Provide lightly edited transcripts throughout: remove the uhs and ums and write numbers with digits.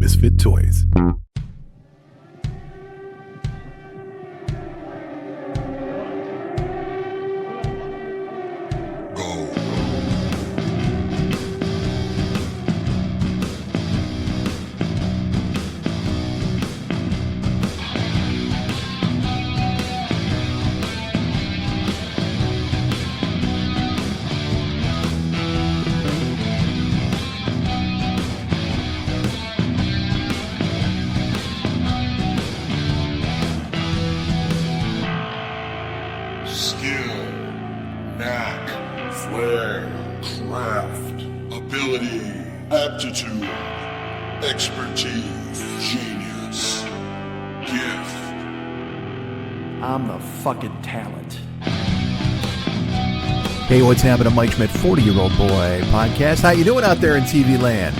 Misfit Toys. Aptitude, expertise, genius, gift. I'm the fucking talent. Hey, what's happening? Mike Schmidt, 40-year-old boy podcast. How you doing out there in TV land?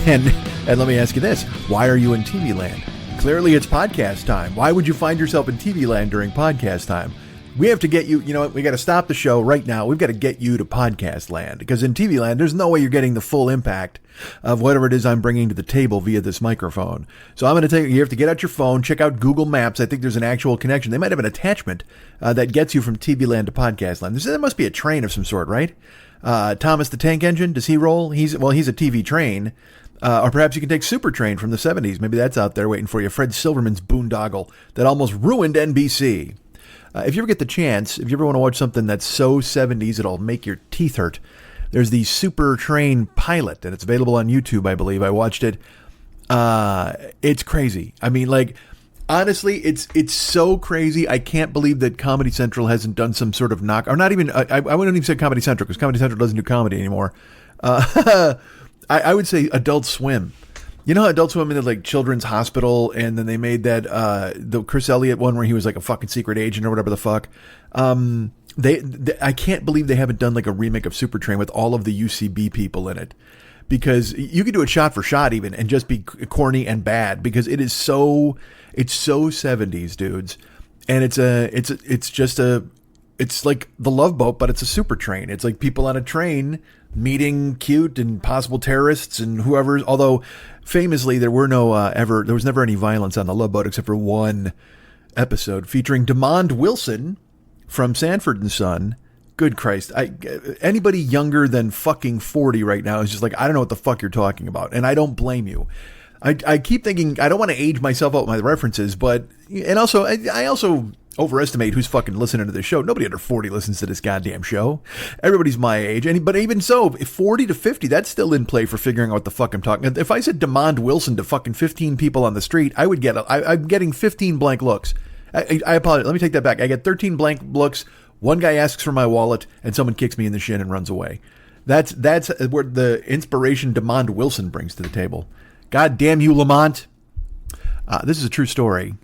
And let me ask you this. Why are you in TV land? Clearly it's podcast time. Why would you find yourself in TV land during podcast time? We have to get you, you know what, we got to stop the show right now. We've got to get you to podcast land, because in TV land, there's no way you're getting the full impact of whatever it is I'm bringing to the table via this microphone. So I'm going to tell you, you have to get out your phone, check out Google Maps. I think there's an actual connection. They might have an attachment that gets you from TV land to podcast land. There must be a train of some sort, right? Thomas the Tank Engine, does he roll? He's a TV train. Or perhaps you can take Super Train from the 70s. Maybe that's out there waiting for you. Fred Silverman's boondoggle that almost ruined NBC. If you ever get the chance, if you ever want to watch something that's so 70s it'll make your teeth hurt, there's the Super Train pilot, and it's available on YouTube, I believe. I watched it. It's crazy. I mean, like, honestly, it's so crazy. I can't believe that Comedy Central hasn't done some sort of knock, or not even, I wouldn't even say Comedy Central, because Comedy Central doesn't do comedy anymore. I would say Adult Swim. You know how Adult Swim did like Children's Hospital, and then they made that the Chris Elliott one where he was like a fucking secret agent or whatever the fuck. I can't believe they haven't done like a remake of Super Train with all of the UCB people in it, because you could do it shot for shot even and just be corny and bad, because it's so 70s, dudes, and it's like The Love Boat, but it's a super train. It's like people on a train meeting cute and possible terrorists and whoever. Although famously there was never any violence on The Love Boat except for one episode featuring DeMond Wilson from Sanford and Son. Good Christ. Anybody younger than fucking 40 right now is just like, I don't know what the fuck you're talking about. And I don't blame you. I keep thinking, I don't want to age myself out with my references, and also, I also overestimate who's fucking listening to this show. Nobody under 40 listens to this goddamn show. Everybody's my age. But even so, 40 to 50, that's still in play for figuring out what the fuck I'm talking. If I said DeMond Wilson to fucking 15 people on the street, I'm getting 15 blank looks. I apologize. Let me take that back. I get 13 blank looks. One guy asks for my wallet, and someone kicks me in the shin and runs away. That's where the inspiration DeMond Wilson brings to the table. God damn you, Lamont. This is a true story.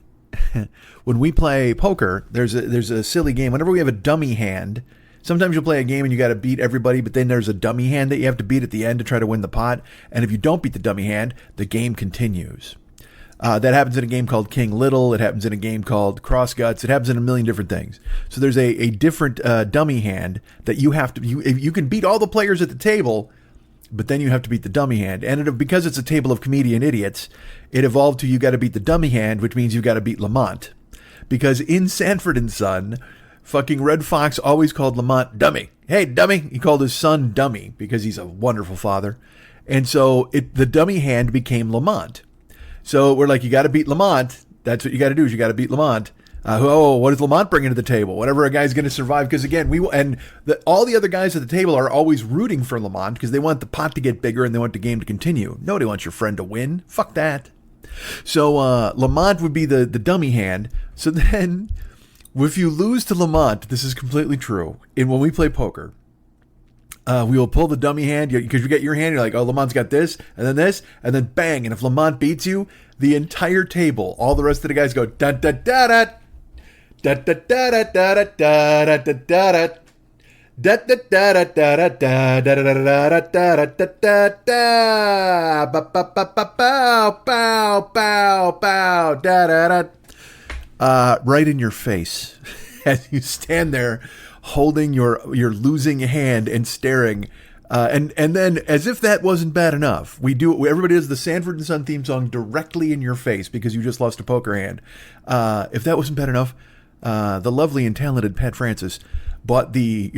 When we play poker, there's a silly game. Whenever we have a dummy hand, sometimes you'll play a game and you got to beat everybody, but then there's a dummy hand that you have to beat at the end to try to win the pot. And if you don't beat the dummy hand, the game continues. That happens in a game called King Little. It happens in a game called Cross Guts. It happens in a million different things. So there's a different dummy hand that you have to. You can beat all the players at the table, but then you have to beat the dummy hand. And because it's a table of comedian idiots, it evolved to you got to beat the dummy hand, which means you got to beat Lamont. Because in Sanford and Son, fucking Red Fox always called Lamont dummy. Hey, dummy. He called his son dummy because he's a wonderful father. And so the dummy hand became Lamont. So we're like, you got to beat Lamont. That's what you got to do, is you got to beat Lamont. What does Lamont bring to the table? Whatever a guy's going to survive. Because again, all the other guys at the table are always rooting for Lamont because they want the pot to get bigger and they want the game to continue. Nobody wants your friend to win. Fuck that. So Lamont would be the dummy hand. So then, if you lose to Lamont, this is completely true. And when we play poker, we will pull the dummy hand because you get your hand. You're like, oh, Lamont's got this, and then bang. And if Lamont beats you, the entire table, all the rest of the guys go da da da da da da da da da da da da da da. Da da da da da da da da da da da da da da ba ba ba ba bow bow bow bow da da da. Right in your face as you stand there holding your losing hand and staring And then, as if that wasn't bad enough, everybody does the Sanford and Son theme song directly in your face because you just lost a poker hand. If that wasn't bad enough, the lovely and talented Pat Francis bought the,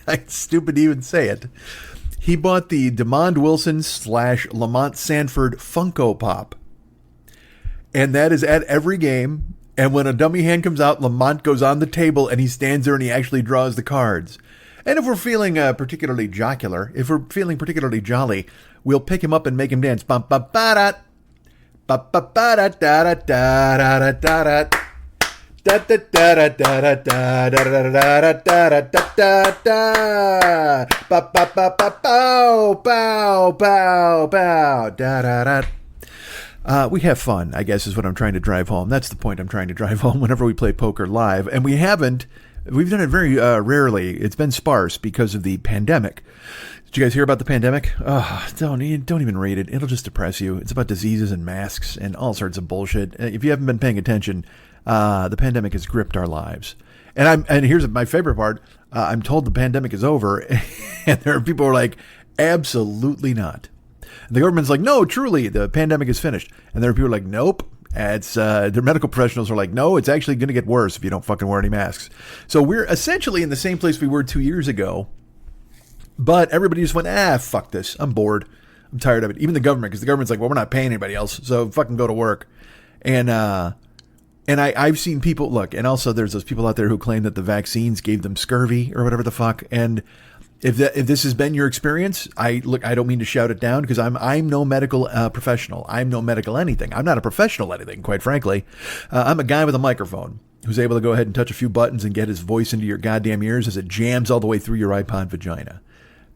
it's stupid to even say it, he bought the DeMond Wilson / Lamont Sanford Funko Pop. And that is at every game. And when a dummy hand comes out, Lamont goes on the table and he stands there and he actually draws the cards. And if we're feeling particularly jocular, if we're feeling particularly jolly, we'll pick him up and make him dance. Bum ba ba da, ba ba ba da da da da da da da. Da da da da da da da da da da da da da. Ba ba ba ba bow bow bow bow da da da. We have fun, I guess, is what I'm trying to drive home. That's the point I'm trying to drive home whenever we play poker live, and we've done it very rarely. It's been sparse because of the pandemic. Did you guys hear about the pandemic? Don't even read it. It'll just depress you. It's about diseases and masks and all sorts of bullshit. If you haven't been paying attention, the pandemic has gripped our lives. And here's my favorite part. I'm told the pandemic is over, and there are people who are like, absolutely not. And the government's like, no, truly, the pandemic is finished. And there are people who are like, nope. It's their medical professionals are like, no, it's actually going to get worse if you don't fucking wear any masks. So we're essentially in the same place we were 2 years ago. But everybody just went, fuck this. I'm bored. I'm tired of it. Even the government, because the government's like, well, we're not paying anybody else, so fucking go to work. And I've seen people, look, and also there's those people out there who claim that the vaccines gave them scurvy or whatever the fuck. And if this has been your experience, I don't mean to shout it down because I'm no medical professional. I'm no medical anything. I'm not a professional anything, quite frankly. I'm a guy with a microphone who's able to go ahead and touch a few buttons and get his voice into your goddamn ears as it jams all the way through your iPod vagina.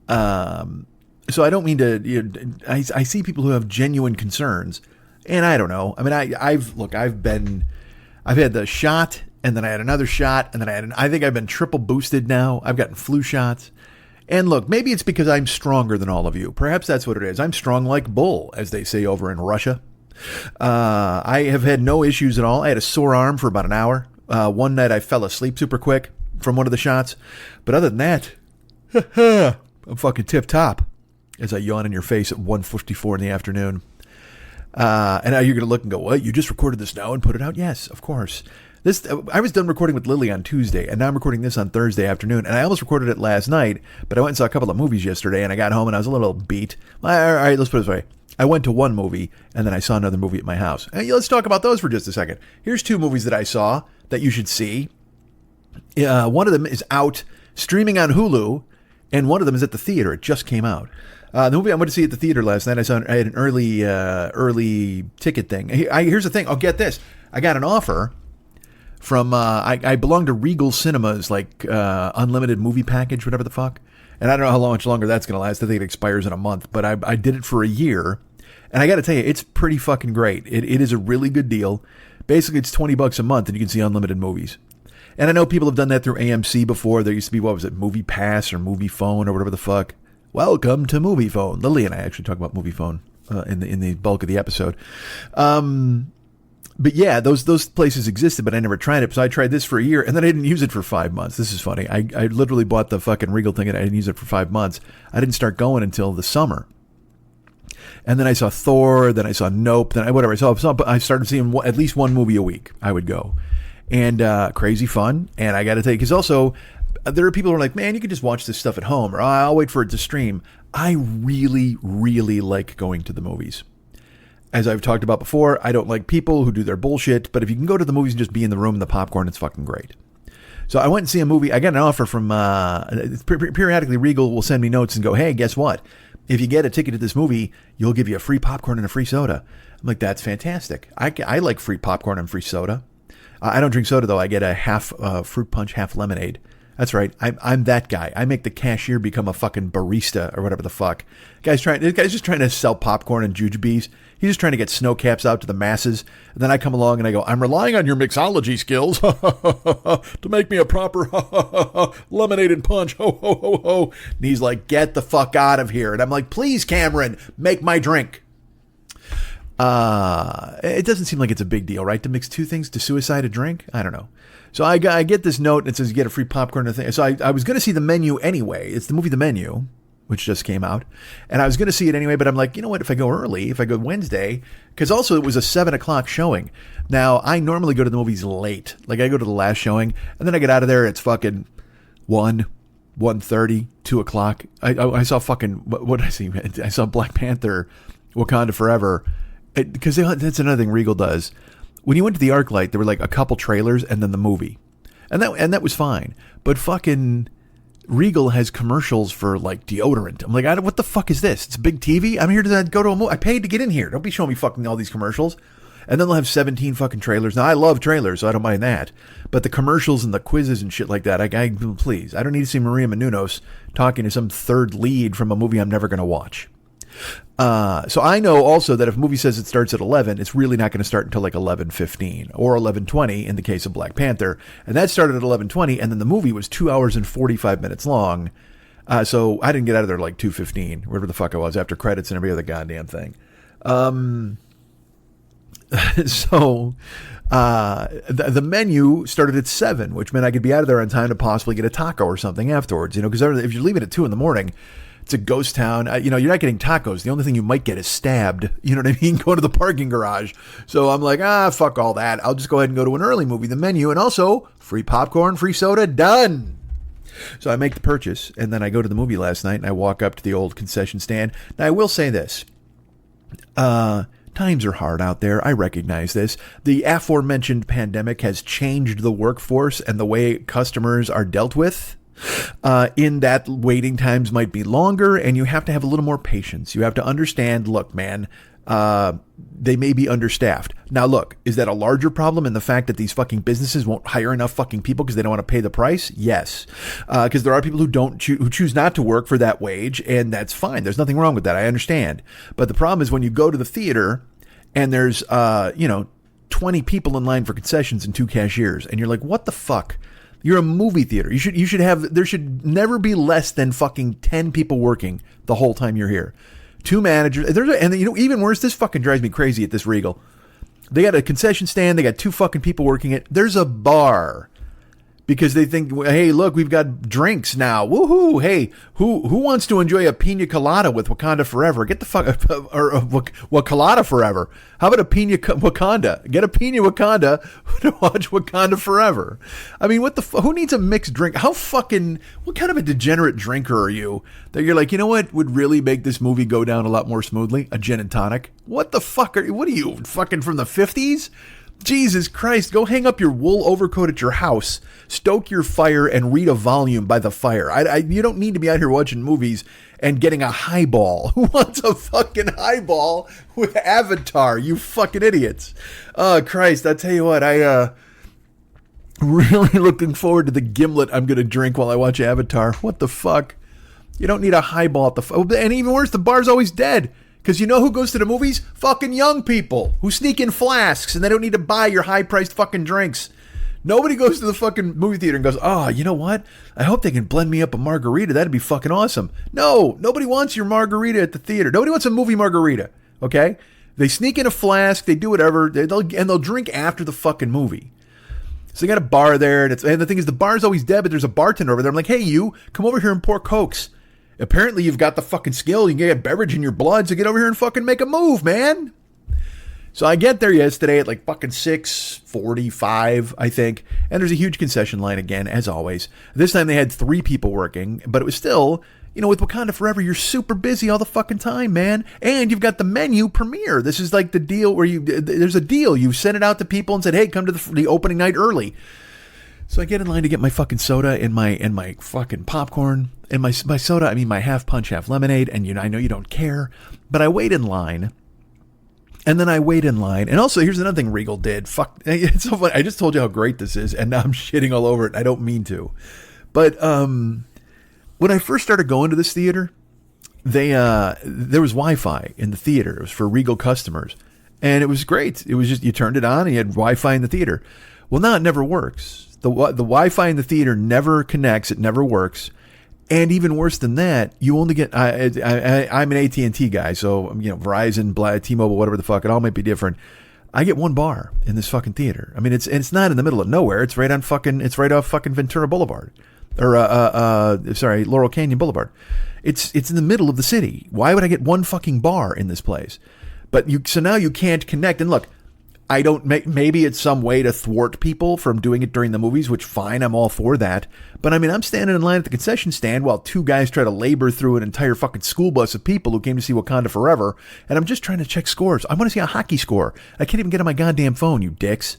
So I don't mean to. I see people who have genuine concerns, and I don't know. I mean, I've had the shot, and then I had another shot, and then I think I've been triple boosted now. I've gotten flu shots. And look, maybe it's because I'm stronger than all of you. Perhaps that's what it is. I'm strong like bull, as they say over in Russia. I have had no issues at all. I had a sore arm for about an hour. One night I fell asleep super quick from one of the shots. But other than that, I'm fucking tip top as I yawn in your face at 1:54 in the afternoon. And now you're going to look and go, what? You just recorded this now and put it out? Yes, of course. I was done recording with Lily on Tuesday, and now I'm recording this on Thursday afternoon, and I almost recorded it last night, but I went and saw a couple of movies yesterday, and I got home, and I was a little beat. All right, let's put it this way. I went to one movie, and then I saw another movie at my house. Hey, let's talk about those for just a second. Here's two movies that I saw that you should see. One of them is out streaming on Hulu, and one of them is at the theater. It just came out. The movie I went to see at the theater last night, I had an early ticket thing. Here's the thing. I'll get this. I got an offer from, I belong to Regal Cinemas, like unlimited movie package, whatever the fuck. And I don't know how much longer that's going to last. I think it expires in a month. But I did it for a year. And I got to tell you, it's pretty fucking great. It is a really good deal. Basically, it's $20 a month and you can see unlimited movies. And I know people have done that through AMC before. There used to be, what was it, Movie Pass or Movie Phone or whatever the fuck. Welcome to Movie Phone. Lily and I actually talk about Movie Phone in the bulk of the episode. But yeah, those places existed, but I never tried it. So I tried this for a year, and then I didn't use it for 5 months. This is funny. I literally bought the fucking Regal thing, and I didn't use it for 5 months. I didn't start going until the summer. And then I saw Thor, then I saw Nope, then I started seeing at least one movie a week. I would go. And crazy fun. And I got to tell you, because also there are people who are like, man, you can just watch this stuff at home, or I'll wait for it to stream. I really, really like going to the movies. As I've talked about before, I don't like people who do their bullshit, but if you can go to the movies and just be in the room and the popcorn, it's fucking great. So I went and see a movie. I got an offer from, periodically Regal will send me notes and go, hey, guess what? If you get a ticket to this movie, you'll give you a free popcorn and a free soda. I'm like, that's fantastic. I like free popcorn and free soda. I don't drink soda, though. I get a half fruit punch, half lemonade. That's right. I'm that guy. I make the cashier become a fucking barista or whatever the fuck. This guy's just trying to sell popcorn and jujubes. He's just trying to get snow caps out to the masses. And then I come along and I go, I'm relying on your mixology skills to make me a proper lemonade and punch. Ho, ho, ho, ho. And he's like, get the fuck out of here. And I'm like, please, Cameron, make my drink. It doesn't seem like it's a big deal, right? To mix two things, to suicide a drink? I don't know. So I get this note and it says you get a free popcorn and thing. So I was going to see The Menu anyway. It's the movie The Menu. which just came out. And I was going to see it anyway, but I'm like, you know what? If I go early, if I go Wednesday, because also it was a 7:00 showing. Now, I normally go to the movies late. Like, I go to the last showing, and then I get out of there, it's fucking 1:30, 2:00. I saw fucking, what did I see? I saw Black Panther, Wakanda Forever. Because that's another thing Regal does. When you went to the ArcLight, there were like a couple trailers and then the movie. And that was fine. But fucking Regal has commercials for like deodorant. I'm like, what the fuck is this? It's a big TV? I'm here to go to a movie. I paid to get in here. Don't be showing me fucking all these commercials. And then they'll have 17 fucking trailers. Now, I love trailers, so I don't mind that. But the commercials and the quizzes and shit like that, please. I don't need to see Maria Menounos talking to some third lead from a movie I'm never going to watch. So I know also that if a movie says it starts at 11, it's really not going to start until like 11:15 or 11:20 in the case of Black Panther. And that started at 11:20, and then the movie was 2 hours and 45 minutes long. So I didn't get out of there like 2:15, wherever the fuck I was, after credits and every other goddamn thing. The menu started at 7, which meant I could be out of there on time to possibly get a taco or something afterwards, because if you're leaving at 2 a.m, it's a ghost town. You're not getting tacos. The only thing you might get is stabbed. You know what I mean? Go to the parking garage. So I'm like, fuck all that. I'll just go ahead and go to an early movie. The menu, and also free popcorn, free soda, done. So I make the purchase, and then I go to the movie last night, and I walk up to the old concession stand. Now, I will say this. Times are hard out there. I recognize this. The aforementioned pandemic has changed the workforce and the way customers are dealt with. In that waiting times might be longer, and you have to have a little more patience. You have to understand, look, man, they may be understaffed. Now, look, is that a larger problem in the fact that these fucking businesses won't hire enough fucking people because they don't want to pay the price? Yes. Because there are people who who choose not to work for that wage, and that's fine. There's nothing wrong with that. I understand. But the problem is when you go to the theater and there's, 20 people in line for concessions and 2 cashiers, and you're like, what the fuck? You're a movie theater. There should never be less than fucking 10 people working the whole time you're here. 2 managers. Even worse, this fucking drives me crazy at this Regal. They got a concession stand. They got 2 fucking people working it. There's a bar. Because they think, hey, look, we've got drinks now. Woohoo! Hey, who wants to enjoy a pina colada with Wakanda Forever? Get the fuck or Wakanda Forever. How about a pina Wakanda? Get a pina Wakanda to watch Wakanda Forever. I mean, what the who needs a mixed drink? What kind of a degenerate drinker are you that you're like, you know what would really make this movie go down a lot more smoothly? A gin and tonic. What the fuck what are you fucking from the 50s? Jesus Christ, go hang up your wool overcoat at your house, stoke your fire, and read a volume by the fire. You don't need to be out here watching movies and getting a highball. Who wants a fucking highball with Avatar, you fucking idiots? Oh, Christ, I tell you what, really looking forward to the gimlet I'm going to drink while I watch Avatar. What the fuck? You don't need a highball at and even worse, the bar's always dead. Because you know who goes to the movies? Fucking young people who sneak in flasks and they don't need to buy your high-priced fucking drinks. Nobody goes to the fucking movie theater and goes, you know what? I hope they can blend me up a margarita. That'd be fucking awesome. No, nobody wants your margarita at the theater. Nobody wants a movie margarita, okay? They sneak in a flask. They do whatever. They'll drink after the fucking movie. So they got a bar there. And the thing is, the bar's always dead, but there's a bartender over there. I'm like, hey, you, come over here and pour Cokes. Apparently you've got the fucking skill. You can get a beverage in your blood, so get over here and fucking make a move, man. So I get there yesterday at like fucking 6:45, I think. And there's a huge concession line again, as always. This time they had 3 people working, but it was still, with Wakanda Forever, you're super busy all the fucking time, man. And you've got the menu premiere. This is like the deal where there's a deal. You sent it out to people and said, hey, come to the opening night early. So I get in line to get my fucking soda and my fucking popcorn. And my soda, I mean my half punch, half lemonade. And I know you don't care, but I wait in line. And then I wait in line. And also, here's another thing Regal did. Fuck, it's so funny. I just told you how great this is, and now I'm shitting all over it. I don't mean to. But when I first started going to this theater, there was Wi-Fi in the theater. It was for Regal customers. And it was great. It was just, you turned it on and you had Wi-Fi in the theater. Well, now it never works. The Wi-Fi in the theater never connects. It never works. And even worse than that, you only get, I'm an AT&T guy, so, Verizon, T-Mobile, whatever the fuck, it all might be different. I get 1 bar in this fucking theater. I mean, it's not in the middle of nowhere. It's right off fucking Ventura Boulevard. or sorry, Laurel Canyon Boulevard. It's in the middle of the city. Why would I get one fucking bar in this place? But so now you can't connect. And look, I don't maybe it's some way to thwart people from doing it during the movies, which fine, I'm all for that. But I mean, I'm standing in line at the concession stand while two guys try to labor through an entire fucking school bus of people who came to see Wakanda Forever, and I'm just trying to check scores. I want to see a hockey score. I can't even get on my goddamn phone, you dicks.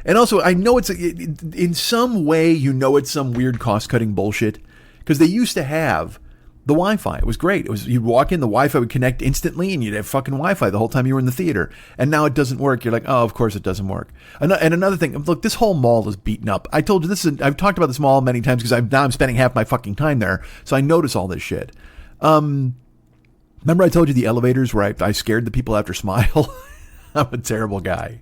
And also, I know it's in some way, it's some weird cost-cutting bullshit, because they used to have the Wi-Fi. It was great. It was, you'd walk in, the Wi-Fi would connect instantly, and you'd have fucking Wi-Fi the whole time you were in the theater. And now it doesn't work. You're like, oh, of course it doesn't work. And another thing, look, this whole mall is beaten up. I told you this. I've talked about this mall many times because now I'm spending half my fucking time there, so I notice all this shit. Remember I told you the elevators where I scared the people after Smile? I'm a terrible guy.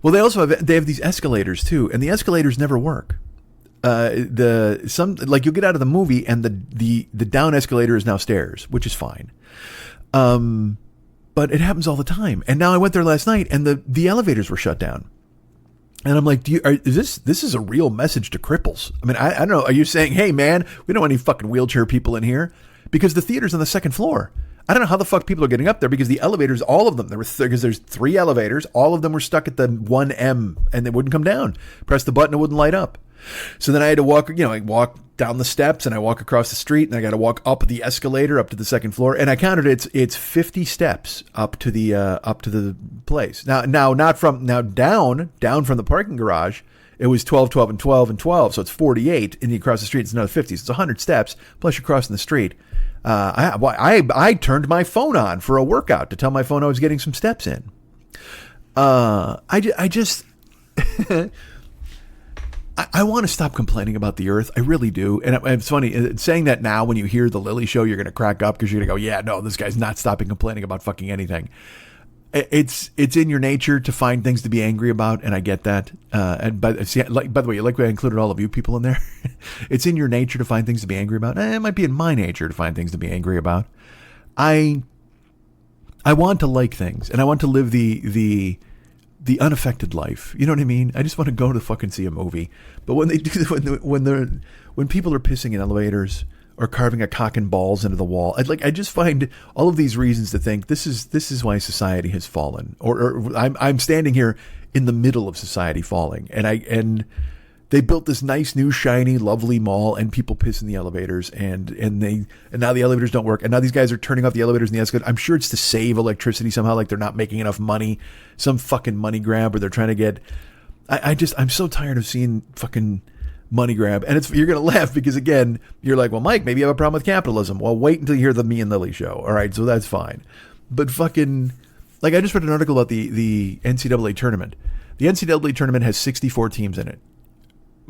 Well, they have these escalators too, and the escalators never work. Like you'll get out of the movie and the down escalator is now stairs, which is fine. But it happens all the time. And now I went there last night and the elevators were shut down. And I'm like, this is a real message to cripples. I mean, I don't know. Are you saying, hey man, we don't want any fucking wheelchair people in here? Because the theater's on the second floor. I don't know how the fuck people are getting up there because the elevators, all of them, because there's 3 elevators, all of them were stuck at the 1M and they wouldn't come down. Press the button, it wouldn't light up. So then I had to walk down the steps and I walk across the street and I got to walk up the escalator up to the second floor. And I counted it's 50 steps up to the place. Now down from the parking garage, it was 12, 12, and 12, and 12. So it's 48. And you cross the street, it's another 50. So it's 100 steps. Plus you're crossing the street. I turned my phone on for a workout to tell my phone I was getting some steps in. I just I want to stop complaining about the earth. I really do. And it's funny saying that now when you hear the Lily show, you're going to crack up because you're going to go, yeah, no, this guy's not stopping complaining about fucking anything. It's in your nature to find things to be angry about. And I get that. By the way, you like I included all of you people in there. It's in your nature to find things to be angry about. It might be in my nature to find things to be angry about. I want to like things and I want to live the unaffected life. You know what I mean? I just want to go to fucking see a movie. But when they do, when people are pissing in elevators or carving a cock and balls into the wall, I just find all of these reasons to think this is why society has fallen. Or I'm standing here in the middle of society falling, and they built this nice new shiny lovely mall and people piss in the elevators and now the elevators don't work and now these guys are turning off the elevators and the escalator. I'm sure it's to save electricity somehow, like they're not making enough money, some fucking money grab where they're trying to get. I'm so tired of seeing fucking money grab, and you're gonna laugh because again you're like, well, Mike, maybe you have a problem with capitalism. Well, wait until you hear the Me and Lily show. All right, so that's fine, but fucking like I just read an article about the NCAA tournament. The NCAA tournament has 64 teams in it.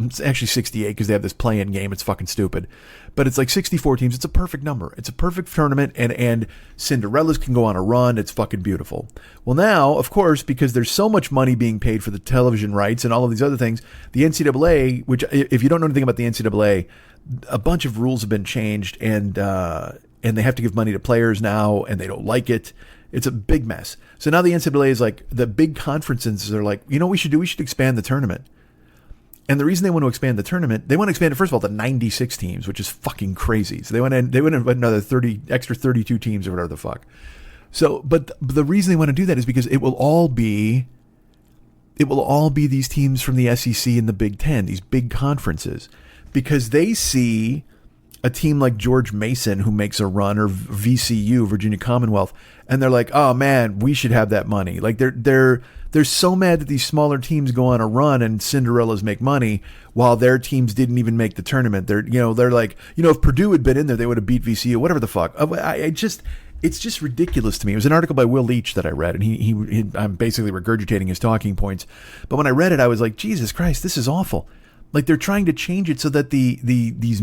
It's actually 68 because they have this play-in game. It's fucking stupid. But it's like 64 teams. It's a perfect number. It's a perfect tournament, and Cinderellas can go on a run. It's fucking beautiful. Well, now, of course, because there's so much money being paid for the television rights and all of these other things, the NCAA, which if you don't know anything about the NCAA, a bunch of rules have been changed, and they have to give money to players now, and they don't like it. It's a big mess. So now the NCAA is like, the big conferences are like, you know what we should do? We should expand the tournament. And the reason they want to expand the tournament, they want to expand it, first of all, to 96 teams, which is fucking crazy. So they want to invite another 32 teams or whatever the fuck. So, but the reason they want to do that is because it will all be these teams from the SEC and the Big Ten, these big conferences, because they see a team like George Mason who makes a run, or VCU, Virginia Commonwealth, and they're like, oh man, we should have that money. Like they're so mad that these smaller teams go on a run and Cinderellas make money while their teams didn't even make the tournament. They're like, if Purdue had been in there, they would have beat VCU, whatever the fuck. It's just ridiculous to me. It was an article by Will Leach that I read, and I'm basically regurgitating his talking points. But when I read it, I was like, Jesus Christ, this is awful. Like they're trying to change it so that these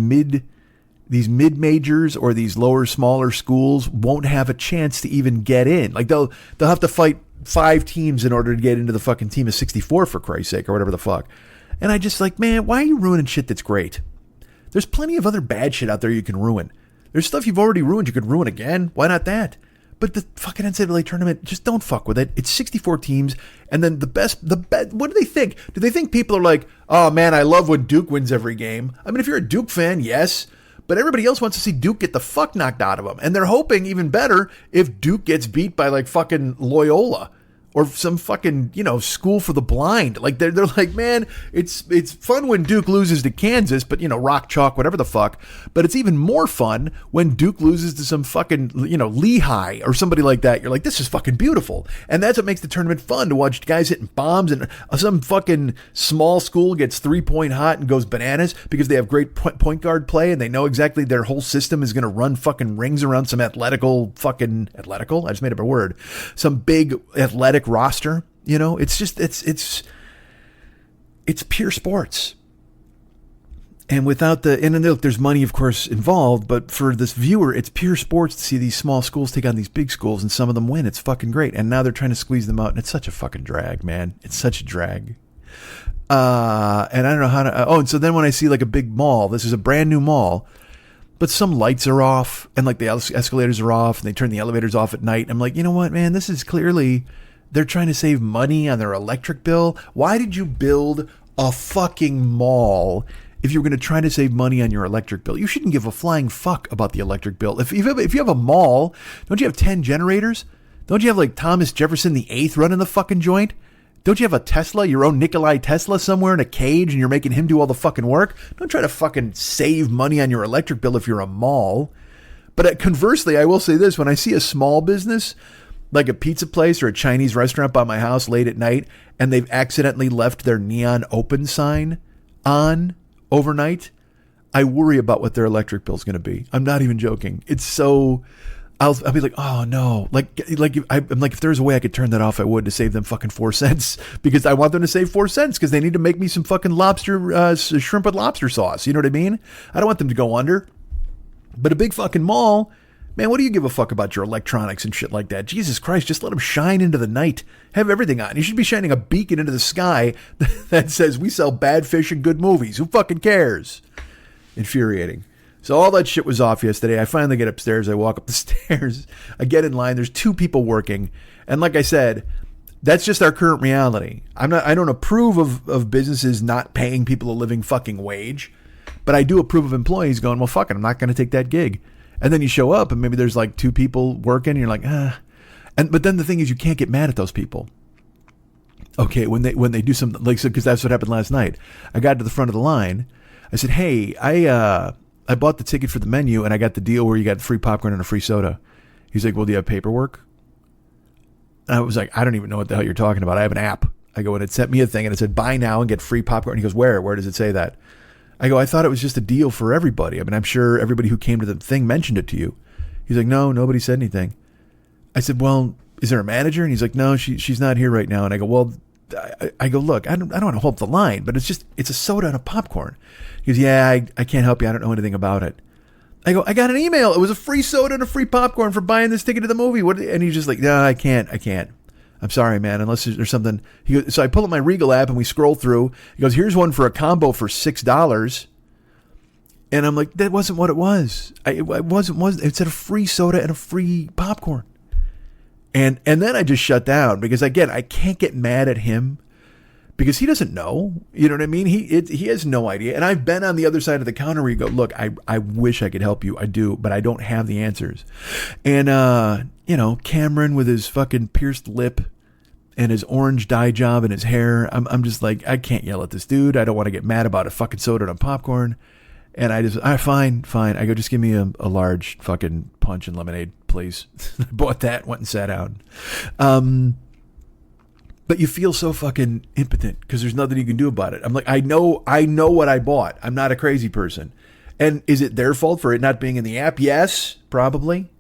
mid-majors or these smaller schools won't have a chance to even get in. Like they'll have to fight 5 teams in order to get into the fucking team of 64, for Christ's sake, or whatever the fuck. And I just like, man, why are you ruining shit that's great? There's plenty of other bad shit out there you can ruin. There's stuff you've already ruined you could ruin again. Why not that? But the fucking NCAA tournament, just don't fuck with it. It's 64 teams, and then the best. What do they think? Do they think people are like, oh man, I love when Duke wins every game? I mean, if you're a Duke fan, yes, but everybody else wants to see Duke get the fuck knocked out of them, and they're hoping even better if Duke gets beat by like fucking Loyola or some fucking, school for the blind. Like they're like, man, it's fun when Duke loses to Kansas, but rock chalk, whatever the fuck. But it's even more fun when Duke loses to some fucking, Lehigh or somebody like that. You're like, this is fucking beautiful. And that's what makes the tournament fun, to watch guys hitting bombs, and some fucking small school gets 3-point hot and goes bananas because they have great point guard play, and they know exactly their whole system is going to run fucking rings around some athletic, I just made up a word, some big athletic roster. It's just it's pure sports, and without and look, there's money of course involved, but for this viewer, it's pure sports to see these small schools take on these big schools, and some of them win. It's fucking great. And now they're trying to squeeze them out, and it's such a fucking drag, man. It's such a drag. And I don't know how to and so then when I see like a big mall, this is a brand new mall, but some lights are off, and like the escalators are off, and they turn the elevators off at night. I'm like, you know what, man, this is clearly they're trying to save money on their electric bill. Why did you build a fucking mall if you were going to try to save money on your electric bill? You shouldn't give a flying fuck about the electric bill. If you have a mall, don't you have 10 generators? Don't you have like Thomas Jefferson the Eighth running the fucking joint? Don't you have a Tesla, your own Nikolai Tesla somewhere in a cage, and you're making him do all the fucking work? Don't try to fucking save money on your electric bill if you're a mall. But conversely, I will say this, when I see a small business like a pizza place or a Chinese restaurant by my house late at night, and they've accidentally left their neon open sign on overnight, I worry about what their electric bill is going to be. I'm not even joking. It's so, I'll be like, oh no, if there was a way I could turn that off, I would, to save them fucking 4 cents, because I want them to save 4 cents because they need to make me some fucking shrimp with lobster sauce. You know what I mean? I don't want them to go under. But a big fucking mall, man, what do you give a fuck about your electronics and shit like that? Jesus Christ, just let them shine into the night. Have everything on. You should be shining a beacon into the sky that says, we sell bad fish and good movies. Who fucking cares? Infuriating. So all that shit was off yesterday. I finally get upstairs. I walk up the stairs. I get in line. There's 2 people working. And like I said, that's just our current reality. I don't approve of businesses not paying people a living fucking wage. But I do approve of employees going, well, fuck it, I'm not going to take that gig. And then you show up and maybe there's like 2 people working and you're like, ah. But then the thing is, you can't get mad at those people. Okay, when they do something like so, because that's what happened last night. I got to the front of the line. I said, hey, I bought the ticket for the menu and I got the deal where you got free popcorn and a free soda. He's like, well, do you have paperwork? And I was like, I don't even know what the hell you're talking about. I have an app. I go, and it sent me a thing and it said, buy now and get free popcorn. And he goes, where? Where does it say that? I go, I thought it was just a deal for everybody. I mean, I'm sure everybody who came to the thing mentioned it to you. He's like, no, nobody said anything. I said, well, is there a manager? And he's like, no, she's not here right now. And I go, well, I go, look, I don't want to hold up the line, but it's a soda and a popcorn. He goes, yeah, I can't help you. I don't know anything about it. I go, I got an email. It was a free soda and a free popcorn for buying this ticket to the movie. And he's just like, no, I can't. I'm sorry, man, unless there's something. He goes, so I pull up my Regal app and we scroll through. He goes, here's one for a combo for $6. And I'm like, that wasn't what it was. It said a free soda and a free popcorn. And then I just shut down because, again, I can't get mad at him because he doesn't know. You know what I mean? He has no idea. And I've been on the other side of the counter where you go, look, I wish I could help you. I do, but I don't have the answers. And, Cameron with his fucking pierced lip and his orange dye job and his hair. I'm just like, I can't yell at this dude. I don't want to get mad about a fucking soda and a popcorn. And fine. I go, just give me a large fucking punch and lemonade, please. I bought that, went and sat down. But you feel so fucking impotent because there's nothing you can do about it. I'm like, I know what I bought. I'm not a crazy person. And is it their fault for it not being in the app? Yes, probably.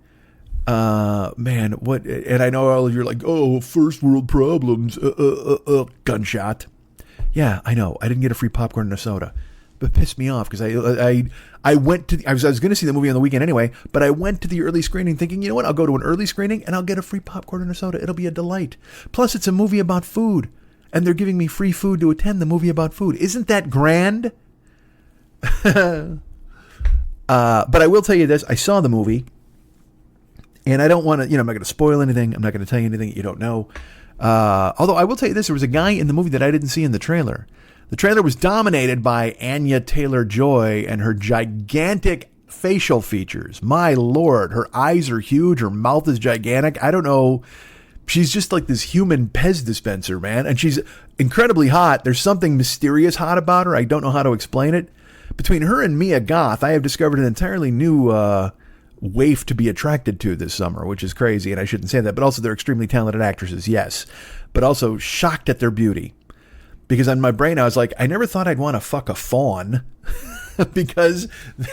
Man, what? And I know all of you are like, oh, first world problems. Gunshot. Yeah, I know. I didn't get a free popcorn and a soda. But it pissed me off because I went to I was going to see the movie on the weekend anyway, but I went to the early screening thinking, you know what, I'll go to an early screening and I'll get a free popcorn and a soda. It'll be a delight. Plus, it's a movie about food, and they're giving me free food to attend the movie about food. Isn't that grand? But I will tell you this: I saw the movie, And I don't want to, I'm not going to spoil anything. I'm not going to tell you anything that you don't know. Although I will tell you this, there was a guy in the movie that I didn't see in the trailer. The trailer was dominated by Anya Taylor-Joy and her gigantic facial features. My Lord, her eyes are huge. Her mouth is gigantic. I don't know. She's just like this human Pez dispenser, man. And she's incredibly hot. There's something mysterious hot about her. I don't know how to explain it. Between her and Mia Goth, I have discovered an entirely new waif to be attracted to this summer, which is crazy. And I shouldn't say that. But also, they're extremely talented actresses, yes. But also shocked at their beauty. Because on my brain, I was like, I never thought I'd want to fuck a fawn. Because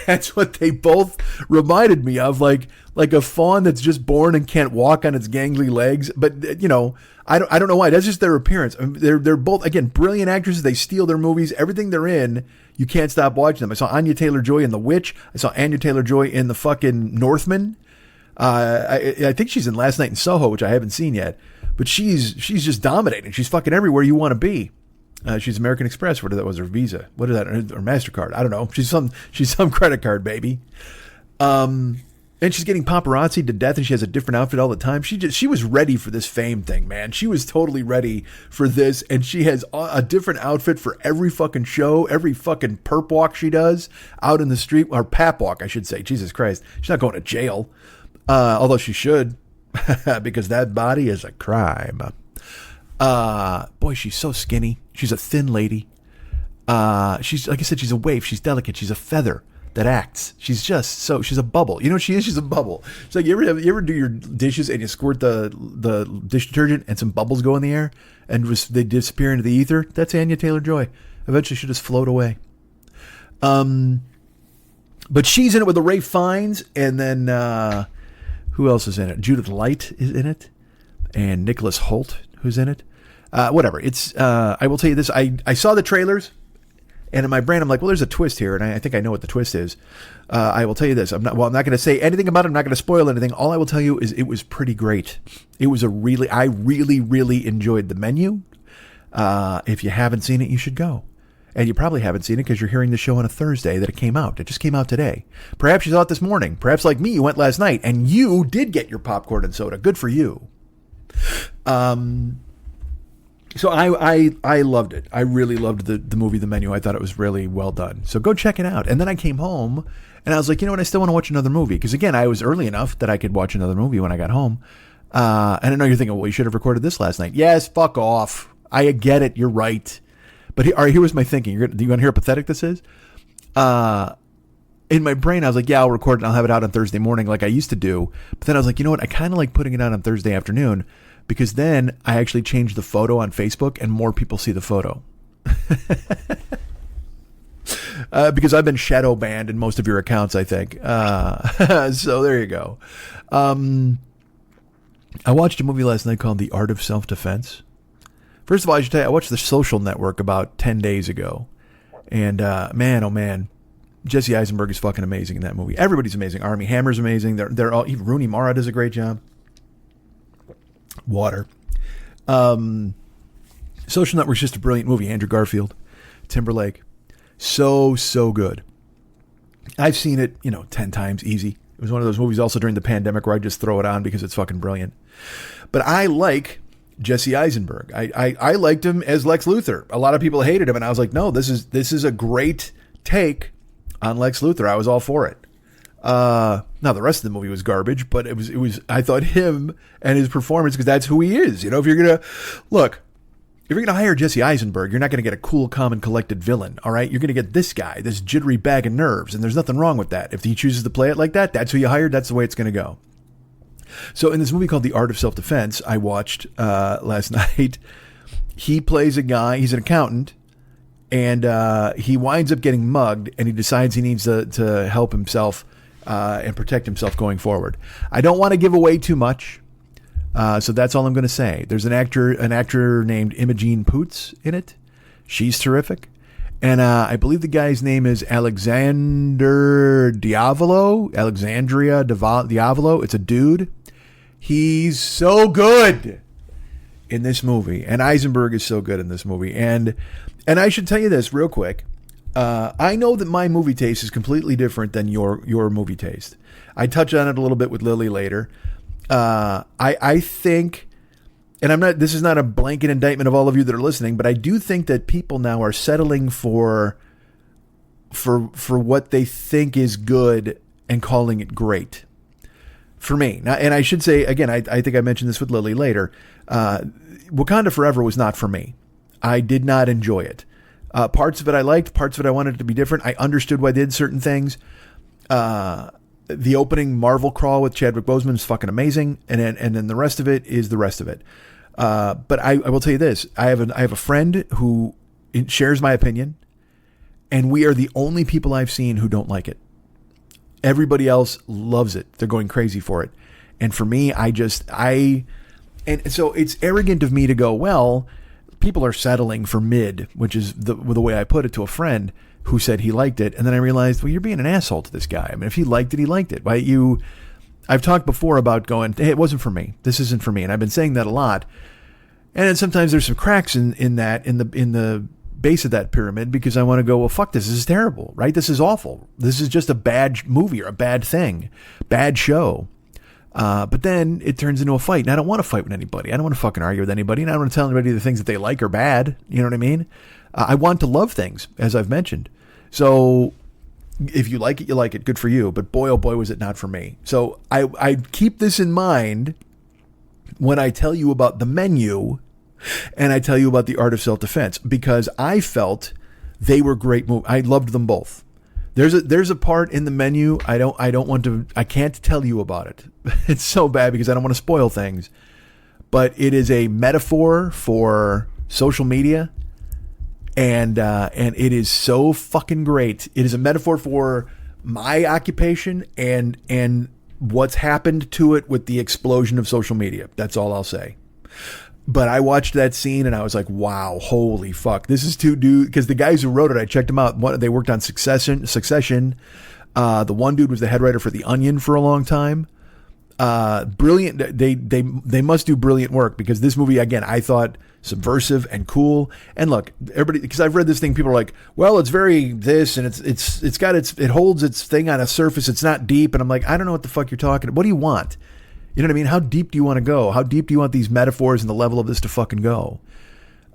that's what they both reminded me of, like a fawn that's just born and can't walk on its gangly legs. But I don't know why. That's just their appearance. I mean, they're both, again, brilliant actresses. They steal their movies. Everything they're in, you can't stop watching them. I saw Anya Taylor-Joy in The Witch. I saw Anya Taylor-Joy in the fucking Northman. I think she's in Last Night in Soho, which I haven't seen yet. But she's just dominating. She's fucking everywhere you want to be. She's American Express. What was her Visa? What is that? Or MasterCard? I don't know. She's some credit card baby. And she's getting paparazzi to death, and she has a different outfit all the time. She was ready for this fame thing, man. She was totally ready for this, and she has a different outfit for every fucking show, every fucking perp walk she does out in the street, or pap walk, I should say. Jesus Christ, she's not going to jail, although she should, because that body is a crime. Boy, she's so skinny. She's a thin lady. She's, like I said, she's a waif. She's delicate. She's a feather that acts. She's a bubble. You know what she is? She's a bubble. It's like, you ever do your dishes and you squirt the dish detergent and some bubbles go in the air and they disappear into the ether? That's Anya Taylor-Joy. Eventually she'll just float away. But she's in it with the Ralph Fiennes, and then, who else is in it? Judith Light is in it, and Nicholas Hoult, who's in it. Whatever. It's, I will tell you this. I saw the trailers, and in my brain, I'm like, well, there's a twist here. And I think I know what the twist is. I will tell you this. I'm not going to say anything about it. I'm not going to spoil anything. All I will tell you is it was pretty great. It was I really, really enjoyed the menu. If you haven't seen it, you should go. And you probably haven't seen it because you're hearing the show on a Thursday that it came out. It just came out today. Perhaps you saw it this morning. Perhaps like me, you went last night and you did get your popcorn and soda. Good for you. So I loved it. I really loved the movie, The Menu. I thought it was really well done. So go check it out. And then I came home and I was like, you know what? I still want to watch another movie. Because again, I was early enough that I could watch another movie when I got home. And I know you're thinking, well, you should have recorded this last night. Yes, fuck off. I get it. You're right. But here was my thinking. Do you want to hear how pathetic this is? In my brain, I was like, yeah, I'll record it and I'll have it out on Thursday morning like I used to do. But then I was like, you know what? I kind of like putting it out on Thursday afternoon. Because then I actually changed the photo on Facebook and more people see the photo. Because I've been shadow banned in most of your accounts, I think. So there you go. I watched a movie last night called The Art of Self-Defense. First of all, I should tell you, I watched The Social Network about 10 days ago. And man, oh man, Jesse Eisenberg is fucking amazing in that movie. Everybody's amazing. Armie Hammer's amazing. They're all, even Rooney Mara does a great job. Water. Social Network's just a brilliant movie. Andrew Garfield, Timberlake. So good. I've seen it, 10 times easy. It was one of those movies also during the pandemic where I just throw it on because it's fucking brilliant. But I like Jesse Eisenberg. I liked him as Lex Luthor. A lot of people hated him, and I was like, no, this is a great take on Lex Luthor. I was all for it. Now the rest of the movie was garbage, but it was I thought him and his performance, because that's who he is. If you're gonna hire Jesse Eisenberg, you're not gonna get a cool, calm, and collected villain. All right, you're gonna get this guy, this jittery bag of nerves, and there's nothing wrong with that. If he chooses to play it like that, that's who you hired. That's the way it's gonna go. So in this movie called The Art of Self-Defense, I watched last night. He plays a guy. He's an accountant. And he winds up getting mugged, and he decides he needs to help himself and protect himself going forward. I don't want to give away too much, so that's all I'm going to say. There's an actor named Imogen Poots in it. She's terrific. And I believe the guy's name is Alexandria Diavolo. It's a dude. He's so good in this movie. And Eisenberg is so good in this movie. And I should tell you this real quick. I know that my movie taste is completely different than your movie taste. I touch on it a little bit with Lily later. I think, and this is not a blanket indictment of all of you that are listening, but I do think that people now are settling for what they think is good and calling it great. For me. Now, and I should say, again, I think I mentioned this with Lily later. Wakanda Forever was not for me. I did not enjoy it. Parts of it I liked, parts of it I wanted it to be different. I understood why they did certain things. The opening Marvel crawl with Chadwick Boseman is fucking amazing. And then the rest of it is the rest of it. But I will tell you this. I have a friend who shares my opinion, and we are the only people I've seen who don't like it. Everybody else loves it. They're going crazy for it. And for me, and so it's arrogant of me to go, well, people are settling for mid, which is the way I put it to a friend who said he liked it. And then I realized, well, you're being an asshole to this guy. I mean, if he liked it, he liked it. I've talked before about going, hey, it wasn't for me. This isn't for me. And I've been saying that a lot. And then sometimes there's some cracks in the base of that pyramid, because I want to go, well, fuck this. This is terrible, right? This is awful. This is just a bad movie or a bad thing, bad show. But then it turns into a fight, and I don't want to fight with anybody. I don't want to fucking argue with anybody, and I don't want to tell anybody the things that they like are bad. You know what I mean? I want to love things, as I've mentioned. So if you like it, you like it. Good for you. But boy, oh boy, was it not for me. So I keep this in mind when I tell you about The Menu, and I tell you about The Art of Self-Defense, because I felt they were great movies. I loved them both. There's a part in The Menu I can't tell you about it. It's so bad because I don't want to spoil things. But it is a metaphor for social media, and it is so fucking great. It is a metaphor for my occupation and what's happened to it with the explosion of social media. That's all I'll say. But I watched that scene and I was like, wow, holy fuck. This is two dudes, because the guys who wrote it, I checked them out. They worked on Succession. The one dude was the head writer for The Onion for a long time. Brilliant. They must do brilliant work, because this movie, again, I thought subversive and cool. And look, everybody, because I've read this thing, people are like, well, it's very this, and it holds its thing on a surface. It's not deep. And I'm like, I don't know what the fuck you're talking about. What do you want? You know what I mean? How deep do you want to go? How deep do you want these metaphors and the level of this to fucking go?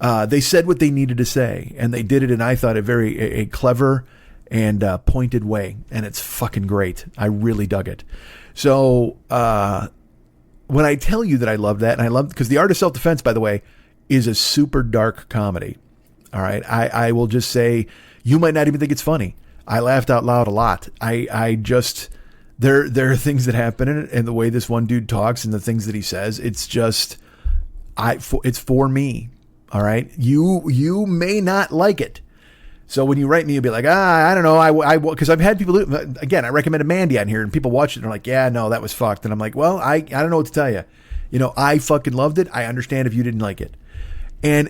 They said what they needed to say, and they did it in, I thought, a clever and pointed way, and it's fucking great. I really dug it. So when I tell you that I love that, and I love, because The Art of Self-Defense, by the way, is a super dark comedy. All right, I will just say, you might not even think it's funny. I laughed out loud a lot. There are things that happen in it, and the way this one dude talks and the things that he says, it's just, it's for me. All right. You may not like it. So when you write me, you'll be like, I don't know. Because I've had people again, I recommended Mandy on here, and people watch it and they're like, yeah, no, that was fucked. And I'm like, well, I don't know what to tell you. You know, I fucking loved it. I understand if you didn't like it. And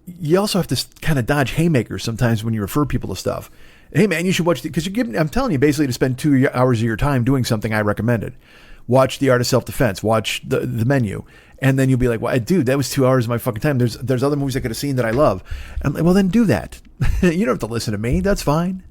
you also have to kind of dodge haymakers sometimes when you refer people to stuff. Hey man, you should watch because I'm telling you basically to spend 2 hours of your time doing something I recommended. Watch The Art of Self-Defense. Watch the Menu, and then you'll be like, "Well, dude, that was 2 hours of my fucking time." There's other movies I could have seen that I love. And I'm like, well, then do that. You don't have to listen to me. That's fine.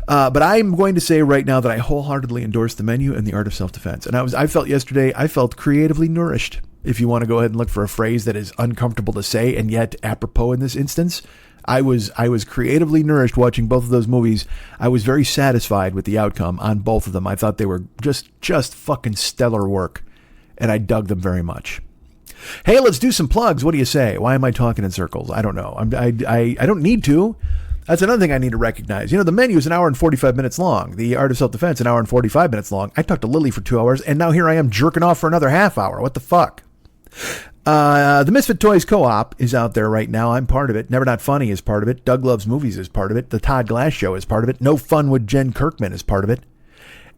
But I'm going to say right now that I wholeheartedly endorse The Menu and The Art of Self-Defense. And I felt yesterday, I felt creatively nourished. If you want to go ahead and look for a phrase that is uncomfortable to say and yet apropos in this instance. I was creatively nourished watching both of those movies. I was very satisfied with the outcome on both of them. I thought they were just fucking stellar work, and I dug them very much. Hey, let's do some plugs. What do you say? Why am I talking in circles? I don't know. I don't need to. That's another thing I need to recognize. You know, The Menu is an hour and 45 minutes long. The Art of Self-Defense, an hour and 45 minutes long. I talked to Lily for 2 hours, and now here I am jerking off for another half hour. What the fuck? The Misfit Toys Co-op is out there right now. I'm part of it. Never Not Funny is part of it. Doug Loves Movies is part of it. The Todd Glass Show is part of it. No Fun with Jen Kirkman is part of it.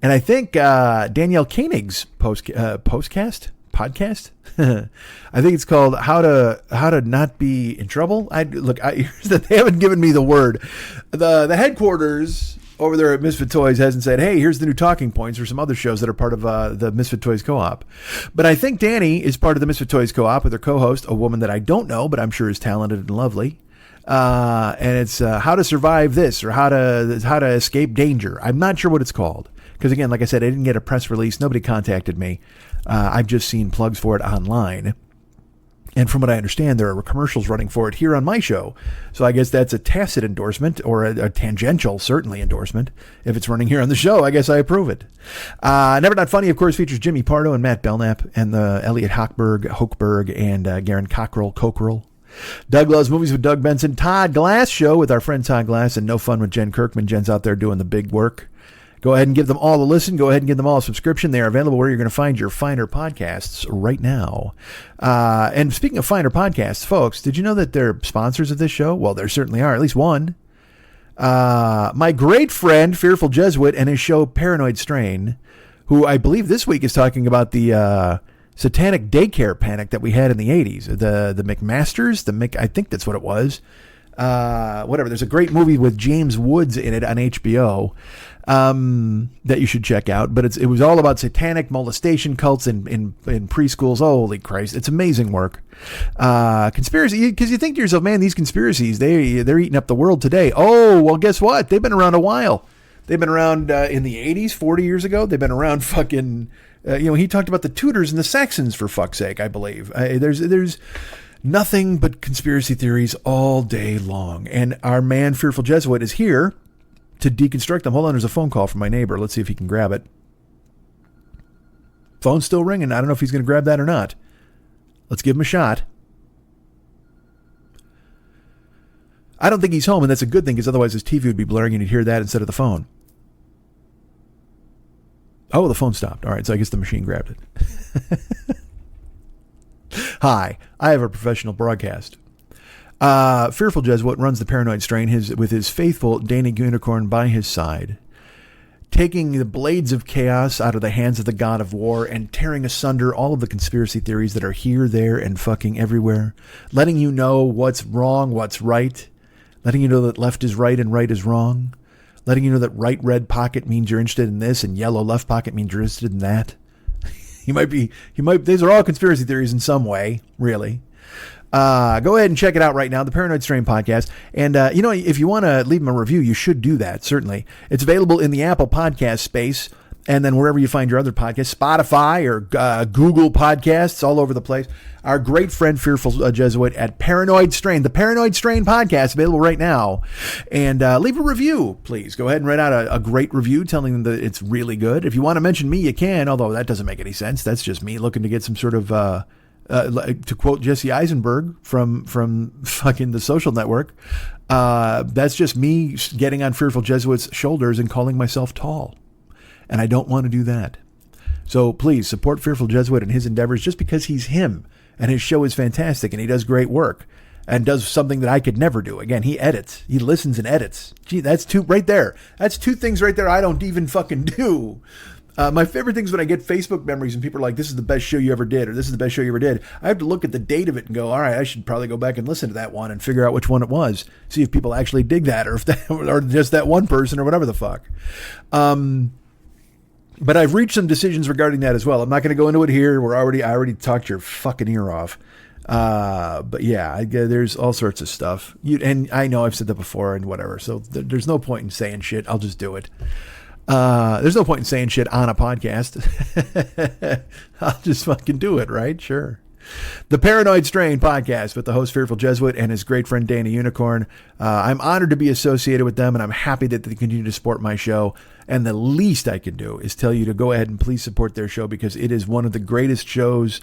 And I think Danielle Koenig's podcast. I think it's called How to Not Be in Trouble. They haven't given me the word. The headquarters over there at Misfit Toys hasn't said, hey, here's the new talking points for some other shows that are part of the Misfit Toys Co-op. But I think Danny is part of the Misfit Toys Co-op with her co-host, a woman that I don't know, but I'm sure is talented and lovely. And it's How to Survive This, or How to Escape Danger. I'm not sure what it's called. Because again, like I said, I didn't get a press release. Nobody contacted me. I've just seen plugs for it online. And from what I understand, there are commercials running for it here on my show. So I guess that's a tacit endorsement, or a tangential, certainly, endorsement. If it's running here on the show, I guess I approve it. Never Not Funny, of course, features Jimmy Pardo and Matt Belknap, and Elliot Hochberg, and Garen Cockrell. Doug Loves Movies with Doug Benson. Todd Glass Show with our friend Todd Glass, and No Fun with Jen Kirkman. Jen's out there doing the big work. Go ahead and give them all a listen. Go ahead and give them all a subscription. They are available where you're going to find your finer podcasts right now. And speaking of finer podcasts, folks, did you know that they're sponsors of this show? Well, there certainly are, at least one. My great friend, Fearful Jesuit, and his show Paranoid Strain, who I believe this week is talking about the satanic daycare panic that we had in the 80s. The McMasters, I think that's what it was. Whatever. There's a great movie with James Woods in it on HBO that you should check out. But it was all about satanic molestation cults in preschools. Holy Christ. It's amazing work. Conspiracy, because you think to yourself, man, these conspiracies, they're eating up the world today. Oh, well, guess what? They've been around a while. They've been around in the 80s, 40 years ago. They've been around fucking, he talked about the Tudors and the Saxons, for fuck's sake, I believe. There's nothing but conspiracy theories all day long. And our man, Fearful Jesuit, is here to deconstruct them. Hold on, there's a phone call from my neighbor. Let's see if he can grab it. Phone's still ringing. I don't know if he's going to grab that or not. Let's give him a shot. I don't think he's home, and that's a good thing, because otherwise his TV would be blaring and you'd hear that instead of the phone. Oh, the phone stopped. All right, so I guess the machine grabbed it. Hi, I have a professional broadcast. Fearful Jesuit runs the Paranoid Strain with his faithful Dana Unicorn by his side, taking the blades of chaos out of the hands of the god of war and tearing asunder all of the conspiracy theories that are here, there, and fucking everywhere, letting you know what's wrong, what's right, letting you know that left is right and right is wrong, letting you know that right red pocket means you're interested in this and yellow left pocket means you're interested in that. These are all conspiracy theories in some way, really. Go ahead and check it out right now, the Paranoid Strain podcast. And, if you want to leave him a review, you should do that, certainly. It's available in the Apple podcast space, and then wherever you find your other podcasts, Spotify or Google Podcasts, all over the place. Our great friend, Fearful Jesuit at Paranoid Strain, the Paranoid Strain podcast, available right now. And leave a review, please. Go ahead and write out a great review telling them that it's really good. If you want to mention me, you can, although that doesn't make any sense. That's just me looking to get some sort of... to quote Jesse Eisenberg from fucking The Social Network, that's just me getting on Fearful Jesuit's shoulders and calling myself tall. And I don't want to do that. So please support Fearful Jesuit and his endeavors just because he's him and his show is fantastic and he does great work and does something that I could never do. Again, he edits. He listens and edits. Gee, that's two right there. That's two things right there I don't even fucking do. My favorite thing is when I get Facebook memories and people are like, this is the best show you ever did, or this is the best show you ever did. I have to look at the date of it and go, all right, I should probably go back and listen to that one and figure out which one it was. See if people actually dig that, or if that, or just that one person, or whatever the fuck. But I've reached some decisions regarding that as well. I'm not going to go into it here. I already talked your fucking ear off. But yeah, there's all sorts of stuff. And I know I've said that before and whatever. So there's no point in saying shit. I'll just do it. There's no point in saying shit on a podcast. I'll just fucking do it, right? Sure. The Paranoid Strain podcast with the host Fearful Jesuit and his great friend Dana Unicorn. I'm honored to be associated with them, and I'm happy that they continue to support my show. And the least I can do is tell you to go ahead and please support their show, because it is one of the greatest shows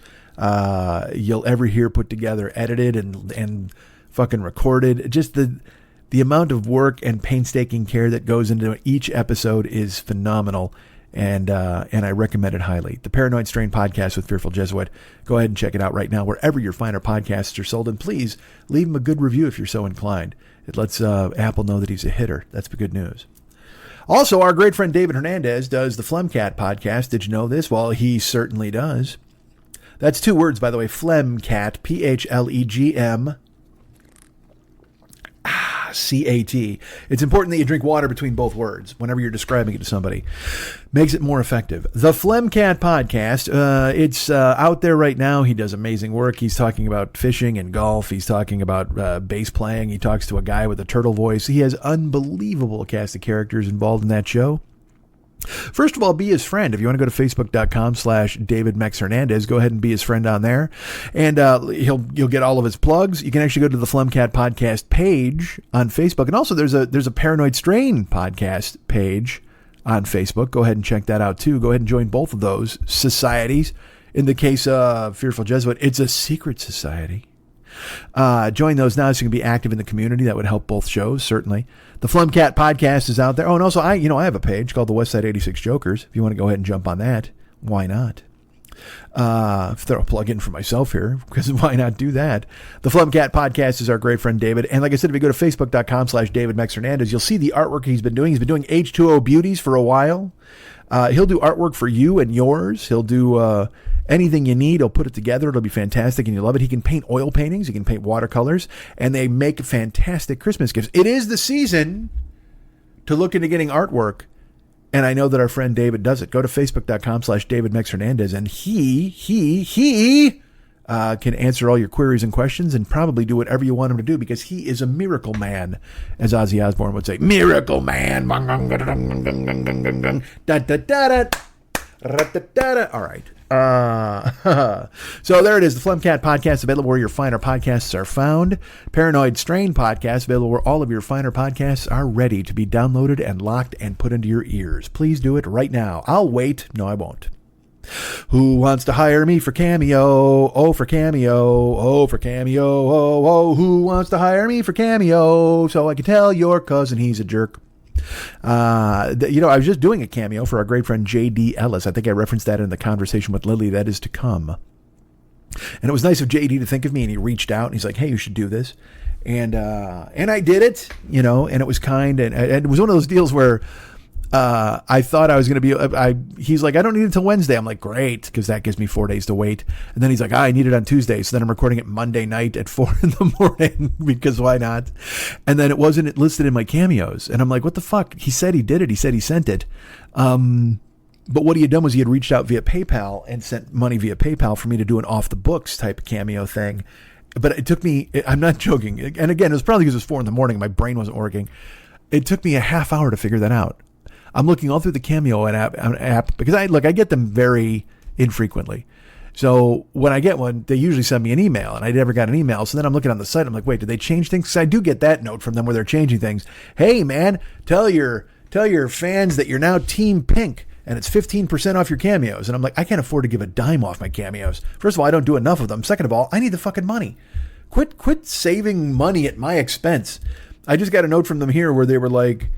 you'll ever hear put together, edited and fucking recorded. Just the amount of work and painstaking care that goes into each episode is phenomenal, and I recommend it highly. The Paranoid Strain podcast with Fearful Jesuit. Go ahead and check it out right now wherever your finer podcasts are sold, and please leave him a good review if you're so inclined. It lets Apple know that he's a hitter. That's the good news. Also, our great friend David Hernandez does the Phlegmcat podcast. Did you know this? Well, he certainly does. That's two words, by the way. Phlegmcat, Phlegm. C-A-T. It's important that you drink water between both words whenever you're describing it to somebody. Makes it more effective. The Phlegmcat podcast, it's out there right now. He does amazing work. He's talking about fishing and golf. He's talking about bass playing. He talks to a guy with a turtle voice. He has unbelievable cast of characters involved in that show. First of all, be his friend. If you want to go to facebook.com/David Mex Hernandez, go ahead and be his friend on there. And you'll get all of his plugs. You can actually go to the Flumcat podcast page on Facebook. And also there's a Paranoid Strain podcast page on Facebook. Go ahead and check that out too. Go ahead and join both of those societies. In the case of Fearful Jesuit, it's a secret society. Join those now so you can be active in the community. That would help both shows, certainly. The Flumcat podcast is out there. Oh, and also I have a page called the Westside 86 Jokers. If you want to go ahead and jump on that, why not? Throw a plug in for myself here, because why not do that? The Flumcat podcast is our great friend David. And like I said, if you go to facebook.com/David Mex Hernandez, you'll see the artwork he's been doing. He's been doing H2O beauties for a while. He'll do artwork for you and yours. He'll do anything you need. He'll put it together. It'll be fantastic, and you love it. He can paint oil paintings. He can paint watercolors, and they make fantastic Christmas gifts. It is the season to look into getting artwork, and I know that our friend David does it. Go to facebook.com/David Mex Hernandez, and he can answer all your queries and questions and probably do whatever you want him to do, because he is a miracle man, as Ozzy Osbourne would say. Miracle man. All right. So there it is. The Flumcat podcast, available where your finer podcasts are found. Paranoid Strain podcast, available where all of your finer podcasts are ready to be downloaded and locked and put into your ears. Please do it right now. I'll wait. No, I won't. Who wants to hire me for Cameo? Oh, for Cameo. Oh, for Cameo. Oh, who wants to hire me for Cameo? So I can tell your cousin he's a jerk. I was just doing a cameo for our great friend J.D. Ellis. I think I referenced that in the conversation with Lily that is to come. And it was nice of J.D. to think of me, and he reached out and he's like, hey, you should do this. And I did it, and it was kind, and it was one of those deals where I thought I was going to be, he's like, I don't need it till Wednesday. I'm like, great, because that gives me 4 days to wait. And then he's like, I need it on Tuesday. So then I'm recording it Monday night at 4 a.m, because why not? And then it wasn't listed in my cameos. And I'm like, what the fuck? He said he did it. He said he sent it. But what he had done was he had reached out via PayPal and sent money via PayPal for me to do an off the books type of cameo thing. But it took me, I'm not joking. And again, it was probably because it was 4 a.m. and my brain wasn't working. It took me a half hour to figure that out. I'm looking all through the Cameo app because I get them very infrequently. So when I get one, they usually send me an email, and I never got an email. So then I'm looking on the site. I'm like, wait, did they change things? Because I do get that note from them where they're changing things. Hey, man, tell your fans that you're now Team Pink, and it's 15% off your cameos. And I'm like, I can't afford to give a dime off my cameos. First of all, I don't do enough of them. Second of all, I need the fucking money. Quit saving money at my expense. I just got a note from them here where they were like,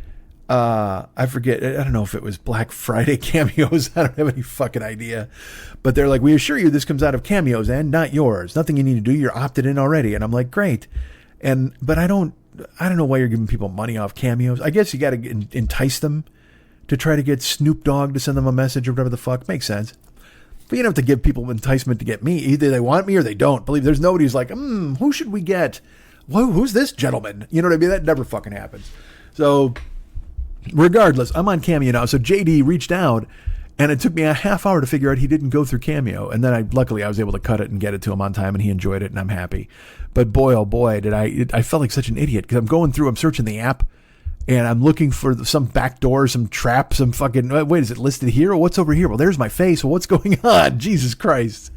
I forget. I don't know if it was Black Friday cameos. I don't have any fucking idea. But they're like, we assure you this comes out of cameos and not yours. Nothing you need to do. You're opted in already. And I'm like, great. But I don't know why you're giving people money off cameos. I guess you got to entice them to try to get Snoop Dogg to send them a message or whatever the fuck. Makes sense. But you don't have to give people enticement to get me. Either they want me or they don't. Believe there's nobody who's like, who should we get? Who's this gentleman? You know what I mean? That never fucking happens. So regardless, I'm on Cameo now. So JD reached out, and it took me a half hour to figure out he didn't go through Cameo. And then luckily I was able to cut it and get it to him on time, and he enjoyed it, and I'm happy. But boy, oh boy, I felt like such an idiot, because I'm searching the app, and I'm looking for some back door, some trap, some fucking, wait, is it listed here? Or what's over here? Well, there's my face. Well, what's going on? Jesus Christ.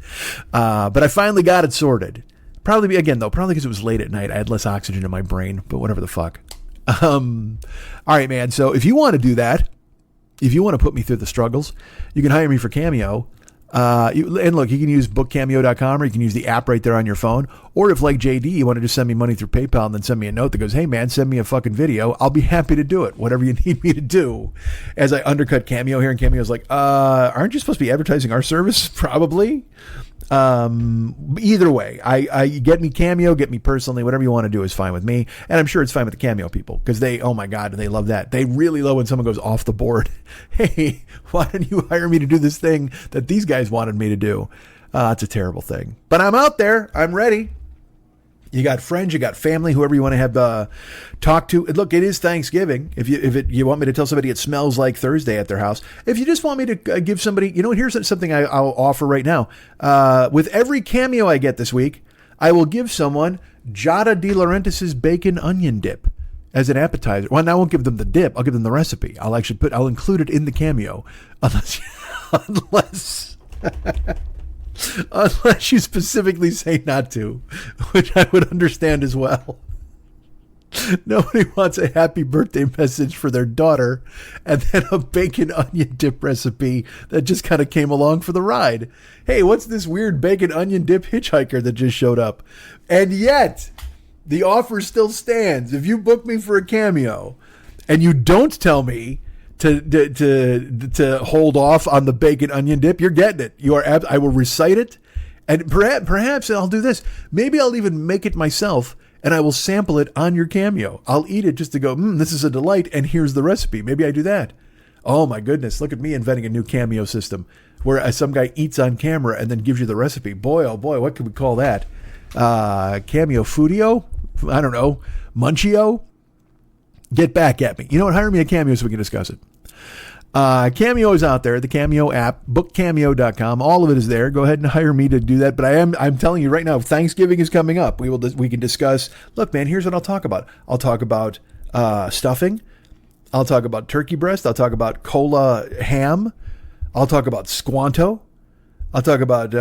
But I finally got it sorted. Probably because it was late at night. I had less oxygen in my brain, but whatever the fuck. All right, man. So if you want to do that, if you want to put me through the struggles, you can hire me for Cameo. And look, you can use bookcameo.com, or you can use the app right there on your phone. Or if, like JD, you want to just send me money through PayPal and then send me a note that goes, hey man, send me a fucking video. I'll be happy to do it. Whatever you need me to do. As I undercut Cameo here, and Cameo's like, aren't you supposed to be advertising our service? Probably. Either way, I get me Cameo, get me personally, whatever you want to do is fine with me. And I'm sure it's fine with the Cameo people, because oh my God, they love that. They really love when someone goes off the board. Hey, why don't you hire me to do this thing that these guys wanted me to do? It's a terrible thing, but I'm out there. I'm ready. You got friends, you got family, whoever you want to have talk to. Look, it is Thanksgiving. If you want me to tell somebody it smells like Thursday at their house. If you just want me to give somebody, here's something I'll offer right now. With every Cameo I get this week, I will give someone Jada De Laurentiis' bacon onion dip. as an appetizer. Well, I won't give them the dip. I'll give them the recipe. I'll include it in the Cameo, unless unless you specifically say not to, which I would understand as well. Nobody wants a happy birthday message for their daughter and then a bacon onion dip recipe that just kind of came along for the ride. Hey, what's this weird bacon onion dip hitchhiker that just showed up? And yet, the offer still stands. If you book me for a Cameo and you don't tell me to hold off on the bacon onion dip, you're getting it. I will recite it, and perhaps I'll do this. Maybe I'll even make it myself, and I will sample it on your Cameo. I'll eat it just to go, this is a delight, and here's the recipe. Maybe I do that. Oh my goodness, look at me inventing a new Cameo system where some guy eats on camera and then gives you the recipe. Boy, oh boy, what could we call that? Cameo Foodio? I don't know. Munchio? Get back at me. You know what? Hire me a Cameo so we can discuss it. Cameo is out there, the Cameo app, bookcameo.com. All of it is there. Go ahead and hire me to do that. But I'm telling you right now, Thanksgiving is coming up. We can discuss. Look, man, here's what I'll talk about. I'll talk about stuffing. I'll talk about turkey breast. I'll talk about cola ham. I'll talk about Squanto. I'll talk about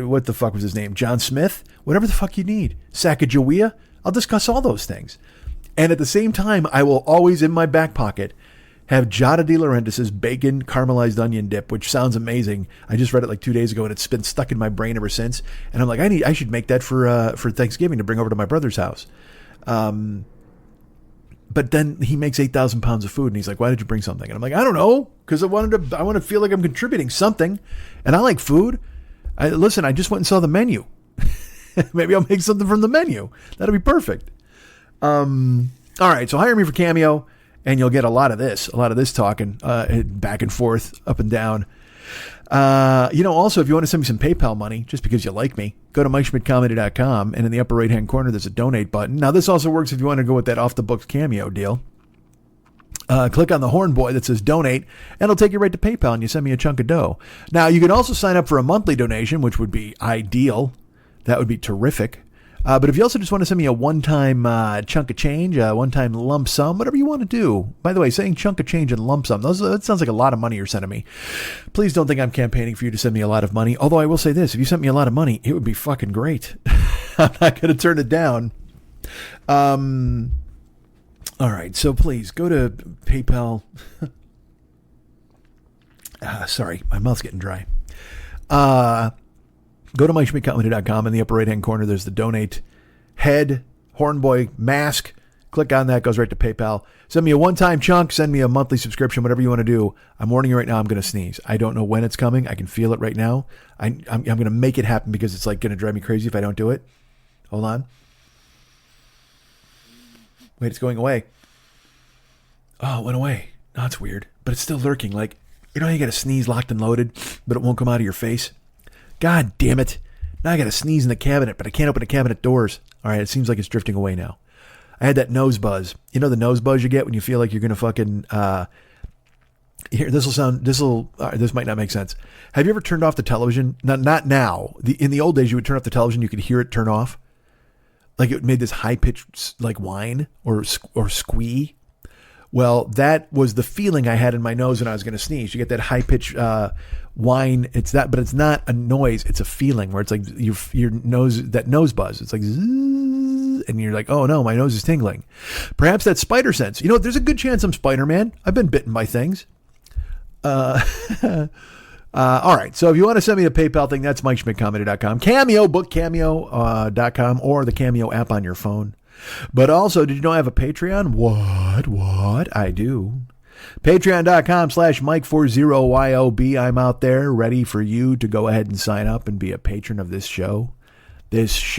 what the fuck was his name? John Smith. Whatever the fuck you need. Sacagawea. I'll discuss all those things. And at the same time, I will always in my back pocket have Jada De Laurentiis' bacon caramelized onion dip, which sounds amazing. I just read it like 2 days ago, and it's been stuck in my brain ever since. And I'm like, I should make that for Thanksgiving to bring over to my brother's house. But then he makes 8,000 pounds of food, and he's like, why did you bring something? And I'm like, I don't know, because I want to feel like I'm contributing something. And I like food. Listen, I just went and saw the menu. Maybe I'll make something from the menu. That'll be perfect. All right, so hire me for Cameo, and you'll get a lot of this talking back and forth, up and down. Also, if you want to send me some PayPal money, just because you like me, go to MikeSchmidtComedy.com, and in the upper right-hand corner, there's a donate button. Now, this also works if you want to go with that off-the-books Cameo deal. Click on the horn boy that says donate, and it'll take you right to PayPal, and you send me a chunk of dough. Now, you can also sign up for a monthly donation, which would be ideal. That would be terrific. But if you also just want to send me a one-time chunk of change, a one-time lump sum, whatever you want to do. By the way, saying chunk of change and lump sum, that sounds like a lot of money you're sending me. Please don't think I'm campaigning for you to send me a lot of money. Although I will say this, if you sent me a lot of money, it would be fucking great. I'm not going to turn it down. All right, so please go to PayPal. Sorry, my mouth's getting dry. Go to MikeSchmidtComedy.com. In the upper right-hand corner, there's the donate head, hornboy, mask. Click on that. Goes right to PayPal. Send me a one-time chunk. Send me a monthly subscription, whatever you want to do. I'm warning you right now, I'm going to sneeze. I don't know when it's coming. I can feel it right now. I'm going to make it happen because it's like going to drive me crazy if I don't do it. Hold on. Wait, it's going away. Oh, it went away. No, it's weird. But it's still lurking. Like, you know how you got to sneeze locked and loaded, but it won't come out of your face? God damn it. Now I got to sneeze in the cabinet, but I can't open the cabinet doors. All right, it seems like it's drifting away now. I had that nose buzz. You know the nose buzz you get when you feel like you're going to fucking... Here, this might not make sense. Have you ever turned off the television? Not now. In the old days, you would turn off the television, you could hear it turn off. Like it made this high-pitched like whine or squee. Well, that was the feeling I had in my nose when I was going to sneeze. You get that high-pitched whine. It's that, but it's not a noise. It's a feeling where it's like your nose, that nose buzz. It's like, zzz, and you're like, oh no, my nose is tingling. Perhaps that's spider sense. You know, there's a good chance I'm Spider-Man. I've been bitten by things. All right. So if you want to send me a PayPal thing, that's MikeSchmidtComedy.com. Cameo, bookcameo.com, or the Cameo app on your phone. But also, did you know I have a Patreon? What? I do. Patreon.com/Mike40YOB. I'm out there ready for you to go ahead and sign up and be a patron of this show. This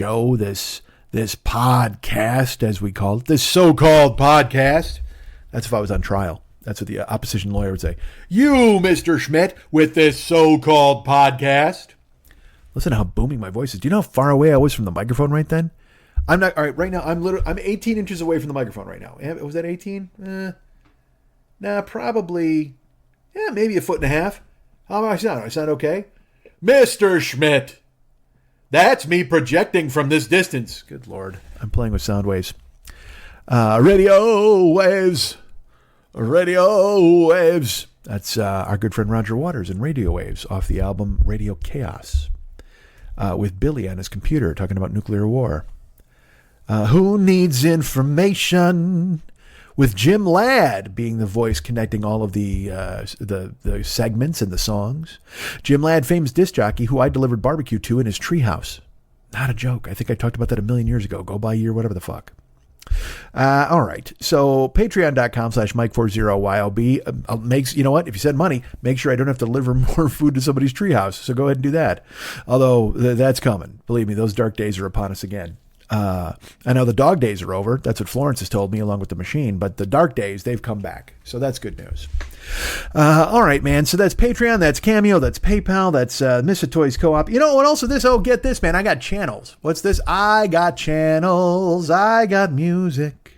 podcast, as we call it. This so-called podcast. That's if I was on trial. That's what the opposition lawyer would say. You, Mr. Schmidt, with this so-called podcast. Listen to how booming my voice is. Do you know how far away I was from the microphone right then? I'm not, all right, right now, I'm 18 inches away from the microphone right now. Was that 18? Probably, maybe a foot and a half. How do I sound? I sound okay? Mr. Schmidt, that's me projecting from this distance. Good Lord. I'm playing with sound waves. Radio waves. Radio waves. That's our good friend Roger Waters and Radio Waves off the album Radio Chaos with Billy on his computer talking about nuclear war. Who Needs Information? With Jim Ladd being the voice connecting all of the segments and the songs. Jim Ladd, famous disc jockey who I delivered barbecue to in his treehouse. Not a joke. I think I talked about that a million years ago. Go by year, whatever the fuck. All right. So patreon.com/Mike40YLB makes, you know what? If you send money, make sure I don't have to deliver more food to somebody's treehouse. So go ahead and do that. Although that's coming. Believe me, those dark days are upon us again. I know the dog days are over. That's what Florence has told me along with the machine, but the dark days, they've come back. So that's good news. All right, man. So that's Patreon, that's Cameo, that's PayPal, that's Mr. Toys Co-op. You know what else is this? Oh, get this, man. I got channels. What's this? I got channels. I got music.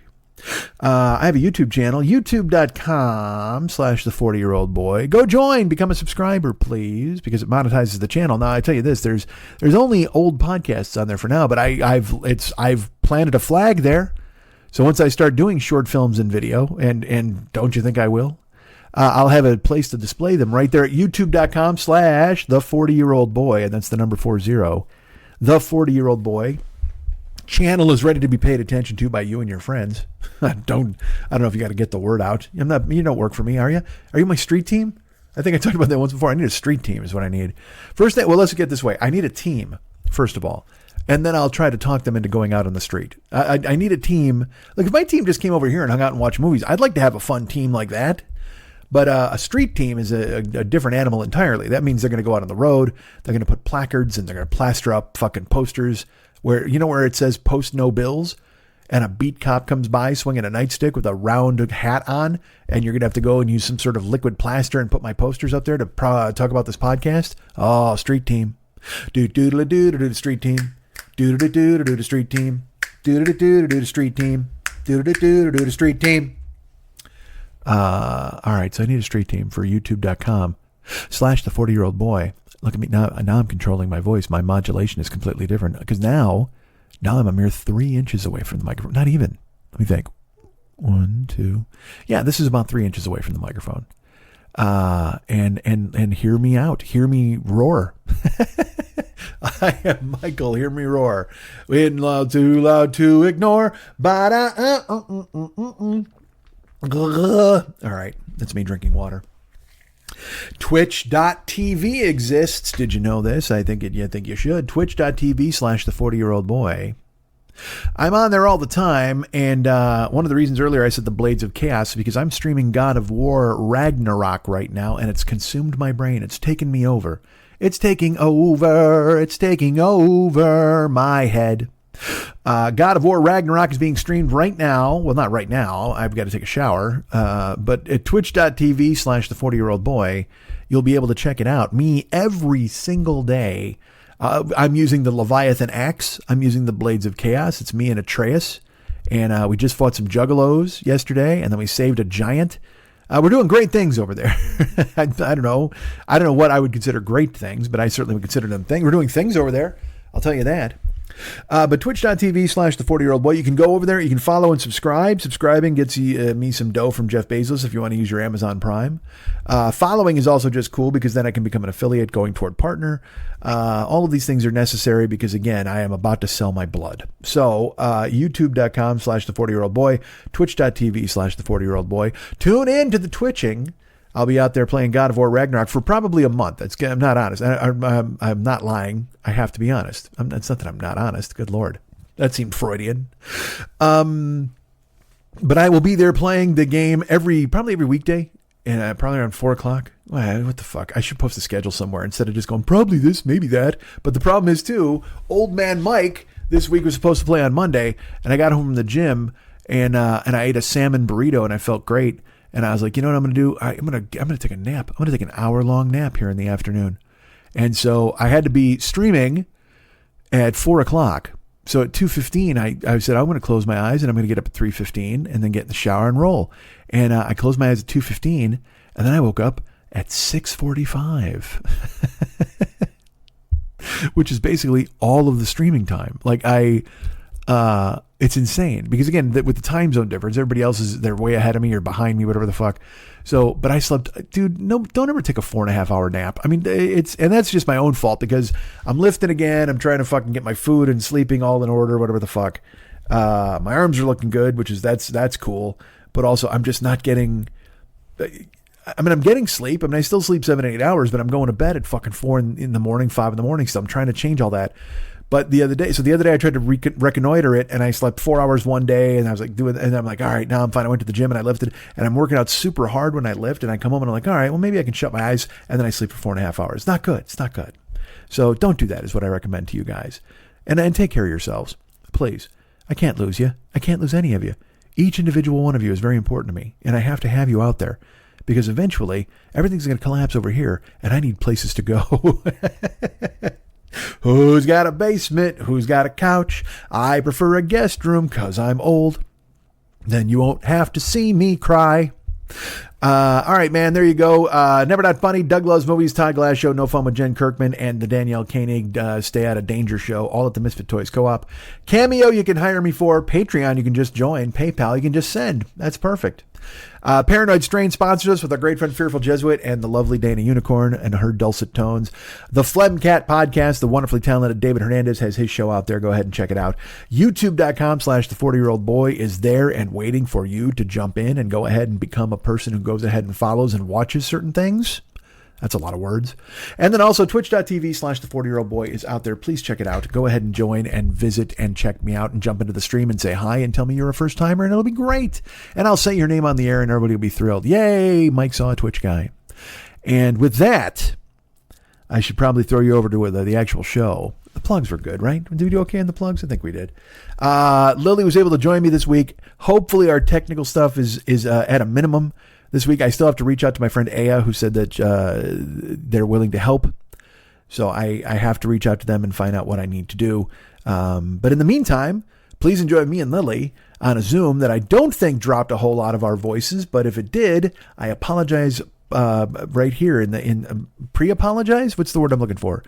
I have a YouTube channel, youtube.com/the40year-old boy. Go join, become a subscriber, please, because it monetizes the channel. Now, I tell you this, there's only old podcasts on there for now, but I've planted a flag there. So once I start doing short films and video, and don't you think I will? I'll have a place to display them right there at youtube.com/the40year-old boy, and that's the number 40, the 40-year-old boy. Channel is ready to be paid attention to by you and your friends. I don't know if you got to get the word out. You don't work for me, are you? Are you my street team? I think I talked about that once before. I need a street team is what I need. First, well, let's get this way. I need a team, first of all, and then I'll try to talk them into going out on the street. I need a team. Like if my team just came over here and hung out and watched movies, I'd like to have a fun team like that. But a street team is a different animal entirely. That means they're going to go out on the road. They're going to put placards and they're going to plaster up fucking posters where it says post no bills and a beat cop comes by swinging a nightstick with a round hat on, and you're going to have to go and use some sort of liquid plaster and put my posters up there to talk about this podcast. Oh, street team. Do-do-do-do-do-do, street team. Do-do-do-do-do-do, street team. Do-do-do-do-do-do, street team. Do-do-do-do-do-do, street team. All right, so I need a street team for youtube.com/the40year-old boy. Look at me now. Now I'm controlling my voice. My modulation is completely different because now I'm a mere 3 inches away from the microphone. Not even. Let me think. 1, 2. Yeah, this is about 3 inches away from the microphone. And hear me out. Hear me roar. I am Michael. Hear me roar. Waiting loud, too loud to ignore. All right, that's me drinking water. Twitch.tv exists. Did you know this? I think you should. Twitch.tv/the40year-old boy. I'm on there all the time, and one of the reasons earlier I said the Blades of Chaos is because I'm streaming God of War Ragnarok right now, and it's consumed my brain. It's taken me over. It's taking over. It's taking over my head. God of War Ragnarok is being streamed right now. Well, not right now. I've got to take a shower. But at twitch.tv/the40year-old boy, you'll be able to check it out. Me every single day. I'm using the Leviathan axe. I'm using the Blades of Chaos. It's me and Atreus. And we just fought some juggalos yesterday. And then we saved a giant. We're doing great things over there. I don't know. I don't know what I would consider great things, but I certainly would consider them things. We're doing things over there. I'll tell you that. But twitch.tv/the40year-old boy, you can go over there. You can follow and subscribe. Subscribing gets me some dough from Jeff Bezos if you want to use your Amazon Prime. Following is also just cool because then I can become an affiliate going toward partner. All of these things are necessary because, again, I am about to sell my blood. So youtube.com/the40year-old boy, twitch.tv/the40year-old boy. Tune in to the twitching. I'll be out there playing God of War Ragnarok for probably a month. I'm not honest. I'm not lying. I have to be honest. It's not that I'm not honest. Good Lord. That seemed Freudian. But I will be there playing the game probably every weekday, and probably around 4 o'clock. What the fuck? I should post a schedule somewhere instead of just going, probably this, maybe that. But the problem is, too, old man Mike this week was supposed to play on Monday, and I got home from the gym, and I ate a salmon burrito, and I felt great. And I was like, you know what I'm going to do? I'm going to take a nap. I'm going to take an hour-long nap here in the afternoon. And so I had to be streaming at 4 o'clock. So at 2:15, I said, I'm going to close my eyes and I'm going to get up at 3:15 and then get in the shower and roll. And I closed my eyes at 2:15 and then I woke up at 6:45, which is basically all of the streaming time. Like It's insane because again, with the time zone difference, everybody else they're way ahead of me or behind me, whatever the fuck. So, but I slept, dude, no, don't ever take a 4.5 hour nap. I mean, and that's just my own fault because I'm lifting again. I'm trying to fucking get my food and sleeping all in order, whatever the fuck. My arms are looking good, which is, that's cool. But also I'm just not getting, I'm getting sleep. I still sleep 7-8 hours, but I'm going to bed at fucking 4 in the morning, 5 in the morning. So I'm trying to change all that. But the other day I tried to reconnoiter it and I slept 4 hours one day and I was like and I'm like, all right, now I'm fine. I went to the gym and I lifted and I'm working out super hard when I lift and I come home and I'm like, all right, well maybe I can shut my eyes and then I sleep for 4.5 hours. It's not good. It's not good. So don't do that is what I recommend to you guys. And take care of yourselves, please. I can't lose you. I can't lose any of you. Each individual one of you is very important to me and I have to have you out there because eventually everything's going to collapse over here and I need places to go. Who's got a basement? Who's got a couch? I prefer a guest room because I'm old. Then you won't have to see me cry. All right, man, there you go. Never Not Funny, Doug Loves Movies, Todd Glass Show, No Fun with Jen Kirkman, and the Danielle Koenig Stay Out of Danger Show, all at the Misfit Toys Co-op. Cameo, you can hire me for. Patreon, you can just join. PayPal, you can just send. That's perfect. Paranoid Strain sponsors us with our great friend Fearful Jesuit and the lovely Dana Unicorn and her dulcet tones. The Phlegm Cat podcast, the wonderfully talented David Hernandez has his show out there. Go ahead and check it out. YouTube.com/the40year-old boy is there and waiting for you to jump in and go ahead and become a person who goes ahead and follows and watches certain things. That's a lot of words. And then also twitch.tv/the40year-old boy is out there. Please check it out. Go ahead and join and visit and check me out and jump into the stream and say hi and tell me you're a first timer and it'll be great. And I'll say your name on the air and everybody will be thrilled. Yay, Mike saw a Twitch guy. And with that, I should probably throw you over to the actual show. The plugs were good, right? Did we do okay in the plugs? I think we did. Lily was able to join me this week. Hopefully our technical stuff is at a minimum. This week, I still have to reach out to my friend Aya, who said that they're willing to help. So I have to reach out to them and find out what I need to do. But in the meantime, please enjoy me and Lily on a Zoom that I don't think dropped a whole lot of our voices. But if it did, I apologize right here in pre-apologize. What's the word I'm looking for?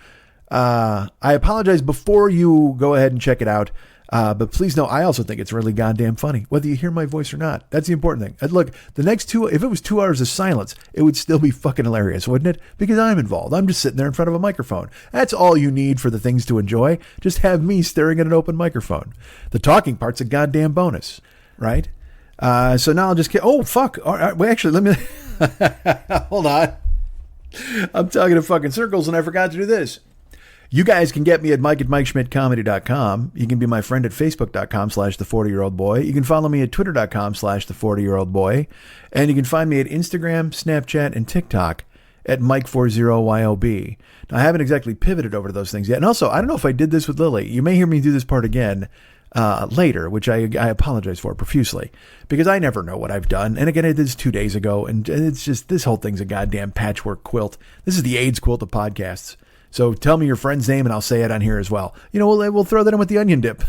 I apologize before you go ahead and check it out. But please know, I also think it's really goddamn funny, whether you hear my voice or not. That's the important thing. And look, the next if it was 2 hours of silence, it would still be fucking hilarious, wouldn't it? Because I'm involved. I'm just sitting there in front of a microphone. That's all you need for the things to enjoy. Just have me staring at an open microphone. The talking part's a goddamn bonus, right? So now I'll just oh, fuck. All right, wait, actually, let me, hold on. I'm talking in fucking circles and I forgot to do this. You guys can get me at mike@MikeSchmidtComedy.com. You can be my friend at Facebook.com/the40year-old boy. You can follow me at Twitter.com/the40year-old boy. And you can find me at Instagram, Snapchat, and TikTok at Mike40YOB. Now, I haven't exactly pivoted over to those things yet. And also, I don't know if I did this with Lily. You may hear me do this part again later, which I apologize for profusely because I never know what I've done. And again, I did this 2 days ago. And it's just, this whole thing's a goddamn patchwork quilt. This is the AIDS quilt of podcasts. So tell me your friend's name and I'll say it on here as well. You know, we'll throw that in with the onion dip.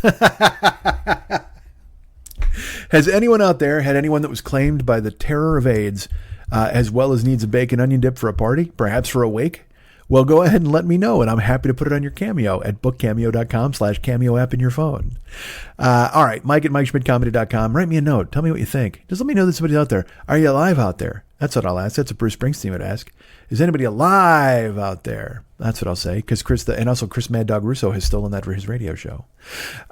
Has anyone out there had anyone that was claimed by the terror of AIDS as well as needs a bacon onion dip for a party, perhaps for a wake? Well, go ahead and let me know, and I'm happy to put it on your Cameo at bookcameo.com/cameo app in your phone. All right, Mike@MikeSchmidtComedy.com. Write me a note. Tell me what you think. Just let me know that somebody's out there. Are you alive out there? That's what I'll ask. That's what Bruce Springsteen would ask. Is anybody alive out there? That's what I'll say, because and also Chris Mad Dog Russo has stolen that for his radio show.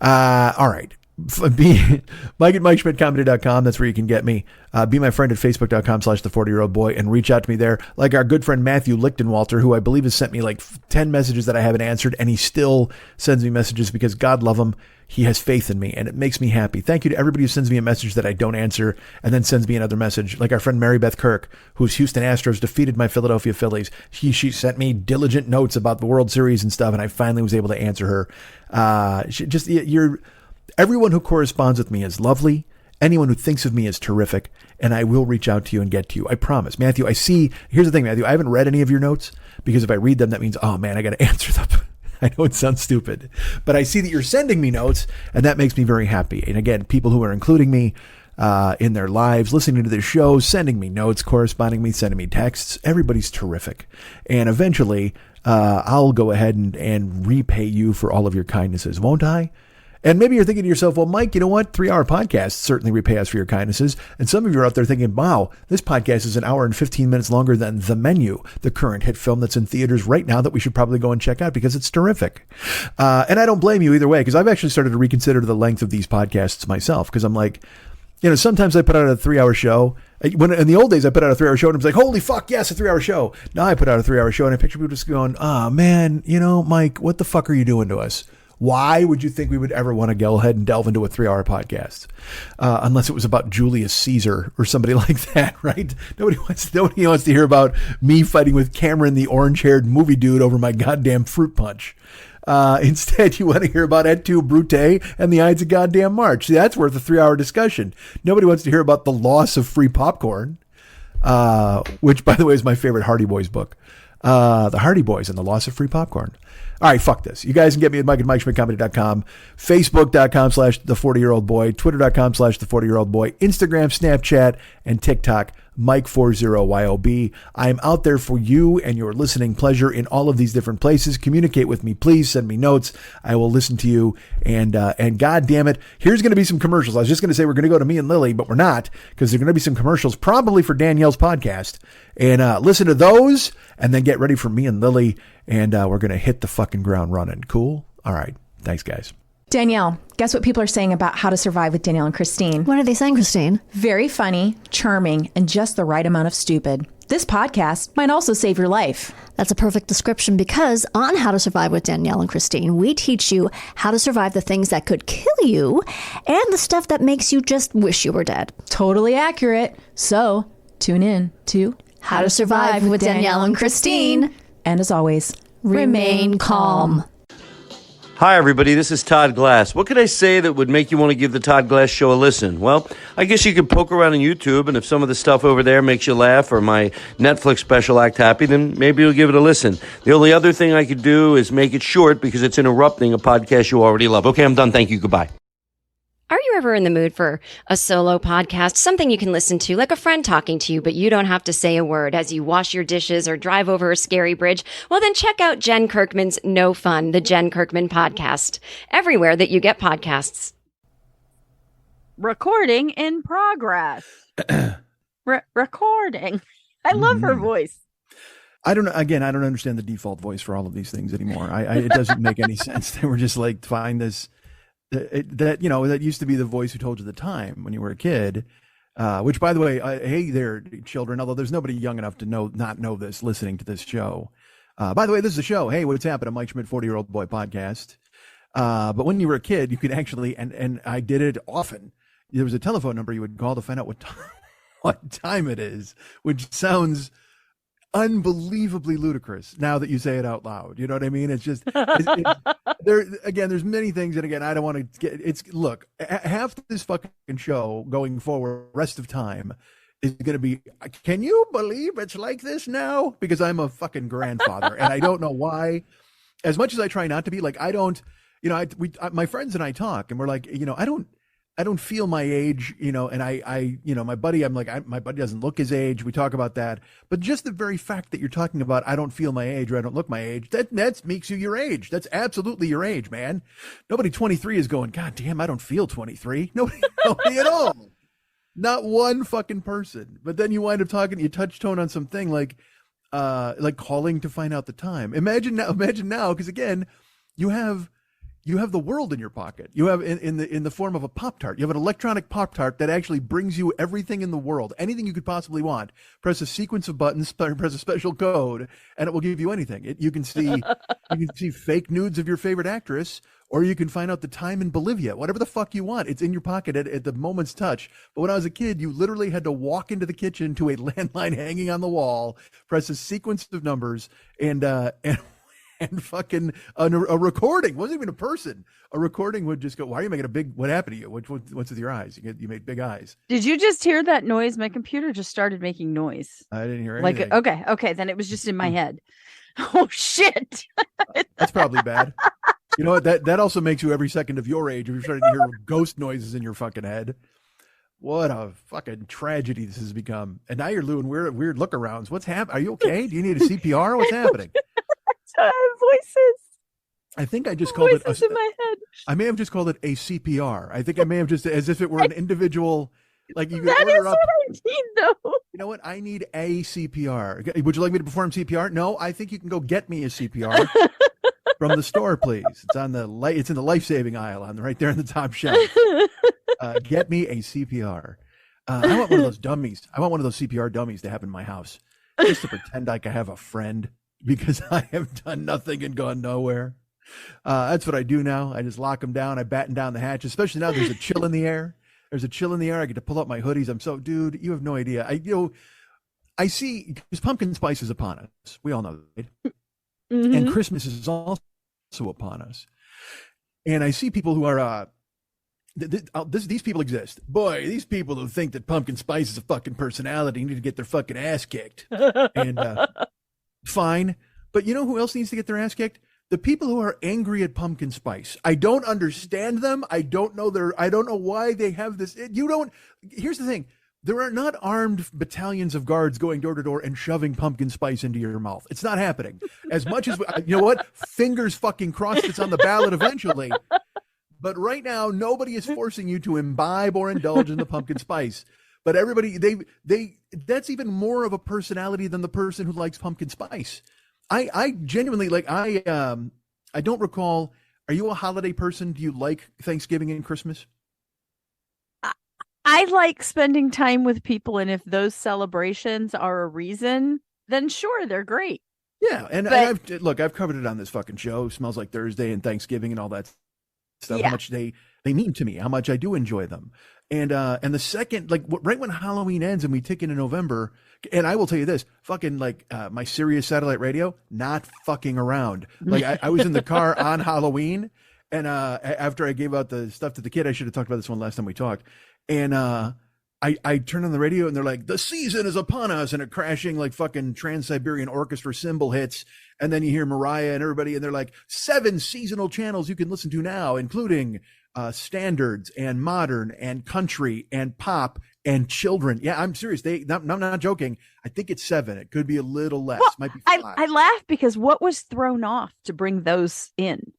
All right. Mike@MikeSchmidtComedy.com. That's where you can get me. Be my friend at Facebook.com/the40year-old boy and reach out to me there. Like our good friend Matthew Lichtenwalter, who I believe has sent me like 10 messages that I haven't answered, and he still sends me messages because God love him. He has faith in me and it makes me happy. Thank you to everybody who sends me a message that I don't answer and then sends me another message. Like our friend Mary Beth Kirk, whose Houston Astros defeated my Philadelphia Phillies. She sent me diligent notes about the World Series and stuff. And I finally was able to answer her. Everyone who corresponds with me is lovely. Anyone who thinks of me is terrific. And I will reach out to you and get to you. I promise. Matthew, here's the thing, Matthew, I haven't read any of your notes because if I read them, that means, oh man, I got to answer them. I know it sounds stupid, but I see that you're sending me notes and that makes me very happy. And again, people who are including me in their lives, listening to their shows, sending me notes, corresponding me, sending me texts, everybody's terrific. And eventually I'll go ahead and repay you for all of your kindnesses, won't I? And maybe you're thinking to yourself, well, Mike, you know what? 3-hour podcasts certainly repay us for your kindnesses. And some of you are out there thinking, wow, this podcast is an hour and 15 minutes longer than The Menu, the current hit film that's in theaters right now that we should probably go and check out because it's terrific. And I don't blame you either way, because I've actually started to reconsider the length of these podcasts myself, because I'm like, sometimes I put out a 3-hour show. When in the old days, I put out a 3-hour show and I was like, holy fuck, yes, a 3-hour show. Now I put out a 3-hour show and I picture people just going, oh man, Mike, what the fuck are you doing to us? Why would you think we would ever want to go ahead and delve into a 3-hour podcast? Unless it was about Julius Caesar or somebody like that, right? Nobody wants to hear about me fighting with Cameron, the orange-haired movie dude, over my goddamn fruit punch. Instead, you want to hear about Et tu, Brute and the Ides of Goddamn March. See, that's worth a 3-hour discussion. Nobody wants to hear about the loss of free popcorn, which, by the way, is my favorite Hardy Boys book. The Hardy Boys and the Loss of Free Popcorn. All right, fuck this. You guys can get me at Mike at MikeSchmidtComedy.com, Facebook.com/the40year-old boy, Twitter.com/the40year-old boy, Instagram, Snapchat, and TikTok, Mike40YOB. I am out there for you and your listening pleasure in all of these different places. Communicate with me, please. Send me notes. I will listen to you. And God damn it, here's going to be some commercials. I was just going to say we're going to go to me and Lily, but we're not, because there's going to be some commercials probably for Danielle's podcast. And listen to those and then get ready for me and Lily. And we're going to hit the fucking ground running. Cool? All right. Thanks, guys. Danielle, guess what people are saying about How to Survive with Danielle and Christine? What are they saying, Christine? Very funny, charming, and just the right amount of stupid. This podcast might also save your life. That's a perfect description, because on How to Survive with Danielle and Christine, we teach you how to survive the things that could kill you and the stuff that makes you just wish you were dead. Totally accurate. So tune in to How to Survive with Danielle and Christine. And as always, Remain calm. Hi, everybody. This is Todd Glass. What could I say that would make you want to give the Todd Glass Show a listen? Well, I guess you could poke around on YouTube, and if some of the stuff over there makes you laugh or my Netflix special act happy, then maybe you'll give it a listen. The only other thing I could do is make it short because it's interrupting a podcast you already love. Okay, I'm done. Thank you. Goodbye. Are you ever in the mood for a solo podcast, something you can listen to, like a friend talking to you, but you don't have to say a word as you wash your dishes or drive over a scary bridge? Well, then check out Jen Kirkman's No Fun, the Jen Kirkman Podcast, everywhere that you get podcasts. Recording in progress. Recording. I love her voice. I don't understand the default voice for all of these things anymore. It doesn't make any sense. They were just like, find this. That used to be the voice who told you the time when you were a kid, which, by the way, hey there, children, although there's nobody young enough to not know this listening to this show. By the way, this is the show. Hey, what's happening? Mike Schmidt, 40-year-old boy podcast. But when you were a kid, you could actually, and I did it often. There was a telephone number you would call to find out what time it is, which sounds unbelievably ludicrous now that you say it out loud. You know what I mean? It's just there's many things, and again, I don't want to get look, half this fucking show going forward, rest of time, is going to be, can you believe it's like this now? Because I'm a fucking grandfather and I don't know why. As much as I try not to be, like, I don't, my friends and I talk and we're like, I don't feel my age, and I my buddy, I'm like, my buddy doesn't look his age. We talk about that. But just the very fact that you're talking about, I don't feel my age or I don't look my age, that makes you your age. That's absolutely your age, man. Nobody 23 is going, God damn, I don't feel 23. Nobody at all. Not one fucking person. But then you wind up talking, you touch tone on something like calling to find out the time. Imagine now, because again, you have the world in your pocket. You have in the form of a Pop-Tart. You have an electronic Pop-Tart that actually brings you everything in the world, anything you could possibly want. Press a sequence of buttons, press a special code, and it will give you anything. You can see fake nudes of your favorite actress, or you can find out the time in Bolivia. Whatever the fuck you want, it's in your pocket at the moment's touch. But when I was a kid, you literally had to walk into the kitchen to a landline hanging on the wall, press a sequence of numbers, and fucking a recording wasn't even a person. A recording would just go, why are you making a big, what happened to you? What's with your eyes? You made big eyes. Did you just hear that noise? My computer just started making noise. I didn't hear anything. Like, okay. Then it was just in my head. Oh shit. That's probably bad. You know what? That also makes you every second of your age if you're starting to hear ghost noises in your fucking head. What a fucking tragedy this has become. And now you're doing weird look arounds. What's happening? Are you okay? Do you need a CPR? What's happening? Voices. I think I just called it. Voices in my head. I may have just called it a CPR. I think I may have just, as if it were an individual, like you could That order is up. what I need, though. You know what? I need a CPR. Would you like me to perform CPR? No, I think you can go get me a CPR from the store, please. It's on the It's in the life-saving aisle, right there on the top shelf. Get me a CPR. I want one of those dummies. I want one of those CPR dummies to have in my house, just to pretend like I have a friend, because I have done nothing and gone nowhere. That's what I do now. I just lock them down. I batten down the hatch, especially now there's a chill in the air. There's a chill in the air. I get to pull up my hoodies. Dude, you have no idea. I see, because pumpkin spice is upon us. We all know that. Mm-hmm. And Christmas is also upon us. And I see people who are, these people exist. Boy, these people who think that pumpkin spice is a fucking personality need to get their fucking ass kicked. And fine. But you know who else needs to get their ass kicked? The people who are angry at pumpkin spice. I don't understand them. I don't know why they have this. Here's the thing. There are not armed battalions of guards going door to door and shoving pumpkin spice into your mouth. It's not happening. As much as, you know what? Fingers fucking crossed it's on the ballot eventually. But right now, nobody is forcing you to imbibe or indulge in the pumpkin spice. But everybody, that's even more of a personality than the person who likes pumpkin spice. I genuinely I don't recall. Are you a holiday person? Do you like Thanksgiving and Christmas? I like spending time with people, and if those celebrations are a reason, then sure, they're great. Yeah, and I've covered it on this fucking show. Smells Like Thursday and Thanksgiving and all that stuff. Yeah. How much they mean to me. How much I do enjoy them. And the second, right when Halloween ends and we tick into November, and I will tell you this, fucking my Sirius satellite radio, not fucking around. I was in the car on Halloween, and after I gave out the stuff to the kid, I should have talked about this one last time we talked. And I turned on the radio and they're like, the season is upon us, and it crashing like fucking Trans-Siberian Orchestra cymbal hits. And then you hear Mariah and everybody, and they're like, 7 seasonal channels you can listen to now, including standards and modern and country and pop and children. Yeah, I'm serious. I'm not joking. I think it's 7. It could be a little less. Well, might be 5. I laugh because what was thrown off to bring those in?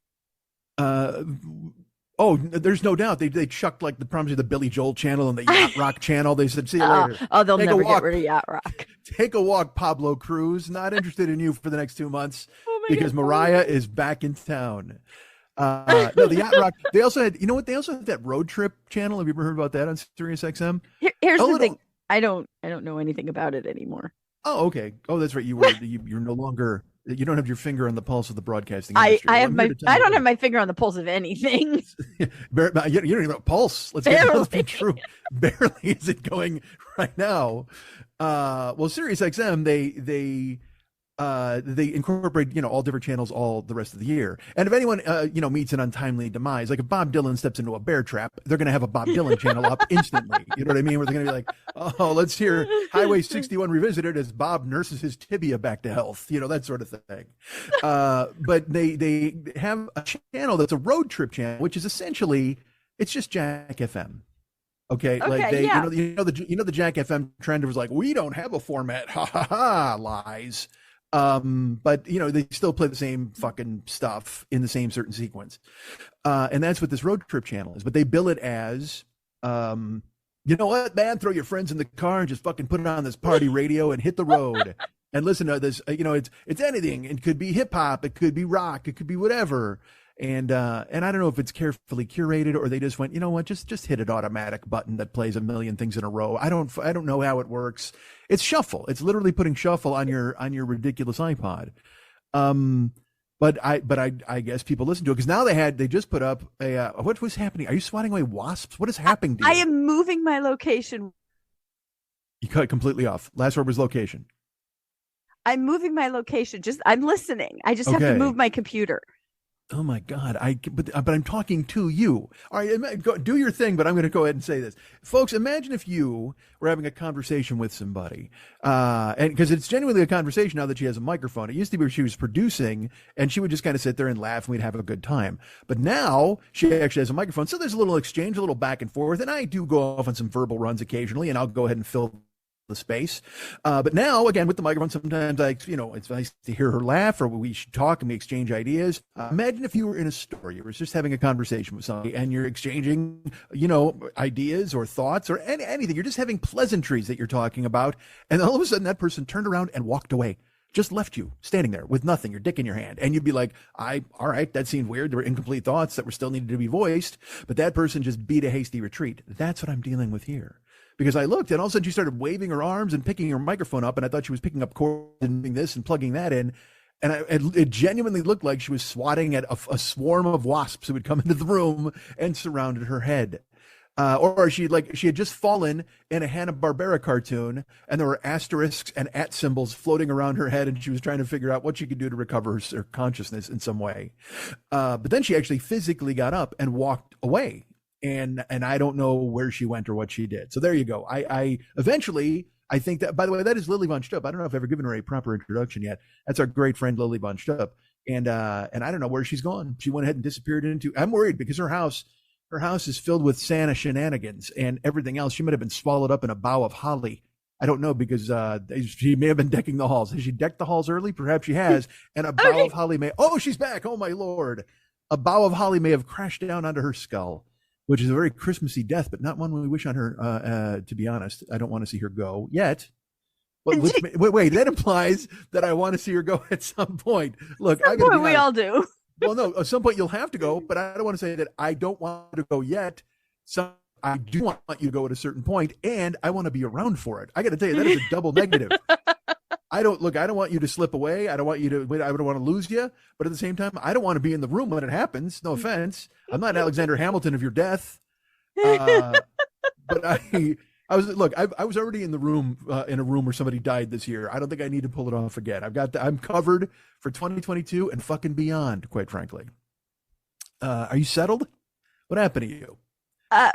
Oh, there's no doubt. They chucked probably the Billy Joel channel and the Yacht Rock channel. They said, see you later. Oh, they'll never get rid of Yacht Rock. Take a walk, Pablo Cruz. Not interested in you for the next 2 months because Mariah is back in town. No, the Yacht Rock. They also had, they also had that road trip channel. Have you ever heard about that on Sirius XM? Here's the thing. I don't know anything about it anymore. Oh, okay. Oh, that's right. You're no longer. You don't have your finger on the pulse of the broadcasting industry. I don't have my finger on the pulse of anything. You don't even have a pulse. Let's get that to be true. Barely is it going right now. Well, Sirius XM, they incorporate, all different channels all the rest of the year. And if anyone, meets an untimely demise, like if Bob Dylan steps into a bear trap, they're going to have a Bob Dylan channel up instantly. You know what I mean? Where they're going to be like, oh, let's hear Highway 61 revisited as Bob nurses his tibia back to health, that sort of thing. But they have a channel that's a road trip channel, which is essentially, it's just Jack FM. Okay, yeah. the Jack FM trend was like, we don't have a format, ha ha ha, lies. But they still play the same fucking stuff in the same certain sequence. And that's what this road trip channel is. But they bill it as, you know what, man, throw your friends in the car and just fucking put it on this party radio and hit the road and listen to this. It's anything. It could be hip hop. It could be rock. It could be whatever. And I don't know if it's carefully curated or they just went, you know what, just hit an automatic button that plays a million things in a row. I don't know how it works. It's shuffle. It's literally putting shuffle on your ridiculous iPod. But I guess people listen to it because now they just put up what was happening? Are you swatting away wasps? What is happening to you? I am moving my location. You cut completely off. Last word was location. I'm moving my location. I'm listening. I just have to move my computer. Oh my God! But I'm talking to you. All right, do your thing. But I'm going to go ahead and say this, folks. Imagine if you were having a conversation with somebody, and because it's genuinely a conversation now that she has a microphone. It used to be where she was producing, and she would just kind of sit there and laugh, and we'd have a good time. But now she actually has a microphone, so there's a little exchange, a little back and forth, and I do go off on some verbal runs occasionally, and I'll go ahead and fill the space. But now, again, with the microphone, sometimes it's nice to hear her laugh, or we should talk and we exchange ideas. Imagine if you were in a store, you were just having a conversation with somebody and you're exchanging, ideas or thoughts or anything. You're just having pleasantries that you're talking about. And all of a sudden that person turned around and walked away. Just left you standing there with nothing, your dick in your hand. And you'd be like, all right, that seemed weird. There were incomplete thoughts that were still needed to be voiced, but that person just beat a hasty retreat. That's what I'm dealing with here. Because I looked and all of a sudden she started waving her arms and picking her microphone up, and I thought she was picking up cords and doing this and plugging that in. And it genuinely looked like she was swatting at a swarm of wasps who would come into the room and surrounded her head. Or she had just fallen in a Hanna-Barbera cartoon, and there were asterisks and @ symbols floating around her head, and she was trying to figure out what she could do to recover her consciousness in some way. But then she actually physically got up and walked away, and I don't know where she went or what she did. So there you go. I think that, by the way, that is Lily Von Stupp. I don't know if I've ever given her a proper introduction yet. That's our great friend Lily Von Stupp, and I don't know where she's gone. She went ahead and disappeared into. I'm worried because her house is filled with Santa shenanigans and everything else. She might have been swallowed up in a bough of holly. I don't know, because she may have been decking the halls. Has she decked the halls early? Perhaps she has. And a bough of holly she's back. Oh, my Lord. A bough of holly may have crashed down onto her skull, which is a very Christmassy death, but not one we wish on her, to be honest. I don't want to see her go yet. But wait, that implies that I want to see her go at some point. Look, we all do. Well, no, at some point you'll have to go, but I don't want to say that I don't want to go yet. So I do want you to go at a certain point, and I want to be around for it. I got to tell you, that is a double negative. I don't want you to slip away. I don't want you to, I don't want to lose you. But at the same time, I don't want to be in the room when it happens. No offense. I'm not Alexander Hamilton of your death. But I was already in the room, in a room where somebody died this year. I don't think I need to pull it off again. I'm covered for 2022 and fucking beyond, quite frankly. Are you settled? What happened to you?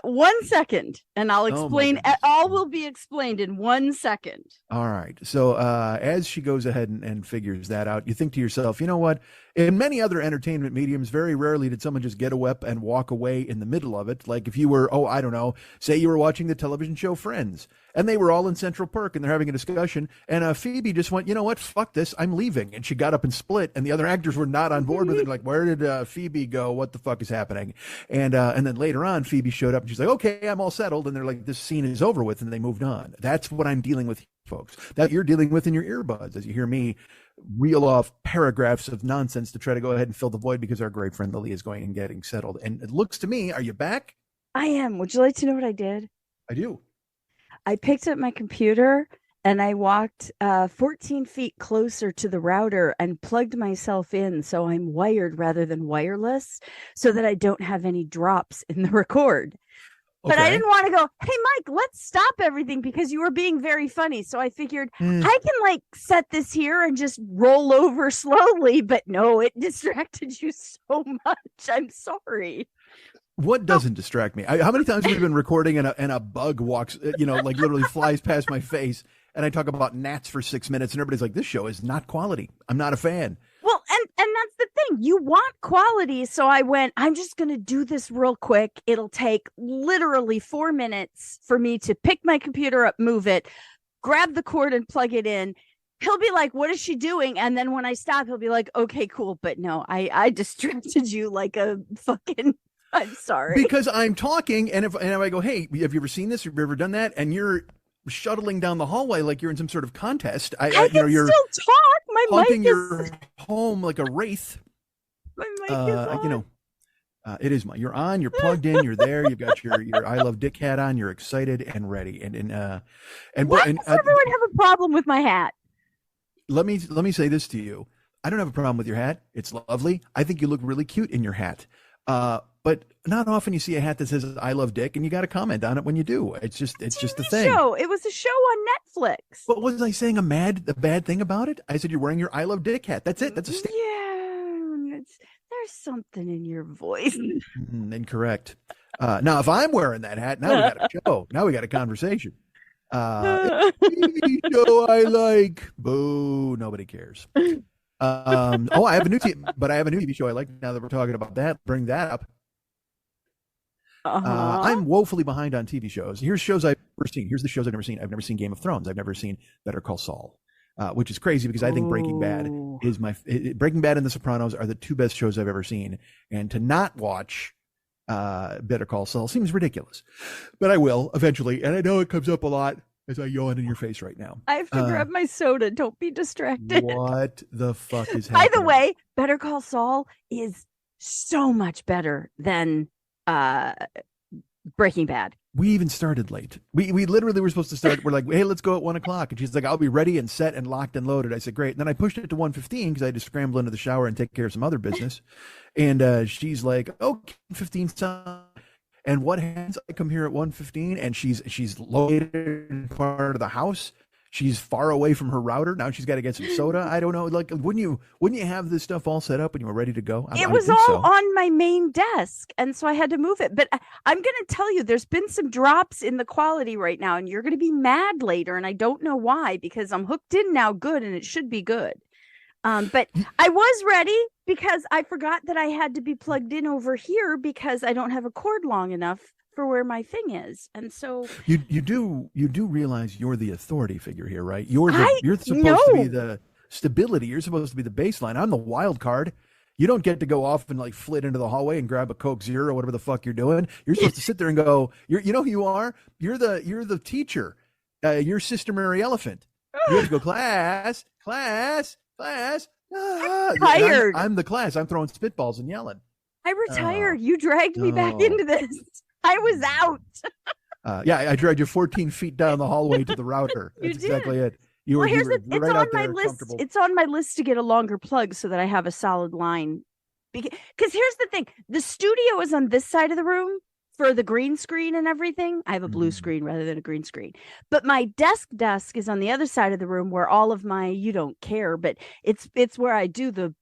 1 second, and I'll explain. All will be explained in 1 second. All right. So as she goes ahead and figures that out, you think to yourself, you know what? In many other entertainment mediums, very rarely did someone just get a whip and walk away in the middle of it. Like if you were, I don't know, say you were watching the television show Friends, and they were all in Central Park and they're having a discussion, and Phoebe just went, you know what? Fuck this. I'm leaving. And she got up and split, and the other actors were not on board with it. Like, where did Phoebe go? What the fuck is happening? And then later on, Phoebe showed up and she's like, okay, I'm all settled. And they're like, this scene is over with, and they moved on. That's what I'm dealing with, folks. That you're dealing with in your earbuds as you hear me reel off paragraphs of nonsense to try to go ahead and fill the void because our great friend Lily is going and getting settled. And it looks to me, are you back? I am. Would you like to know what I did? I do. I picked up my computer and I walked 14 feet closer to the router and plugged myself in so I'm wired rather than wireless so that I don't have any drops in the record. But I didn't want to go, hey, Mike, let's stop everything because you were being very funny. So I figured I can set this here and just roll over slowly. But no, it distracted you so much. I'm sorry. What doesn't distract me? How many times have we been recording and a bug walks, literally flies past my face, and I talk about gnats for 6 minutes and everybody's like, this show is not quality. I'm not a fan. Well, and that's the thing. You want quality. So I went, I'm just going to do this real quick. It'll take literally 4 minutes for me to pick my computer up, move it, grab the cord and plug it in. He'll be like, what is she doing? And then when I stop, he'll be like, okay, cool. But no, I distracted you like a fucking... I'm sorry. Because I'm talking, and if I go, hey, have you ever seen this? Have you ever done that? And you're shuttling down the hallway like you're in some sort of contest. I can you're still talk. My haunting mic your home like a wraith. My mic is on. It is. You're on. You're plugged in. You're there. You've got your I Love Dick hat on. You're excited and ready. Why does everyone have a problem with my hat? Let me say this to you. I don't have a problem with your hat. It's lovely. I think you look really cute in your hat. But not often you see a hat that says "I love Dick," and you got to comment on it when you do. It's just a thing. It was a show on Netflix. But was I saying a bad thing about it? I said you're wearing your "I love Dick" hat. That's it. That's a statement. Yeah, there's something in your voice. Incorrect. Now, if I'm wearing that hat, now we got a show. Now we got a conversation. TV show I like. Boo. Nobody cares. I have a new TV show I like. Now that we're talking about that, bring that up. I'm woefully behind on TV shows. Here's shows seen. Here's the shows I've never seen. I've never seen Game of Thrones. I've never seen Better Call Saul, which is crazy because I think Breaking Bad is Breaking Bad and The Sopranos are the two best shows I've ever seen. And to not watch Better Call Saul seems ridiculous, but I will eventually. And I know it comes up a lot as I yawn in your face right now. I have to grab my soda. Don't be distracted. What the fuck is happening? By the way, Better Call Saul is so much better than Breaking Bad. We even started late. We literally were supposed to start. We're like, hey, let's go at 1:00. And she's like, I'll be ready and set and locked and loaded. I said, great. And then I pushed it to 1:15 because I had to scramble into the shower and take care of some other business. And she's like, okay, 15 son. And what happens? I come here at 1:15 and she's located in part of the house. She's far away from her router. Now she's got to get some soda. I don't know. Like, wouldn't you have this stuff all set up when you were ready to go? It was all on my main desk, and so I had to move it. But I'm going to tell you, there's been some drops in the quality right now, and you're going to be mad later, and I don't know why, because I'm hooked in now good, and it should be good. But I was ready because I forgot that I had to be plugged in over here because I don't have a cord long enough for where my thing is. And so you do realize you're the authority figure here, right? You're supposed to be the stability. You're supposed to be the baseline. I'm the wild card. You don't get to go off and like flit into the hallway and grab a Coke Zero or whatever the fuck you're doing. You're supposed to sit there and go, you know who you are? You're the teacher. You're Sister Mary Elephant. You have to go, class. I'm tired. I'm the class. I'm throwing spitballs and yelling. I retired. You dragged me back into this. I was out. Yeah, I dragged you 14 feet down the hallway to the router. That's exactly it. You were right out there, comfortable. It's on my list to get a longer plug so that I have a solid line. Because here's the thing. The studio is on this side of the room for the green screen and everything. I have a blue screen rather than a green screen. But my desk is on the other side of the room where all of my, you don't care, but it's where I do the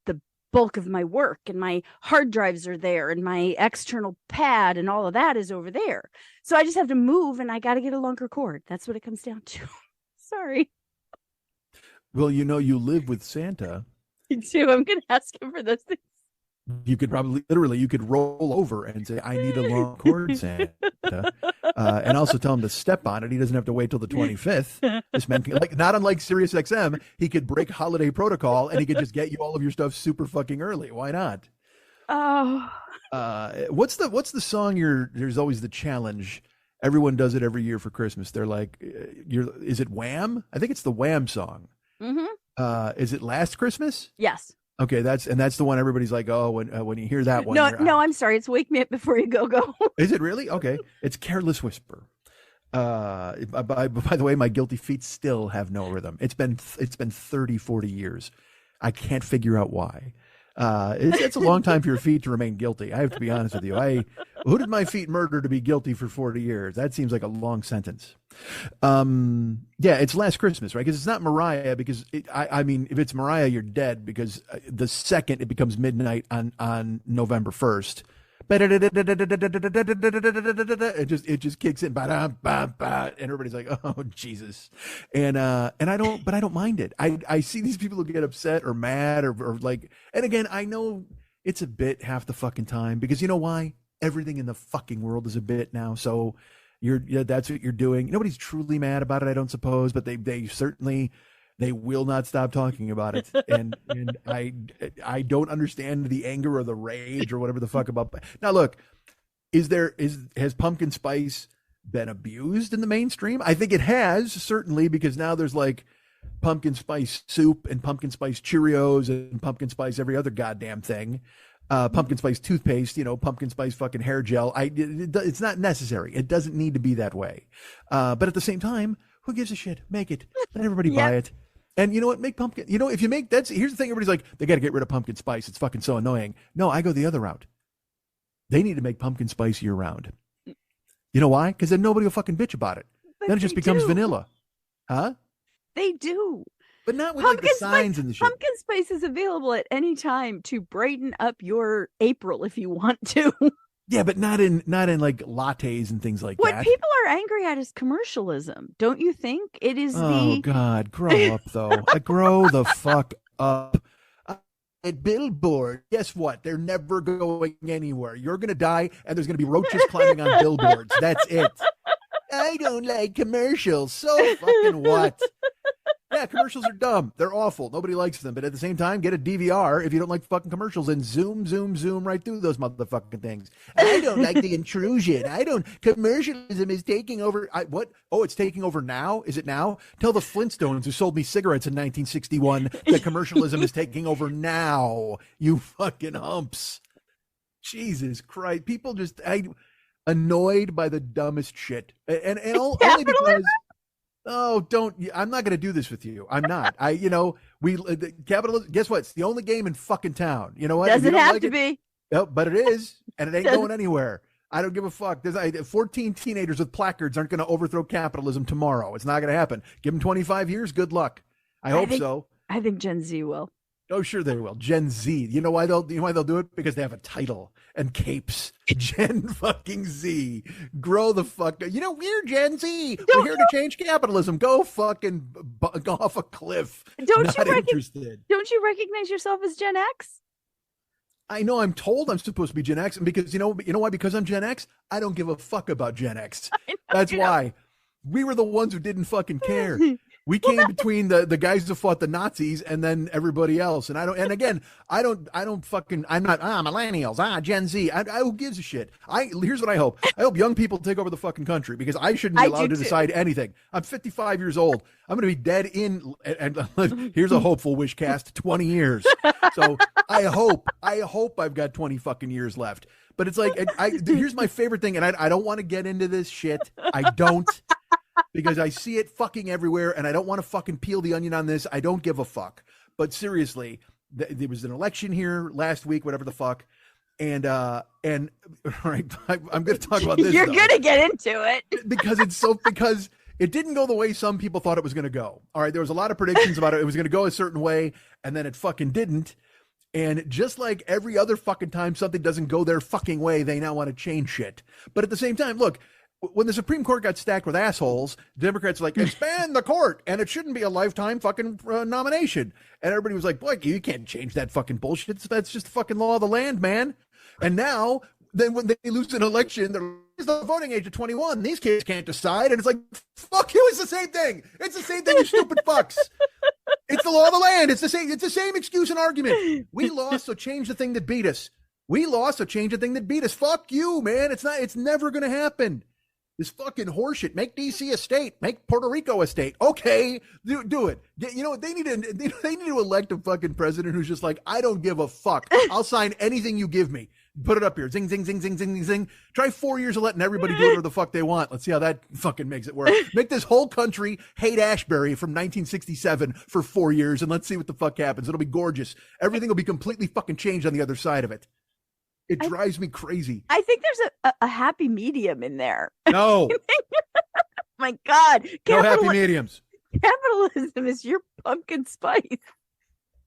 bulk of my work, and my hard drives are there, and my external pad and all of that is over there. So I just have to move, and I got to get a longer cord. That's what it comes down to. Sorry. Well, you live with Santa. Me too. I'm going to ask him for those things. You could probably you could roll over and say, I need a long cord, Santa. And also tell him to step on it. He doesn't have to wait till the 25th. This man can, not unlike Sirius XM, he could break holiday protocol and he could just get you all of your stuff super fucking early. Why not? Oh. What's the song there's always the challenge. Everyone does it every year for Christmas. They're like, is it Wham? I think it's the Wham song. Mm-hmm. Is it Last Christmas? Yes. Okay, that's the one everybody's like, oh, when you hear that one. No, I'm sorry. It's Wake Me Up Before You Go. Is it really? Okay. It's Careless Whisper. By the way, my guilty feet still have no rhythm. It's been 30, 40 years. I can't figure out why. It's a long time for your feet to remain guilty. I have to be honest with you. Who did my feet murder to be guilty for 40 years? That seems like a long sentence. Yeah, it's Last Christmas, right? Because it's not Mariah. Because I mean, if it's Mariah, you're dead. Because the second it becomes midnight on November 1st, it just kicks in, and everybody's like, oh Jesus, and I don't mind it. I see these people who get upset or mad or like, and again, I know it's a bit half the fucking time, because you know why? Everything in the fucking world is a bit now. So that's what you're doing. Nobody's truly mad about it, I don't suppose, but they certainly. They will not stop talking about it, and I don't understand the anger or the rage or whatever the fuck about. Now, look, has pumpkin spice been abused in the mainstream? I think it has, certainly, because now there's like pumpkin spice soup and pumpkin spice Cheerios and pumpkin spice every other goddamn thing. Pumpkin spice toothpaste, pumpkin spice fucking hair gel. It's not necessary. It doesn't need to be that way. But at the same time, who gives a shit? Make it. Let everybody buy it. And you know what? Make pumpkin. If you make here's the thing. Everybody's like, they got to get rid of pumpkin spice. It's fucking so annoying. No, I go the other route. They need to make pumpkin spice year round. You know why? Because then nobody will fucking bitch about it. But then it just becomes vanilla. Huh? They do. But not with like the signs and the shit. Pumpkin spice is available at any time to brighten up your April if you want to. Yeah, but not in like lattes and things like that. What people are angry at is commercialism. Don't you think? It is Oh God, grow up though. Grow the fuck up. At billboard, guess what? They're never going anywhere. You're gonna die, and there's gonna be roaches climbing on billboards. That's it. I don't like commercials. So fucking what? Yeah, commercials are dumb. They're awful. Nobody likes them. But at the same time, get a DVR if you don't like fucking commercials and zoom right through those motherfucking things. I don't like the intrusion. Commercialism is taking over. What? Oh, it's taking over now? Is it now? Tell the Flintstones who sold me cigarettes in 1961 that commercialism is taking over now. You fucking humps. Jesus Christ. People just annoyed by the dumbest shit. And only because... Oh, don't! I'm not going to do this with you. I'm not. Capitalism. Guess what? It's the only game in fucking town. You know what? Doesn't have to be. Oh, but it is, and it ain't going anywhere. I don't give a fuck. 14 teenagers with placards aren't going to overthrow capitalism tomorrow. It's not going to happen. Give them 25 years. Good luck. I hope so. I think Gen Z will. Oh, sure they will. Gen Z. You know why they'll do it? Because they have a title and capes. Gen fucking Z. Grow the fuck. We're Gen Z. We're here to change capitalism. Go fucking go off a cliff. Don't you recognize yourself as Gen X? I know. I'm told I'm supposed to be Gen X, and because you know why? Because I'm Gen X. I don't give a fuck about Gen X. That's why. We were the ones who didn't fucking care. We came between the guys who fought the Nazis and then everybody else. And I'm not millennials, Gen Z. Who gives a shit? Here's what I hope. I hope young people take over the fucking country because I shouldn't be allowed to decide anything. I'm 55 years old. I'm going to be dead and here's a hopeful wish cast, 20 years. So I hope I've got 20 fucking years left. But it's like, here's my favorite thing. And I don't want to get into this shit. I don't. Because I see it fucking everywhere, and I don't want to fucking peel the onion on this. I don't give a fuck. But seriously, there was an election here last week, whatever the fuck, and all right, I'm going to talk about this. You're going to get into it because it didn't go the way some people thought it was going to go. All right, there was a lot of predictions about it. It was going to go a certain way, and then it fucking didn't. And just like every other fucking time something doesn't go their fucking way, they now want to change shit. But at the same time, look. When the Supreme Court got stacked with assholes, Democrats were like, expand the court, and it shouldn't be a lifetime fucking nomination. And everybody was like, boy, you can't change that fucking bullshit. That's just the fucking law of the land, man. And now, then when they lose an election, there's the voting age of 21. These kids can't decide. And it's like, fuck you, it's the same thing. It's the same thing, you stupid fucks. It's the law of the land. It's the same excuse and argument. We lost, so change the thing that beat us. We lost, so change the thing that beat us. Fuck you, man. It's never going to happen. This fucking horseshit. Make DC a state. Make Puerto Rico a state. Okay, do it. You know what? They need to elect a fucking president who's just like, I don't give a fuck. I'll sign anything you give me. Put it up here. Zing, zing, zing, zing, zing, zing. Try 4 years of letting everybody do whatever the fuck they want. Let's see how that fucking makes it work. Make this whole country hate Ashbury from 1967 for 4 years, and let's see what the fuck happens. It'll be gorgeous. Everything will be completely fucking changed on the other side of it. It drives me crazy. I think there's a happy medium in there. No. My God. No happy mediums. Capitalism is your pumpkin spice.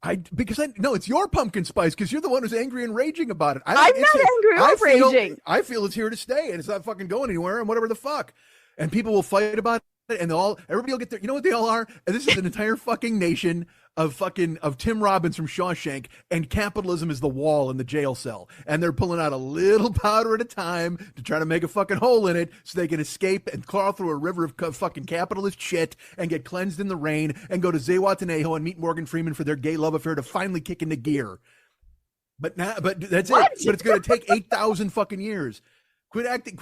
It's your pumpkin spice because you're the one who's angry and raging about it. I'm not angry or raging. I feel it's here to stay and it's not fucking going anywhere and whatever the fuck. And people will fight about it and everybody will get there. You know what they all are? And this is an entire fucking nation of Tim Robbins from Shawshank, and capitalism is the wall in the jail cell. And they're pulling out a little powder at a time to try to make a fucking hole in it so they can escape and claw through a river of fucking capitalist shit and get cleansed in the rain and go to Zihuatanejo and meet Morgan Freeman for their gay love affair to finally kick into gear. But that's it. But it's going to take 8,000 fucking years. Quit acting.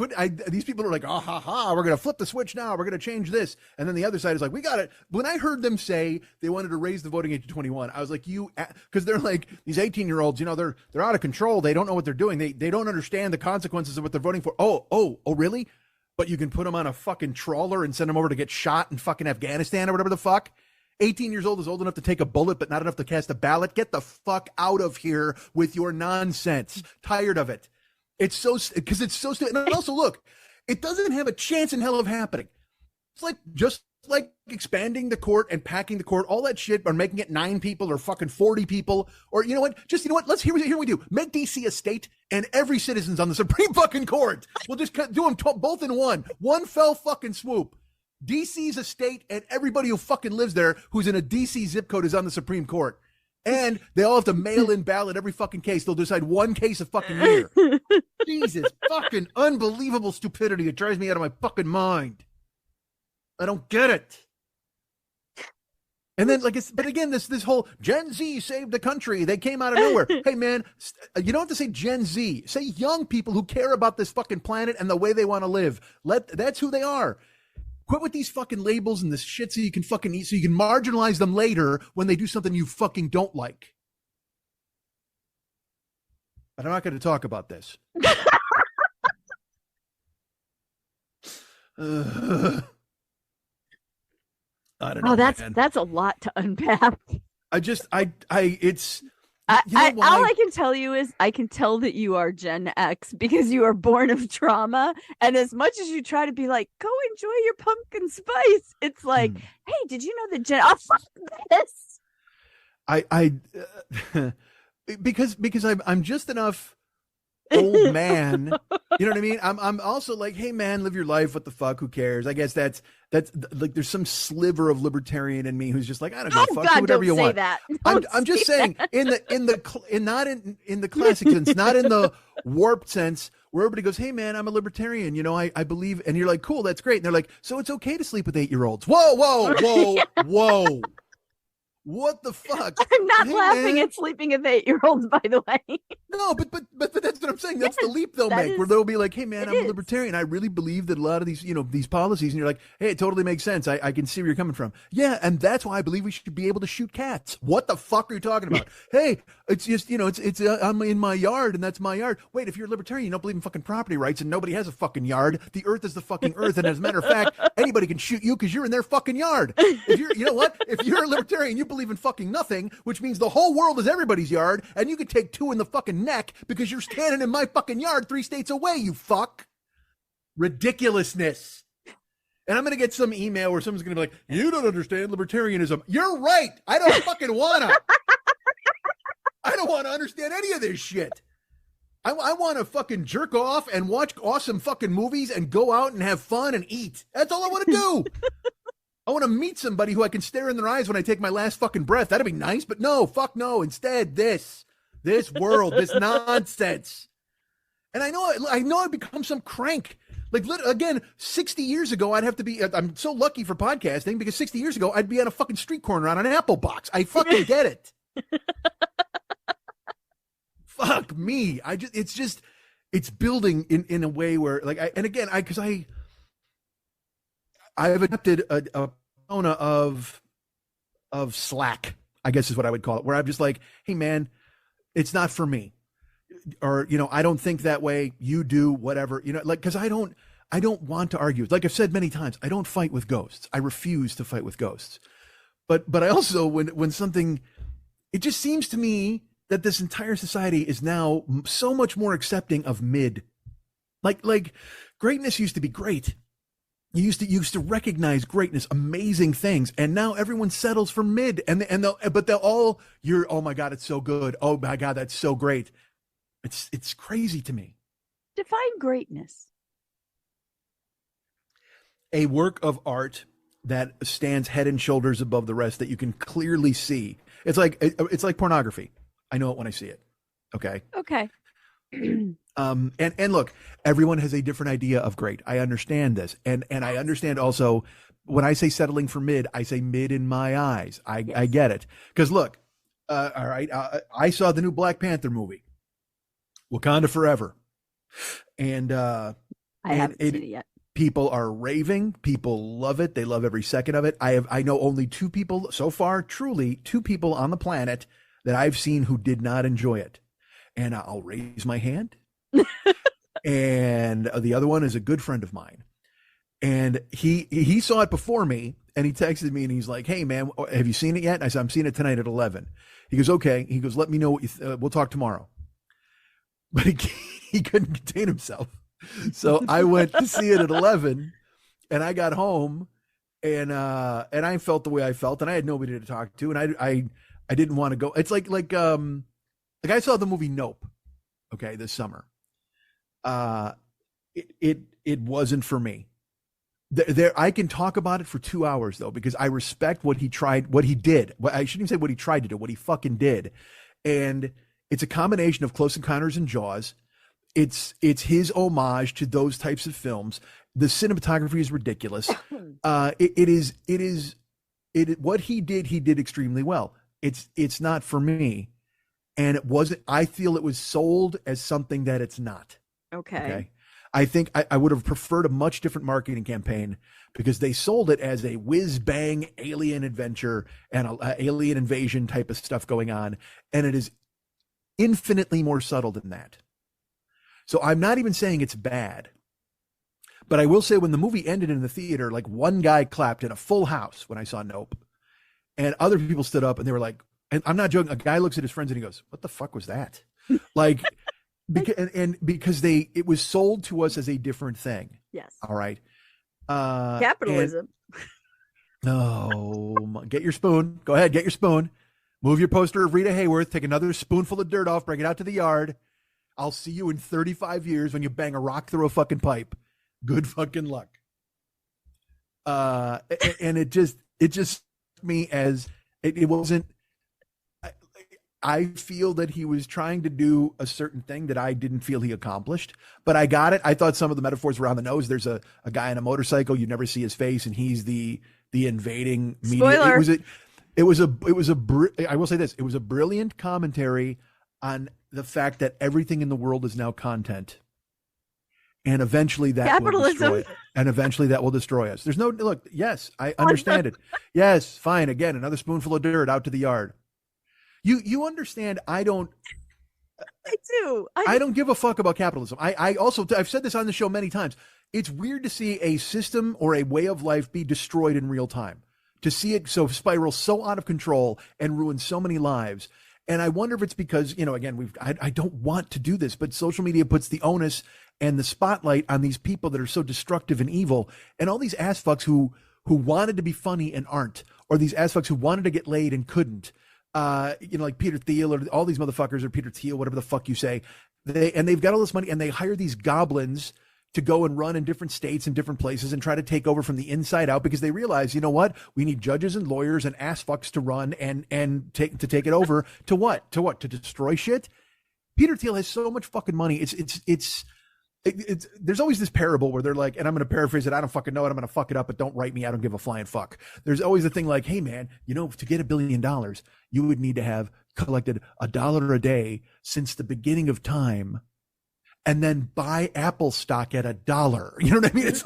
These people are like, oh, ha, ha, we're going to flip the switch now. We're going to change this. And then the other side is like, we got it. When I heard them say they wanted to raise the voting age to 21, I was like, because they're like, these 18-year-olds, they're out of control. They don't know what they're doing. They don't understand the consequences of what they're voting for. Oh, really? But you can put them on a fucking trawler and send them over to get shot in fucking Afghanistan or whatever the fuck. 18 years old is old enough to take a bullet, but not enough to cast a ballot. Get the fuck out of here with your nonsense. Tired of it. It's so stupid. And also, look, it doesn't have a chance in hell of happening. It's like just like expanding the court and packing the court, all that shit, or making it 9 people or fucking 40 people, or you know what? Let's hear what we do. Make DC a state, and every citizen's on the Supreme fucking Court. We'll just do them both in one fell fucking swoop. DC's a state, and everybody who fucking lives there who's in a DC zip code is on the Supreme Court. And they all have to mail in ballot every fucking case. They'll decide one case a fucking year. Jesus, fucking unbelievable stupidity. It drives me out of my fucking mind. I don't get it. And then, but again, this whole Gen Z saved the country. They came out of nowhere. Hey, man, you don't have to say Gen Z. Say young people who care about this fucking planet and the way they want to live. That's who they are. Quit with these fucking labels and this shit so you can fucking eat, so you can marginalize them later when they do something you fucking don't like. But I'm not going to talk about this. I don't know. That's a lot to unpack. All I can tell you is I can tell that you are Gen X because you are born of trauma. And as much as you try to be like, go enjoy your pumpkin spice, it's like, hey, did you know that oh, fuck this? Because I'm just enough old man. You know what I mean? I'm also like, hey man, live your life. What the fuck? Who cares? I guess that's like there's some sliver of libertarian in me who's just like, I don't know, fuck, do whatever you want. I'm just saying in the classic sense, not in the warped sense where everybody goes, hey man, I'm a libertarian. You know, I believe, and you're like, cool, that's great. And they're like, so it's okay to sleep with 8-year-olds. Whoa. What the fuck? I'm not laughing at sleeping with 8-year-olds, by the way. No, but that's what I'm saying. That's the leap they'll make, where they'll be like, hey man, I'm a libertarian. I really believe that a lot of these, these policies, and you're like, hey, it totally makes sense. I can see where you're coming from. Yeah, and that's why I believe we should be able to shoot cats. What the fuck are you talking about? Hey, it's just, I'm in my yard and that's my yard. Wait, if you're a libertarian, you don't believe in fucking property rights and nobody has a fucking yard. The earth is the fucking earth. And as a matter of fact, anybody can shoot you because you're in their fucking yard. If you're, you know what? If you're a libertarian, you believe in fucking nothing, which means the whole world is everybody's yard, and you could take 2 in the fucking neck because you're standing in my fucking yard 3 states away, you fuck. Ridiculousness. And I'm going to get some email where someone's going to be like, you don't understand libertarianism. You're right. I don't fucking want to. I don't want to understand any of this shit. I want to fucking jerk off and watch awesome fucking movies and go out and have fun and eat. That's all I want to do. I want to meet somebody who I can stare in their eyes when I take my last fucking breath. That'd be nice, but no, fuck no. Instead, this world, this nonsense. And I know I've become some crank. Like, again, 60 years ago, I'd have to be, I'm so lucky for podcasting because 60 years ago, I'd be on a fucking street corner on an Apple box. I fucking get it. Fuck me. It's building in a way where, like, I've adopted a persona of slack, I guess is what I would call it, where I'm just like, hey man, it's not for me. Or, I don't think that way. You do, whatever, cause I don't want to argue. Like I've said many times, I don't fight with ghosts. I refuse to fight with ghosts. But I also, when something, it just seems to me that this entire society is now so much more accepting of mid. Like greatness used to be great. You used to recognize greatness, amazing things, and now everyone settles for mid. They'll all, oh my God, it's so good. Oh my God, that's so great. It's crazy to me. Define greatness. A work of art that stands head and shoulders above the rest that you can clearly see. It's like pornography. I know it when I see it. Okay. Okay. And look, everyone has a different idea of great. I understand this. And I understand also when I say settling for mid, I say mid in my eyes. I get it. Cause look, all right. I saw the new Black Panther movie, Wakanda Forever. And, I haven't seen it yet. People are raving. People love it. They love every second of it. I know only 2 people so far, truly 2 people on the planet that I've seen who did not enjoy it. And I'll raise my hand. And the other one is a good friend of mine. And he saw it before me, and he texted me and he's like, hey man, have you seen it yet? And I said, I'm seeing it tonight at 11. He goes, okay. He goes, let me know what we'll talk tomorrow. But he couldn't contain himself. So I went to see it at 11, and I got home and I felt the way I felt, and I had nobody to talk to. And I didn't want to go. It's like I saw the movie Nope, okay, this summer. It wasn't for me. There, I can talk about it for 2 hours though, because I respect what he did. I shouldn't even say what he tried to do, what he fucking did. And it's a combination of Close Encounters and Jaws. it's his homage to those types of films. The cinematography is ridiculous. What he did extremely well. It's not for me, and it wasn't. I feel it was sold as something that it's not. Okay. I think I would have preferred a much different marketing campaign, because they sold it as a whiz bang alien adventure and a alien invasion type of stuff going on, and it is infinitely more subtle than that. So I'm not even saying it's bad, but I will say when the movie ended in the theater, like one guy clapped in a full house when I saw Nope, and other people stood up and they were like, and I'm not joking, a guy looks at his friends and he goes, "What the fuck was that?" Like, because it was sold to us as a different thing. Yes. All right. Capitalism. Get your spoon. Go ahead, get your spoon. Move your poster of Rita Hayworth. Take another spoonful of dirt off. Bring it out to the yard. I'll see you in 35 years when you bang a rock through a fucking pipe. Good fucking luck. And it just me as it wasn't. I feel that he was trying to do a certain thing that I didn't feel he accomplished, but I got it. I thought some of the metaphors were on the nose. There's a guy on a motorcycle. You never see his face, and he's the invading media. Spoiler. I will say this. It was a brilliant commentary on the fact that everything in the world is now content. And eventually that will destroy us. There's no, look, yes, I understand it. Yes, fine. Again, another spoonful of dirt out to the yard. You understand, I do. I don't give a fuck about capitalism. I also, I've said this on the show many times. It's weird to see a system or a way of life be destroyed in real time. To see it spiral so out of control and ruin so many lives. And I wonder if it's because, again, I don't want to do this, but social media puts the onus and the spotlight on these people that are so destructive and evil, and all these ass fucks who wanted to be funny and aren't, or these ass fucks who wanted to get laid and couldn't. Like Peter Thiel, or all these motherfuckers, or Peter Thiel, whatever the fuck you say. They've got all this money, and they hire these goblins to go and run in different states and different places and try to take over from the inside out, because they realize, you know what? We need judges and lawyers and ass fucks to run and take it over to what? To destroy shit. Peter Thiel has so much fucking money. It's there's always this parable where they're like, and I'm going to paraphrase it. I don't fucking know it. I'm going to fuck it up, but don't write me. I don't give a flying fuck. There's always the thing like, hey man, to get $1 billion, you would need to have collected $1 a day since the beginning of time, and then buy Apple stock at $1. You know what I mean? It's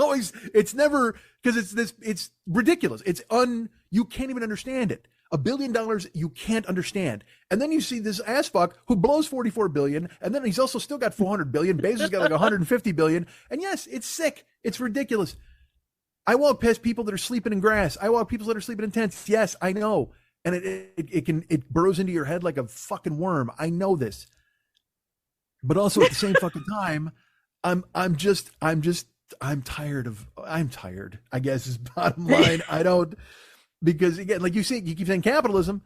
never, because it's ridiculous. You can't even understand it. $1 billion you can't understand. And then you see this ass fuck who blows 44 billion, and then he's also still got 400 billion. Bezos got like 150 billion. And yes, it's sick. It's ridiculous. I walk past people that are sleeping in grass. I walk people that are sleeping in tents. Yes, I know. And it burrows into your head like a fucking worm. I know this. But also at the same fucking time, I'm tired, I guess, is bottom line. Because again, like you keep saying capitalism,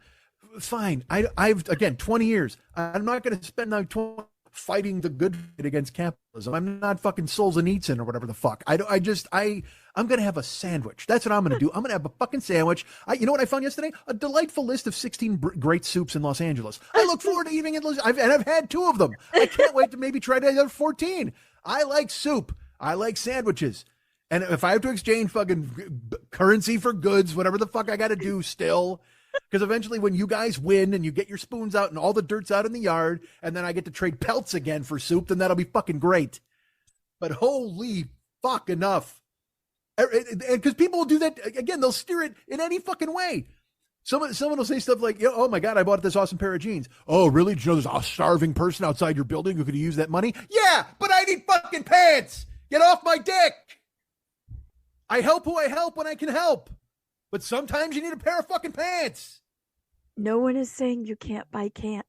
fine. I've 20 years. I'm not going to spend my 20 fighting the good fight against capitalism. I'm not fucking Solzhenitsyn or whatever the fuck. I'm going to have a sandwich. That's what I'm going to do. I'm going to have a fucking sandwich. You know what I found yesterday? A delightful list of 16 great soups in Los Angeles. I look forward to eating it. I've had 2 of them. I can't wait to maybe try the other 14. I like soup. I like sandwiches. And if I have to exchange fucking currency for goods, whatever the fuck I got to do still, because eventually when you guys win and you get your spoons out and all the dirt's out in the yard, and then I get to trade pelts again for soup, then that'll be fucking great. But holy fuck, enough. Because people will do that, again, they'll steer it in any fucking way. Someone will say stuff like, oh my God, I bought this awesome pair of jeans. Oh, really? Did you know there's a starving person outside your building who could use that money? Yeah, but I need fucking pants. Get off my dick. I help who I help when I can help. But sometimes you need a pair of fucking pants. No one is saying you can't buy pants.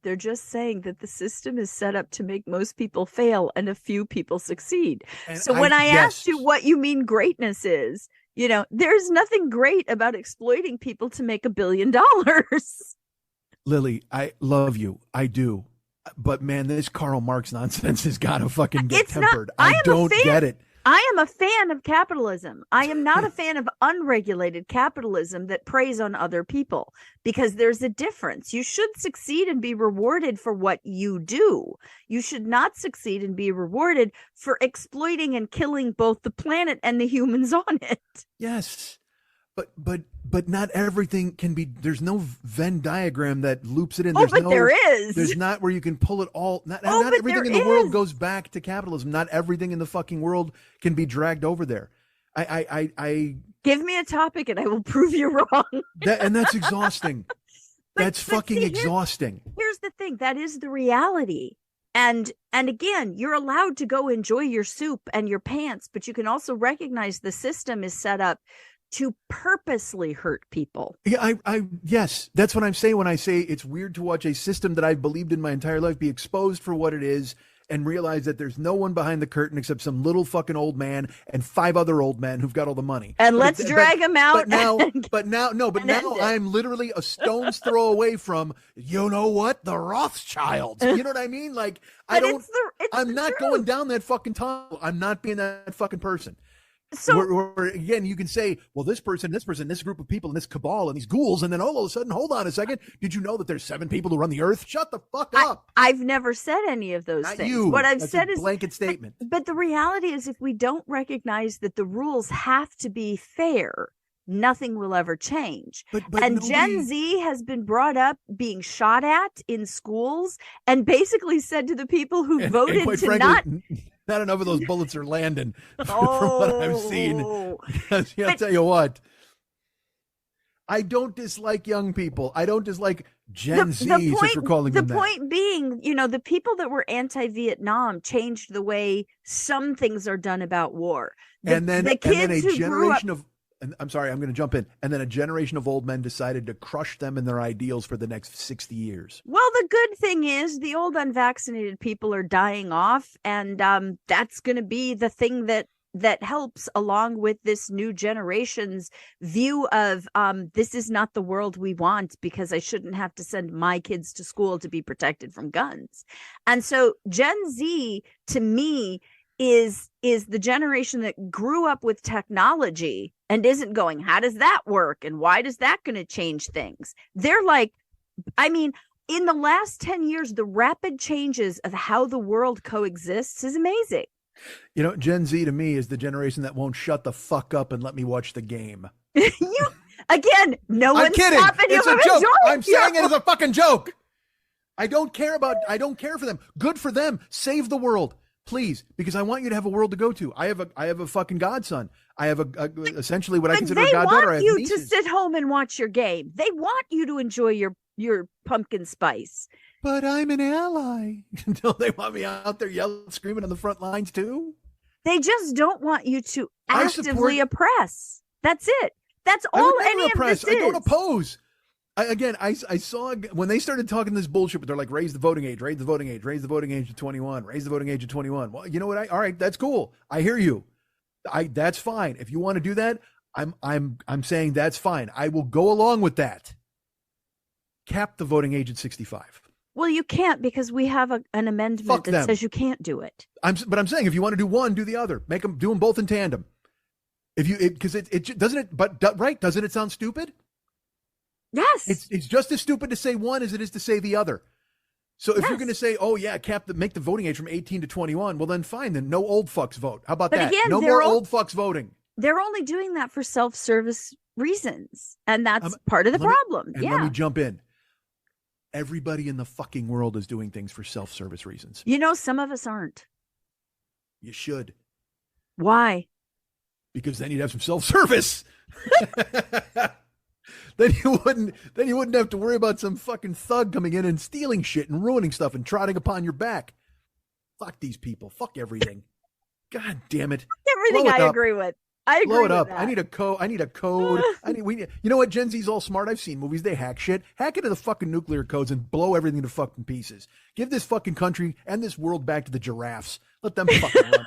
They're just saying that the system is set up to make most people fail and a few people succeed. And so when I asked you what you mean greatness is, there's nothing great about exploiting people to make $1 billion. Lily, I love you. I do. But man, this Karl Marx nonsense has got to fucking get tempered. I don't get it. I am a fan of capitalism. I am not a fan of unregulated capitalism that preys on other people, because there's a difference. You should succeed and be rewarded for what you do. You should not succeed and be rewarded for exploiting and killing both the planet and the humans on it. Yes. But not everything can be. There's no Venn diagram that loops it in. But there is. There's not where you can pull it all. Not but everything in there the world is. goes back to capitalism. Not everything in the fucking world can be dragged over there. I Give me a topic and I will prove you wrong. that's exhausting. That's fucking see, exhausting. Here's the thing. That is the reality. And again, you're allowed to go enjoy your soup and your pants, but you can also recognize the system is set up to purposely hurt people. Yeah, yes, that's what I'm saying when I say it's weird to watch a system that I've believed in my entire life be exposed for what it is and realize that there's no one behind the curtain except some little fucking old man and 5 other old men who've got all the money. And let's drag them out. But now I'm literally a stone's throw away from, you know what, the Rothschilds. You know what I mean? Like, I'm not going down that fucking tunnel. I'm not being that fucking person. So where again, you can say, well, this person, this group of people, and this cabal, and these ghouls, and then all of a sudden, hold on a second, did you know that there's 7 people who run the earth? Shut the fuck up. I've never said any of those Not things. you. What I've That's said a is blanket statement. But the reality is, if we don't recognize that the rules have to be fair, nothing will ever change. And Gen Z has been brought up being shot at in schools and basically said to the people who voted quite to frankly, not enough of those bullets are landing from what I've seen. I'll tell you what. I don't dislike young people. I don't dislike Gen Z, since we're calling them that. The point being, the people that were anti-Vietnam changed the way some things are done about war. And then a generation of, I'm sorry, I'm going to jump in. And then a generation of old men decided to crush them and their ideals for the next 60 years. Well, the good thing is the old unvaccinated people are dying off. And that's going to be the thing that helps, along with this new generation's view of this is not the world we want, because I shouldn't have to send my kids to school to be protected from guns. And so Gen Z, to me, is the generation that grew up with technology and isn't going, how does that work? And why does that going to change things? They're like, in the last 10 years, the rapid changes of how the world coexists is amazing. Gen Z to me is the generation that won't shut the fuck up and let me watch the game. No one's stopping you. It's a joke. I'm saying it as a fucking joke. I don't care for them. Good for them. Save the world. Please, because I want you to have a world to go to. I have a fucking godson. I have essentially what I consider a goddaughter. They want you to sit home and watch your game. They want you to enjoy your pumpkin spice. But I'm an ally. Don't they want me out there yelling, screaming on the front lines too? They just don't want you to actively oppress. That's it. That's all any of this is. I don't oppose. I saw when they started talking this bullshit, but they're like, raise the voting age, raise the voting age, raise the voting age to 21, raise the voting age to 21. Well, you know what? All right, that's cool. I hear you. That's fine. If you want to do that, I'm saying that's fine. I will go along with that. Cap the voting age at 65. Well, you can't, because we have an amendment that says you can't do it. But I'm saying if you want to do one, do the other. Do them both in tandem. Because it doesn't it. But right, doesn't it sound stupid? Yes. It's just as stupid to say one as it is to say the other. So if you're going to say, oh yeah, make the voting age from 18 to 21, well then fine, then no old fucks vote. How about that? No more old fucks voting. They're only doing that for self-service reasons, and that's part of the problem. Let me jump in. Everybody in the fucking world is doing things for self-service reasons. Some of us aren't. You should. Why? Because then you'd have some self-service. Then you wouldn't have to worry about some fucking thug coming in and stealing shit and ruining stuff and trotting upon your back. Fuck these people. Fuck everything. God damn it. Everything I agree with. I agree. Blow it up. That. I need a code. You know what? Gen Z's all smart. I've seen movies. They hack shit. Hack into the fucking nuclear codes and blow everything to fucking pieces. Give this fucking country and this world back to the giraffes. Let them fucking run.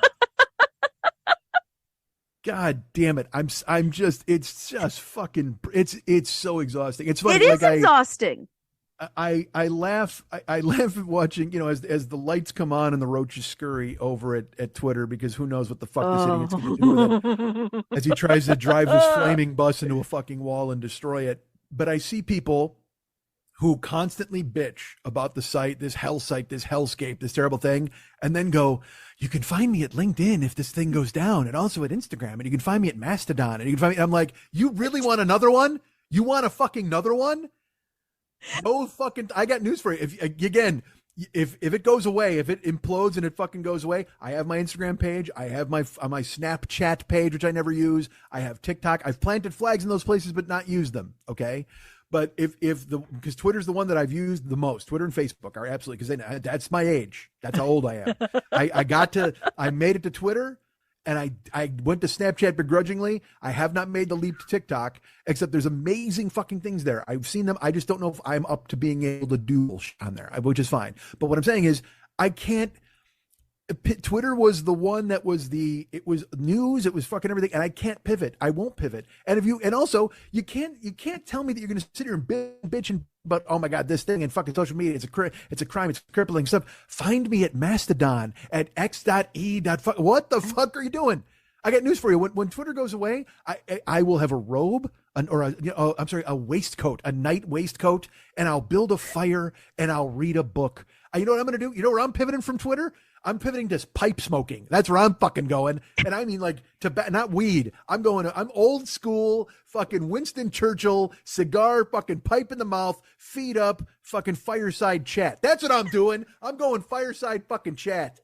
God damn it. It's just fucking, it's so exhausting. It's funny. It is exhausting. I laugh I laugh at watching, you know, as the lights come on and the roaches scurry over at Twitter, because who knows what the fuck this idiot's gonna do with it as he tries to drive his flaming bus into a fucking wall and destroy it. But I see people who constantly bitch about the site, this hellscape, this terrible thing, and then go, you can find me at LinkedIn if this thing goes down, and also at Instagram, and you can find me at Mastodon, and you can find me. I'm like, you really want another one? You want a fucking another one? No fucking. I got news for you. If it goes away, if it implodes and it fucking goes away, I have my Instagram page. I have my Snapchat page, which I never use. I have TikTok. I've planted flags in those places, but not used them. Okay. But because Twitter's the one that I've used the most, Twitter and Facebook are absolutely, because that's my age. That's how old I am. I made it to Twitter, and I went to Snapchat begrudgingly. I have not made the leap to TikTok, except there's amazing fucking things there. I've seen them. I just don't know if I'm up to being able to do bullshit on there, which is fine. But what I'm saying is, I can't. Twitter was the one that was it was news, it was fucking everything, and I can't pivot. I won't pivot. And also you can't tell me that you're going to sit here and bitch and but oh my god, this thing and fucking social media, it's a crime, it's crippling stuff. Find me at Mastodon at x.e. What the fuck are you doing? I got news for you. When Twitter goes away, I will have a robe, a waistcoat, a night waistcoat, and I'll build a fire and I'll read a book. You know what I'm going to do? You know where I'm pivoting from Twitter? I'm pivoting to pipe smoking. That's where I'm fucking going. And I mean like not weed. I'm old school fucking Winston Churchill, cigar, fucking pipe in the mouth, feet up, fucking fireside chat. That's what I'm doing. I'm going fireside fucking chat.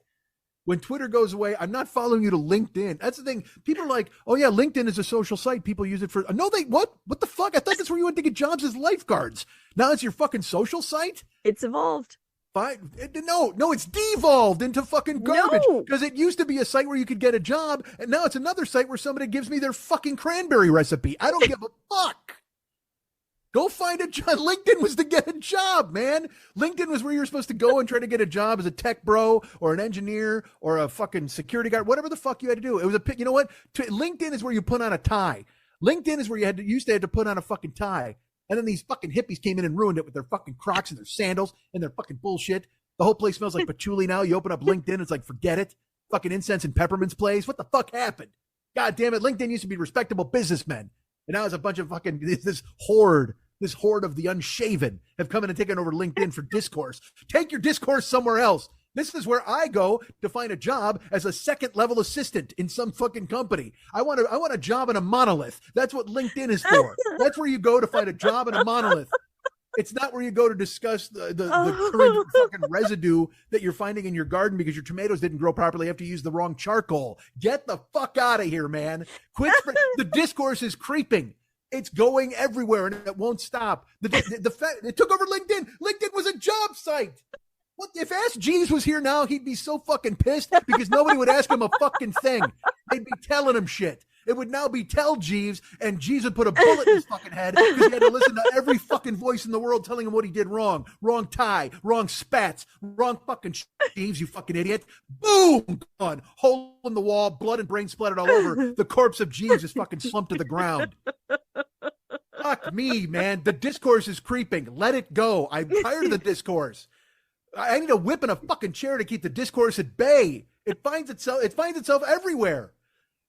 When Twitter goes away, I'm not following you to LinkedIn. That's the thing. People are like, oh yeah, LinkedIn is a social site. People use it for, no, what the fuck? I thought that's where you went to get jobs as lifeguards. Now it's your fucking social site? It's evolved. No, it's devolved into fucking garbage, because it used to be a site where you could get a job, and now it's another site where somebody gives me their fucking cranberry recipe. I don't give a fuck. Go find a job. LinkedIn was to get a job, man. LinkedIn was where you were supposed to go and try to get a job as a tech bro or an engineer or a fucking security guard, whatever the fuck you had to do. It was you know what? LinkedIn is where you put on a tie. LinkedIn is where you used to have to put on a fucking tie. And then these fucking hippies came in and ruined it with their fucking Crocs and their sandals and their fucking bullshit. The whole place smells like patchouli now. You open up LinkedIn, it's like, forget it. Fucking incense and peppermints place. What the fuck happened? God damn it. LinkedIn used to be respectable businessmen. And now it's a bunch of fucking, this horde of the unshaven have come in and taken over LinkedIn for Discourse. Take your Discourse somewhere else. This is where I go to find a job as a second level assistant in some fucking company. I want a job in a monolith. That's what LinkedIn is for. That's where you go to find a job in a monolith. It's not where you go to discuss the current fucking residue that you're finding in your garden because your tomatoes didn't grow properly after you used the wrong charcoal. Get the fuck out of here, man. The Discourse is creeping. It's going everywhere and it won't stop. It took over LinkedIn. LinkedIn was a job site. What if Ask Jeeves was here now? He'd be so fucking pissed because nobody would ask him a fucking thing. They'd be telling him shit. It would now be Tell Jeeves, and Jeeves would put a bullet in his fucking head because he had to listen to every fucking voice in the world telling him what he did wrong. Wrong tie, wrong spats, wrong fucking Jeeves, you fucking idiot. Boom! Gone. Hole in the wall, blood and brain splattered all over. The corpse of Jeeves is fucking slumped to the ground. Fuck me, man. The Discourse is creeping. Let it go. I'm tired of the Discourse. I need a whip and a fucking chair to keep the Discourse at bay. It finds itself everywhere.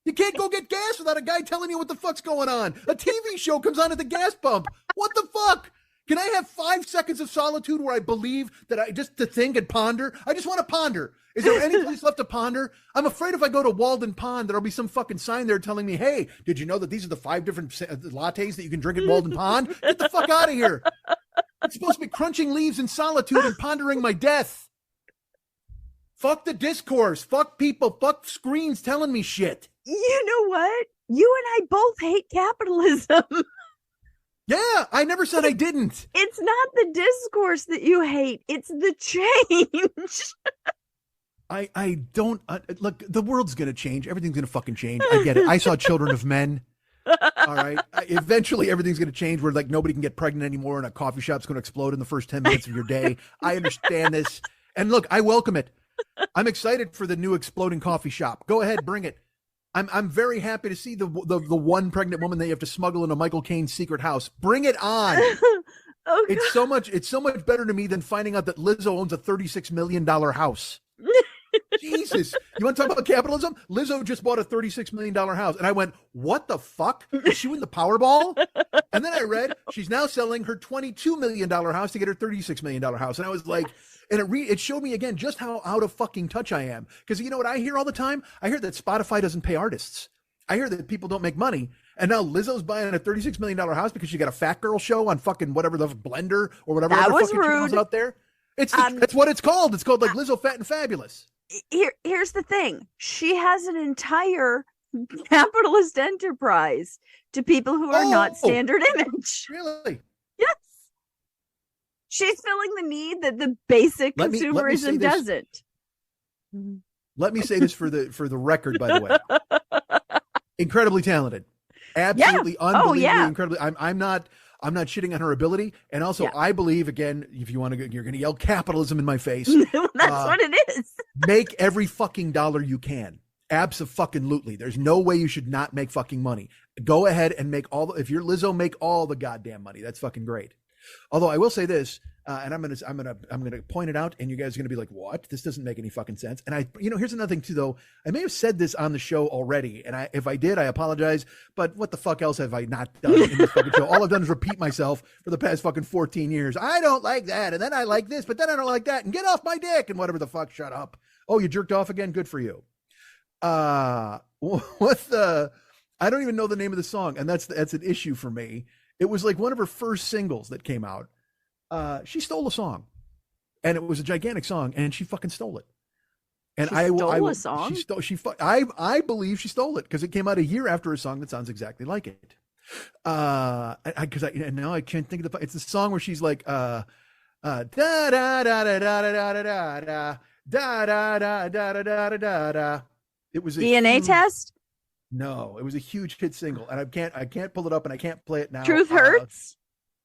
You can't go get gas without a guy telling you what the fuck's going on. A TV show comes on at the gas pump. What the fuck? Can I have 5 seconds of solitude where I believe that to think and ponder? I just want to ponder. Is there any place left to ponder? I'm afraid if I go to Walden Pond, there'll be some fucking sign there telling me, hey, did you know that these are the 5 different lattes that you can drink at Walden Pond? Get the fuck out of here. It's supposed to be crunching leaves in solitude and pondering my death. Fuck the Discourse. Fuck people. Fuck screens telling me shit. You know what? You and I both hate capitalism. Yeah, I never said I didn't. It's not the Discourse that you hate. It's the change. I don't look. The world's gonna change. Everything's gonna fucking change. I get it. I saw Children of Men. All right. Eventually, everything's going to change where like nobody can get pregnant anymore and a coffee shop's going to explode in the first 10 minutes of your day. I understand this. And look, I welcome it. I'm excited for the new exploding coffee shop. Go ahead, bring it. I'm very happy to see the one pregnant woman that you have to smuggle into Michael Caine's secret house. Bring it on. Oh, It's so much better to me than finding out that Lizzo owns a $36 million house. Jesus. You want to talk about capitalism? Lizzo just bought a $36 million house. And I went, what the fuck? Is she win the Powerball? And then I read she's now selling her $22 million house to get her $36 million house. And I was like, and it showed me again just how out of fucking touch I am. Because you know what I hear all the time? I hear that Spotify doesn't pay artists. I hear that people don't make money. And now Lizzo's buying a $36 million house because she got a fat girl show on fucking whatever the Blender or whatever That other was fucking rude. channels out there. It's what it's called. It's called like Lizzo Fat and Fabulous. Here's the thing. She has an entire capitalist enterprise to people who are not standard image. Really? Yes. She's filling the need that the basic consumerism doesn't. Let me say this for the record, by the way. Incredibly talented. Absolutely unbelievably incredibly. I'm not shitting on her ability. And also I believe, again, if you want to you're gonna yell capitalism in my face. That's what it is. Make every fucking dollar you can. Abso-fucking-lutely. There's no way you should not make fucking money. Go ahead and make if you're Lizzo, make all the goddamn money. That's fucking great. Although I will say this, and I'm gonna point it out, and you guys are gonna be like, "What? This doesn't make any fucking sense." And here's another thing too, though. I may have said this on the show already, and if I did, I apologize. But what the fuck else have I not done in this fucking show? All I've done is repeat myself for the past fucking 14 years. I don't like that, and then I like this, but then I don't like that, and get off my dick, and whatever the fuck. Shut up. Oh, you jerked off again? Good for you. What the? I don't even know the name of the song, and that's an issue for me. It was like one of her first singles that came out. She stole a song, and it was a gigantic song, and she fucking stole it. And she stole a song. I believe she stole it because it came out a year after a song that sounds exactly like it. And now I can't think of it's the song where she's like da da da da da da da da da da da da da da da da. It was a DNA test. No, it was a huge hit single, and I can't pull it up, and I can't play it now. Truth Hurts.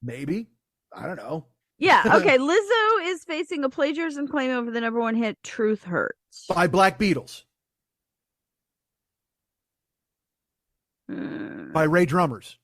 Maybe, I don't know. Yeah. Okay. Lizzo is facing a plagiarism claim over the #1 hit "Truth Hurts" by Black Beatles, by Ray Drummers.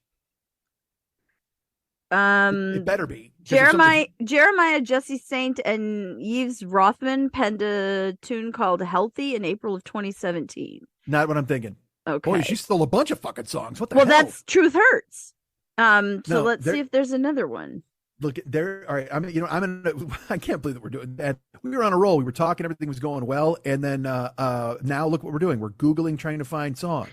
It better be. Jeremiah Jesse Saint and Yves Rothman penned a tune called "Healthy" in April of 2017. Not what I'm thinking. Okay. Boy, she stole a bunch of fucking songs. What the hell? Well, that's Truth Hurts. So let's see if there's another one. Look, there. All right. I can't believe that we're doing that. We were on a roll. We were talking. Everything was going well. And then now look what we're doing. We're Googling, trying to find songs.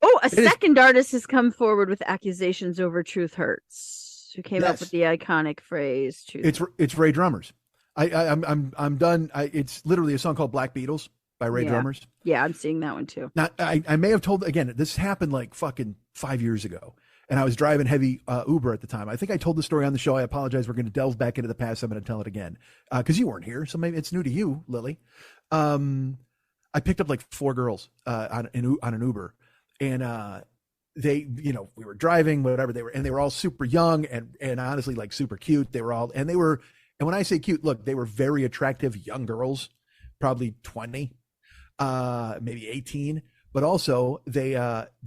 Oh, second artist has come forward with accusations over Truth Hurts, who came up with the iconic phrase. It's Ray Drummers. I'm done. It's literally a song called Black Beatles by Ray Drummers. Yeah, I'm seeing that one too. Now, I may have told, again, this happened like fucking 5 years ago, and I was driving heavy Uber at the time. I think I told the story on the show. I apologize. We're going to delve back into the past. I'm going to tell it again because you weren't here, so maybe it's new to you, Lily. I picked up like 4 girls on an Uber, and they, we were driving, whatever they were, and they were all super young and honestly like super cute. And when I say cute, look, they were very attractive young girls, probably 20. Maybe 18, but also they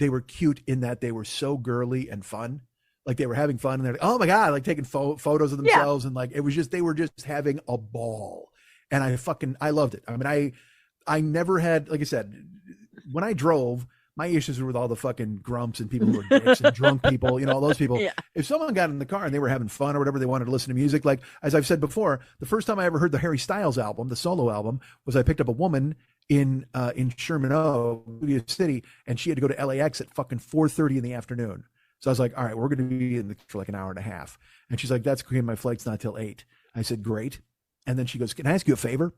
were cute in that they were so girly and fun. Like they were having fun and they're like, oh my God, like taking photos of themselves. And like, they were just having a ball. And I loved it. I mean, I never had, like I said, when I drove, my issues were with all the fucking grumps and people who were dicks and drunk people, all those people. Yeah. If someone got in the car and they were having fun or whatever, they wanted to listen to music. Like, as I've said before, the first time I ever heard the Harry Styles album, the solo album, was I picked up a woman in Sherman Oaks City, and she had to go to LAX at fucking 4:30 in the afternoon. So I was like, all right, we're going to be in for like an hour and a half. And she's like, that's okay. My flight's not till 8. I said, great. And then she goes, can I ask you a favor?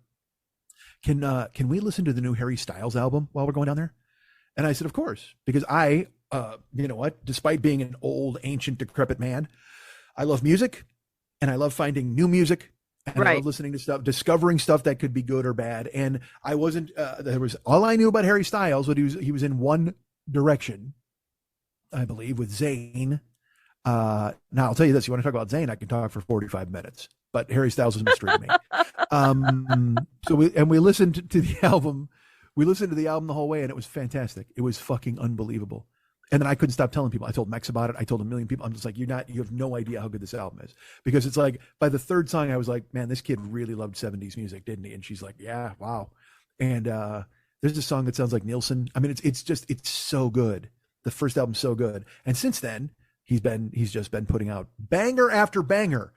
Can we listen to the new Harry Styles album while we're going down there? And I said, of course, because I, you know what, despite being an old, ancient, decrepit man, I love music and I love finding new music. And I love listening to stuff, discovering stuff that could be good or bad. And I wasn't, all I knew about Harry Styles, but he was in One Direction, I believe, with Zayn. Now I'll tell you this, you want to talk about Zayn, I can talk for 45 minutes, but Harry Styles is a mystery to me. So we listened to the album. We listened to the album the whole way, and it was fantastic. It was fucking unbelievable. And then I couldn't stop telling people. I told Mex about it. I told a million people. I'm just like, you have no idea how good this album is. Because it's like, by the third song, I was like, man, this kid really loved 70s music, didn't he? And she's like, yeah, wow. And there's a song that sounds like Nielsen. I mean, it's so good. The first album's so good. And since then, he's just been putting out banger after banger,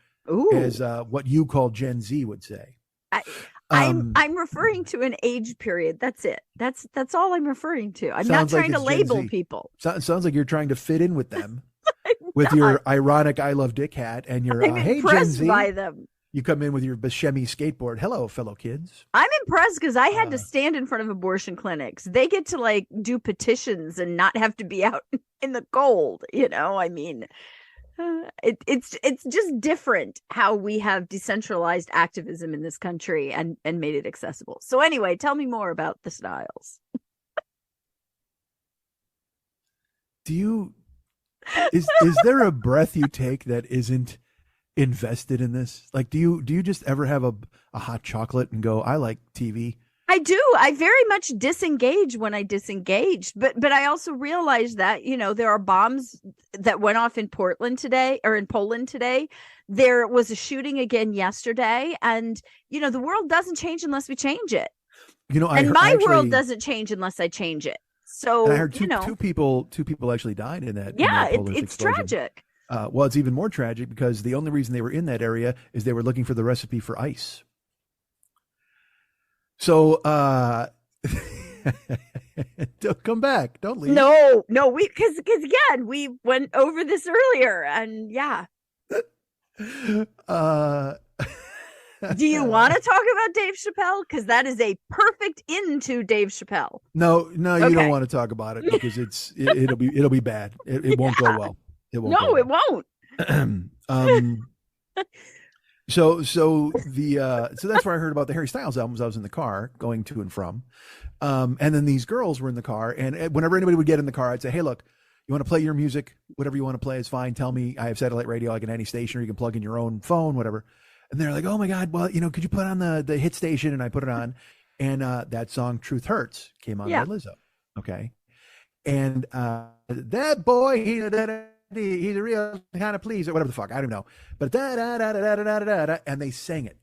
as what you call Gen Z would say. I'm referring to an age period. That's it. That's all I'm referring to. I'm not trying to label people. Sounds like you're trying to fit in with them with your ironic "I love Dick" hat and your I'm "Hey impressed Gen Z." by them. You come in with your Buscemi skateboard. Hello, fellow kids. I'm impressed because I had to stand in front of abortion clinics. They get to like do petitions and not have to be out in the cold. You know, I mean, it's just different how we have decentralized activism in this country and made it accessible. So anyway, tell me more about the styles. Is there a breath you take that isn't invested in this? Like, do you just ever have a hot chocolate and go, I like TV? I do. I very much disengage when I disengage, but I also realize that, you know, there are bombs that went off in Poland today. There was a shooting again yesterday, and you know, the world doesn't change unless we change it. You know, my world doesn't change unless I change it. So I heard two people actually died in that. Yeah, in that it's tragic. Well, it's even more tragic because the only reason they were in that area is they were looking for the recipe for ice. So, don't come back. Don't leave. No, because again, we went over this earlier, and yeah. Do you want to talk about Dave Chappelle? Because that is a perfect into Dave Chappelle. No, you don't want to talk about it because it'll be bad. It won't go well. It won't. No, it won't. So that's where I heard about the Harry Styles albums. I was in the car going to and from, and then these girls were in the car, and whenever anybody would get in the car, I'd say, hey, look, you want to play your music, whatever you want to play is fine. Tell me. I have satellite radio like in any station, or you can plug in your own phone, whatever. And they're like, oh my God, well, you know, could you put on the hit station? And I put it on, and that song Truth Hurts came on by Lizzo. Okay. And that boy, he's a real kind of please, or whatever the fuck, I don't know. But and they sang it.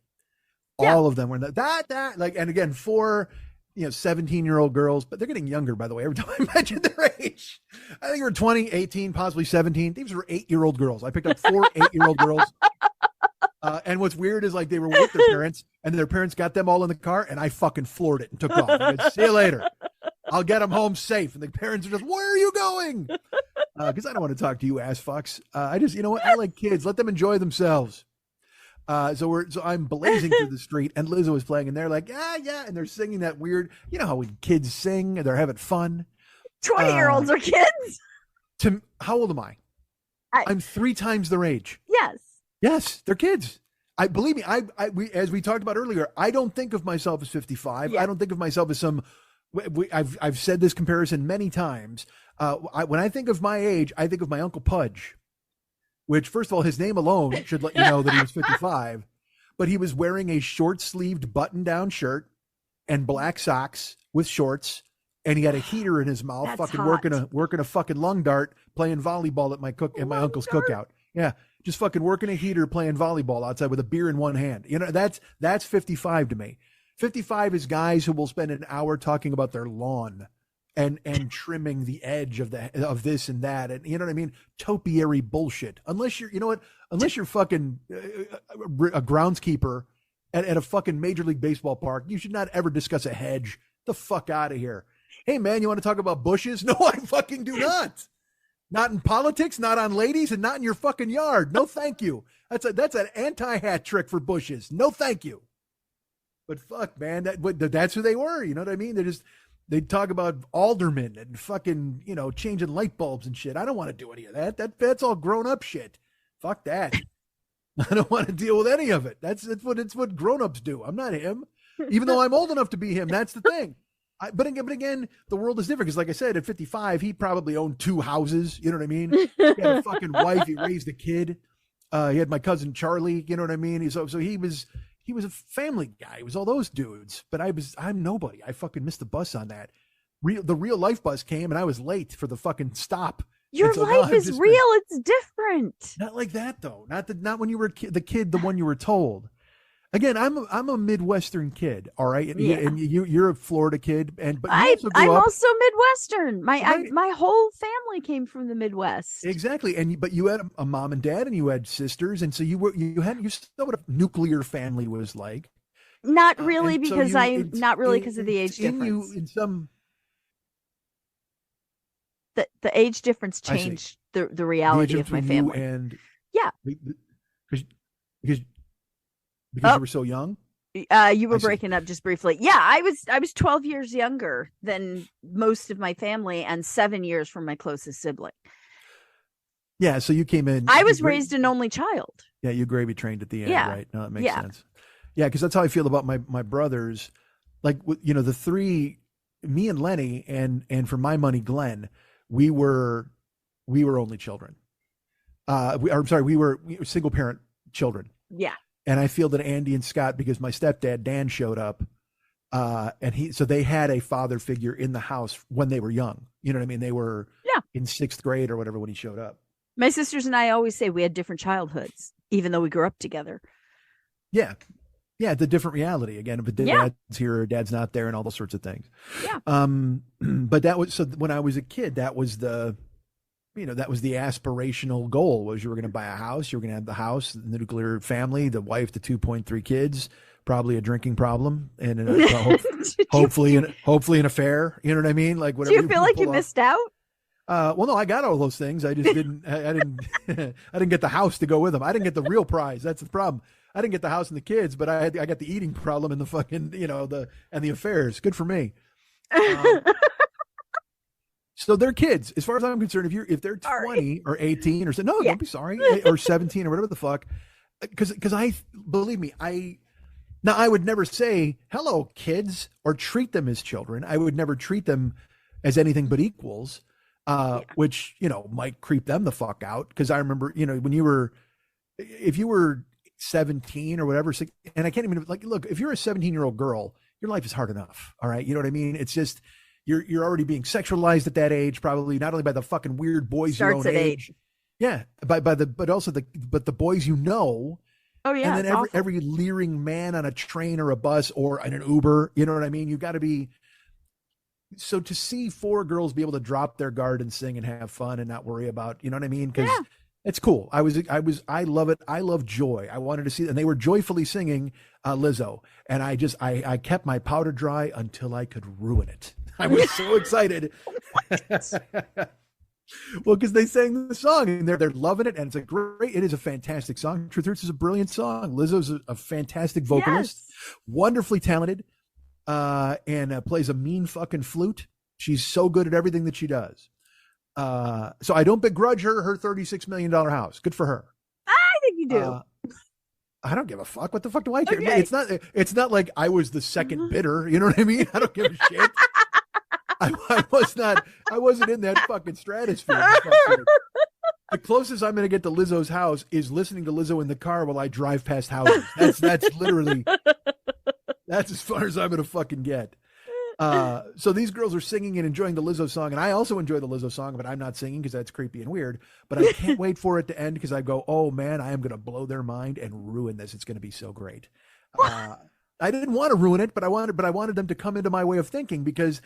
All of them were in that like, and again, 4 17-year-old girls, but they're getting younger, by the way, every time I mention their age. I think they were 20, 18, possibly 17. These were 8-year-old girls. I picked up 4 8-year-old girls. And what's weird is like they were with their parents, and their parents got them all in the car, and I fucking floored it and took off. I said, see you later. I'll get them home safe. And the parents are just, where are you going? Because I don't want to talk to you ass fucks. I just, you know what? I like kids. Let them enjoy themselves. So I'm blazing through the street, and Lizzo is playing, and they're like, yeah, and they're singing that weird, you know how when kids sing and they're having fun. 20-year-olds are kids. How old am I? I'm 3 times their age. Yes, they're kids. Believe me. As we talked about earlier, I don't think of myself as 55. I don't think of myself as some. I've said this comparison many times. When I think of my age, I think of my Uncle Pudge, which, first of all, his name alone should let you know that he was 55. But he was wearing a short-sleeved button-down shirt and black socks with shorts, and he had a heater in his mouth, That's fucking hot. working a fucking lung dart, playing volleyball at my uncle's cookout. Yeah, just fucking working a heater, playing volleyball outside with a beer in one hand. You know, that's 55 to me. 55 is guys who will spend an hour talking about their lawn and trimming the edge of this and that, and you know what I mean, topiary bullshit. Unless you're fucking a groundskeeper at a fucking Major League Baseball park, you should not ever discuss a hedge. The fuck out of here. Hey man, you want to talk about bushes? No, I fucking do not. Not in politics, not on ladies, and not in your fucking yard. No, thank you. That's an anti-hat trick for bushes. No, thank you. But fuck, man, that's who they were. You know what I mean? They'd talk about aldermen and fucking, changing light bulbs and shit. I don't want to do any of that. That's all grown up shit. Fuck that. I don't want to deal with any of it. It's what grown-ups do. I'm not him, even though I'm old enough to be him. That's the thing. But again, the world is different because, like I said, at 55, he probably owned 2 houses. You know what I mean? He had a fucking wife. He raised a kid. He had my cousin Charlie. You know what I mean? So he was a family guy. It was all those dudes. But I'm nobody. I fucking missed the bus on that. the real life bus came and I was late for the fucking stop. Your life is real. It's different. Not like that though. Not when you were the kid, the one you were told. Again, I'm a Midwestern kid, all right, and, Yeah. and you're a Florida kid, but I'm up, also Midwestern. Right. My whole family came from the Midwest. Exactly, but you had a mom and dad, and you had sisters, and so you saw what a nuclear family was like. Not really, And so because because of the age difference. The age difference changed the reality of my family. Yeah, because you were so young. You were breaking up just briefly. Yeah, I was 12 years younger than most of my family and 7 years from my closest sibling. Yeah, so you came in. I was raised an only child. Yeah, you gravy trained at the end, Yeah. right? No, that makes sense. Yeah, because that's how I feel about my brothers. Like, the three, me and Lenny, and for my money, Glenn, we were only children. We were single parent children. Yeah. And I feel that Andy and Scott, because my stepdad Dan showed up, so they had a father figure in the house when they were young. You know what I mean? They were in 6th grade or whatever when he showed up. My sisters and I always say we had different childhoods, even though we grew up together. Yeah. Yeah, the different reality again. If dad's here or dad's not there, and all those sorts of things. Yeah. But that was, so when I was a kid, that was the aspirational goal, was you were going to buy a house, you were going to have the house, the nuclear family, the wife, the 2.3 kids, probably a drinking problem, and hopefully an affair. You know what I mean? Like, whatever. Do you feel like you missed out? Well, no, I got all those things. I just didn't. I didn't get the house to go with them. I didn't get the real prize. That's the problem. I didn't get the house and the kids, but I got the eating problem and the fucking the affairs. Good for me. So they're kids, as far as I'm concerned. If they're 20 or 18 or no, don't be sorry, or 17 or whatever the fuck, because I believe me, I would never say hello kids or treat them as children. I would never treat them as anything but equals, which might creep them the fuck out. Because I remember when if you were 17 or whatever, and I can't even look, if you're a 17-year-old girl, your life is hard enough. All right, you know what I mean? It's just. You're already being sexualized at that age, probably not only by the fucking weird boys your own age. Yeah, but the boys Oh yeah. And then every leering man on a train or a bus or in an Uber, you know what I mean? You got to be. So to see 4 girls be able to drop their guard and sing and have fun and not worry about, you know what I mean? Because it's cool. I love it. I love joy. I wanted to see, and they were joyfully singing Lizzo, and I kept my powder dry until I could ruin it. I was so excited. Well, because they sang the song and they're loving it, and it is a fantastic song. Truth Hurts is a brilliant song. Lizzo's a fantastic vocalist, wonderfully talented, and plays a mean fucking flute. She's so good at everything that she does. So I don't begrudge her $36 million house. Good for her. I think you do. I don't give a fuck. What the fuck do I care? Okay. It's not like I was the second bidder. You know what I mean? I don't give a shit. I wasn't in that fucking stratosphere. The closest I'm going to get to Lizzo's house is listening to Lizzo in the car while I drive past houses. That's literally, that's as far as I'm going to fucking get. So these girls are singing and enjoying the Lizzo song, and I also enjoy the Lizzo song, but I'm not singing because that's creepy and weird. But I can't wait for it to end, because I go, oh man, I am going to blow their mind and ruin this. It's going to be so great. I didn't want to ruin it, but I wanted them to come into my way of thinking, because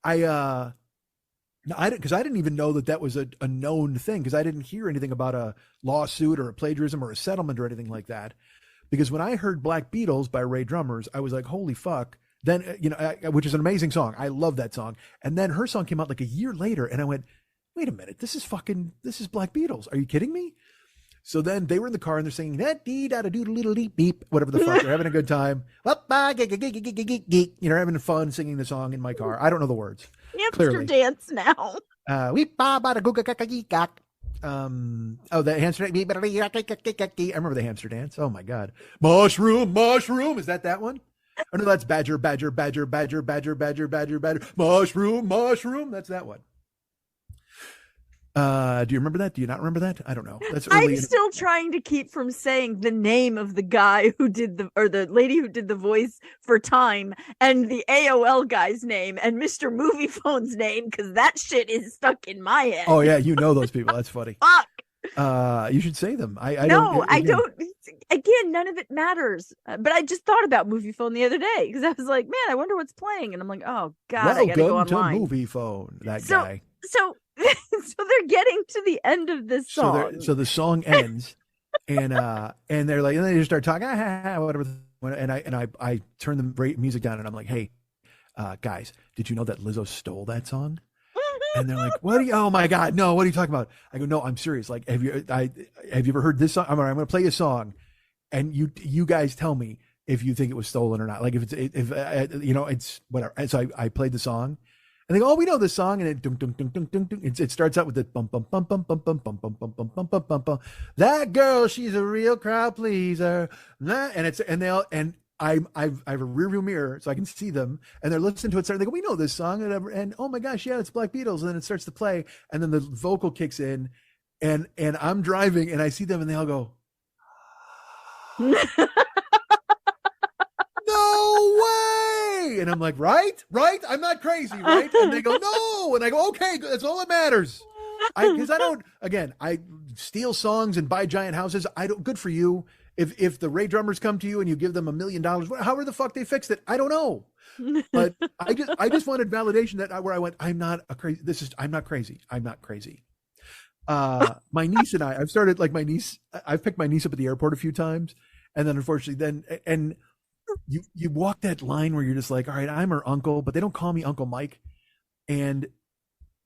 I didn't even know that was a known thing, because I didn't hear anything about a lawsuit or a plagiarism or a settlement or anything like that. Because when I heard Black Beatles by Ray Drummers, I was like, holy fuck. Then, which is an amazing song. I love that song. And then her song came out like a year later, and I went, wait a minute, this is Black Beatles. Are you kidding me? So then they were in the car and they're singing that dee da da doodle little deep beep, whatever the fuck. They're having a good time. Having fun singing the song in my car. I don't know the words. Hamster dance now. The hamster dance. I remember the hamster dance. Oh my God. Mushroom. Is that one? Oh no, that's badger. Mushroom. That's that one. Do you remember that? Do you not remember that? I don't know. That's I'm early. still trying to keep from saying the name of the guy who did the lady who did the voice for Time, and the AOL guy's name, and Mr. Movie Phone's name, because that shit is stuck in my head. Oh yeah, you know those people. That's funny. Fuck. You should say them. I No, don't. I don't. Again, none of it matters. But I just thought about Movie Phone the other day because I was like, man, I wonder what's playing. And I'm like, oh God, I gotta go Welcome to online. Movie Phone. That guy. So they're getting to the end of this song. So the song ends, and they're like, and they just start talking, whatever. And I turn the music down, and I'm like, hey, guys, did you know that Lizzo stole that song? And they're like, "What? Oh my God, no! What are you talking about?" I go, "No, I'm serious. Like, have you ever heard this song? I'm going to play a song, and you guys tell me if you think it was stolen or not. Like, it's whatever." And so I played the song, and they go, "Oh, we know this song," and it dum dum dum dum dum dum. It starts out with the bum bum bum bum bum bum bum bum bum bum bum bum bum bum. That girl, she's a real crowd pleaser. I have a rearview mirror so I can see them, and they're listening to it. They go, "We know this song," and oh my gosh, yeah, it's Black Beatles. And then it starts to play, and then the vocal kicks in, and I'm driving, and I see them, and they all go, "No way!" And I'm like, "Right, I'm not crazy, right?" And they go, "No," and I go, "Okay, that's all that matters." Because I steal songs and buy giant houses. Good for you. If the Ray Drummers come to you and you give them $1 million, however the fuck they fixed it, I don't know. But I just wanted validation where I went, I'm not crazy. I'm not crazy. My niece and I've picked my niece up at the airport a few times, and then unfortunately and you walk that line where you're just like, all right, I'm her uncle, but they don't call me Uncle Mike, and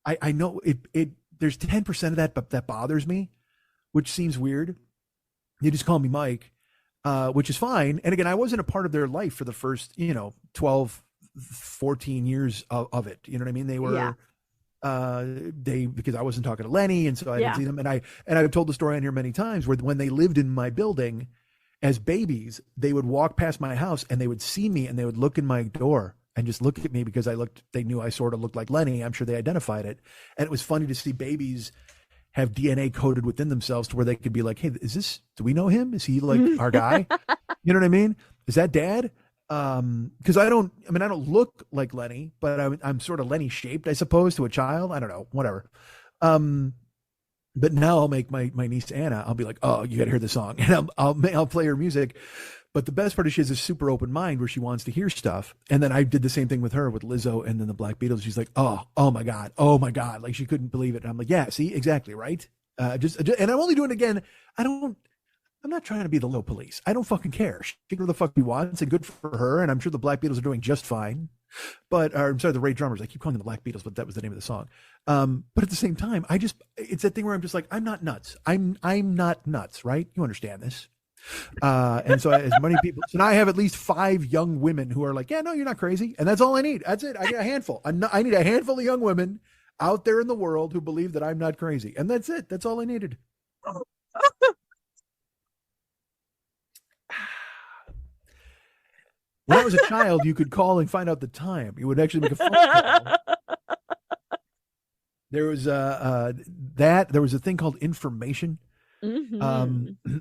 I know it there's 10% of that, but that bothers me, which seems weird. They just call me Mike, which is fine. And again, I wasn't a part of their life for the first, 12, 14 years of it. You know what I mean? They were, because I wasn't talking to Lenny, and so I didn't see them. And I've told the story on here many times where when they lived in my building as babies, they would walk past my house and they would see me and they would look in my door and just look at me because they knew I sort of looked like Lenny. I'm sure they identified it. And it was funny to see babies have DNA coded within themselves to where they could be like, hey, do we know him? Is he like our guy? You know what I mean? Is that dad? Because I don't look like Lenny, but I'm sort of Lenny shaped, I suppose, to a child. I don't know, whatever. But now I'll make my niece Anna, I'll be like, oh, you got to hear the song, and I'll play her music. But the best part is she has a super open mind where she wants to hear stuff. And then I did the same thing with her with Lizzo and then the Black Beatles. She's like, oh my God. Like she couldn't believe it. And I'm like, yeah, see, exactly. Right. And I'm only doing it again. I'm not trying to be the low police. I don't fucking care. She can do what the fuck she wants, and good for her. And I'm sure the Black Beatles are doing just fine. I'm sorry, the Ray Drummers. I keep calling them the Black Beatles, but that was the name of the song. But at the same time, it's that thing where I'm just like, I'm not nuts. I'm not nuts, right? You understand this. And so as many people, so now I have at least 5 young women who are like, yeah, no, you're not crazy. And that's all I need. That's it. I need a handful. I need a handful of young women out there in the world who believe that I'm not crazy. And that's it. That's all I needed. When I was a child, you could call and find out the time. You would actually make a phone call. There was there was a thing called information. Mm-hmm.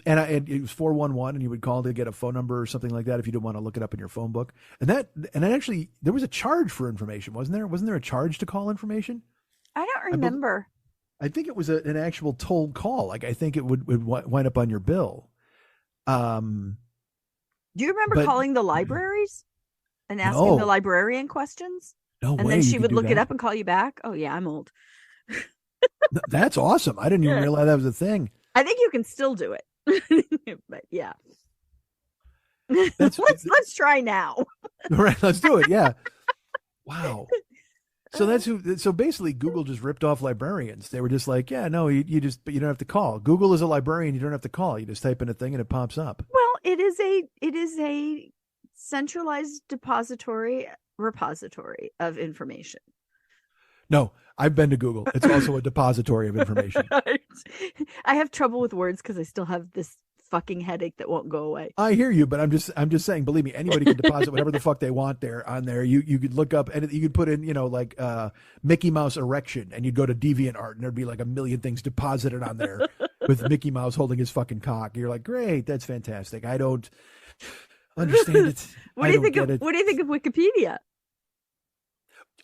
And it was 411, and you would call to get a phone number or something like that if you didn't want to look it up in your phone book. And actually, there was a charge for information, wasn't there? Wasn't there a charge to call information? I don't remember. I think it was an actual toll call. Like, I think it would wind up on your bill. Do you remember calling the libraries and asking the librarian questions? No and way. Then she would look it up and call you back. Oh yeah, I'm old. That's awesome. I didn't even realize that was a thing. I think you can still do it, but yeah. Let's try now. All right, let's do it. Yeah. Wow. So basically Google just ripped off librarians. They were just like, yeah, no, you don't have to call. Google is a librarian. You don't have to call. You just type in a thing and it pops up. Well, it is a centralized repository of information. No, I've been to Google. It's also a depository of information. I have trouble with words because I still have this fucking headache that won't go away. I hear you, but I'm just saying, believe me, anybody can deposit whatever the fuck they want there on there. You could look up and you could put in, like Mickey Mouse erection, and you'd go to DeviantArt and there'd be like a million things deposited on there with Mickey Mouse holding his fucking cock. You're like, great, that's fantastic. I don't understand it. What do you think of Wikipedia?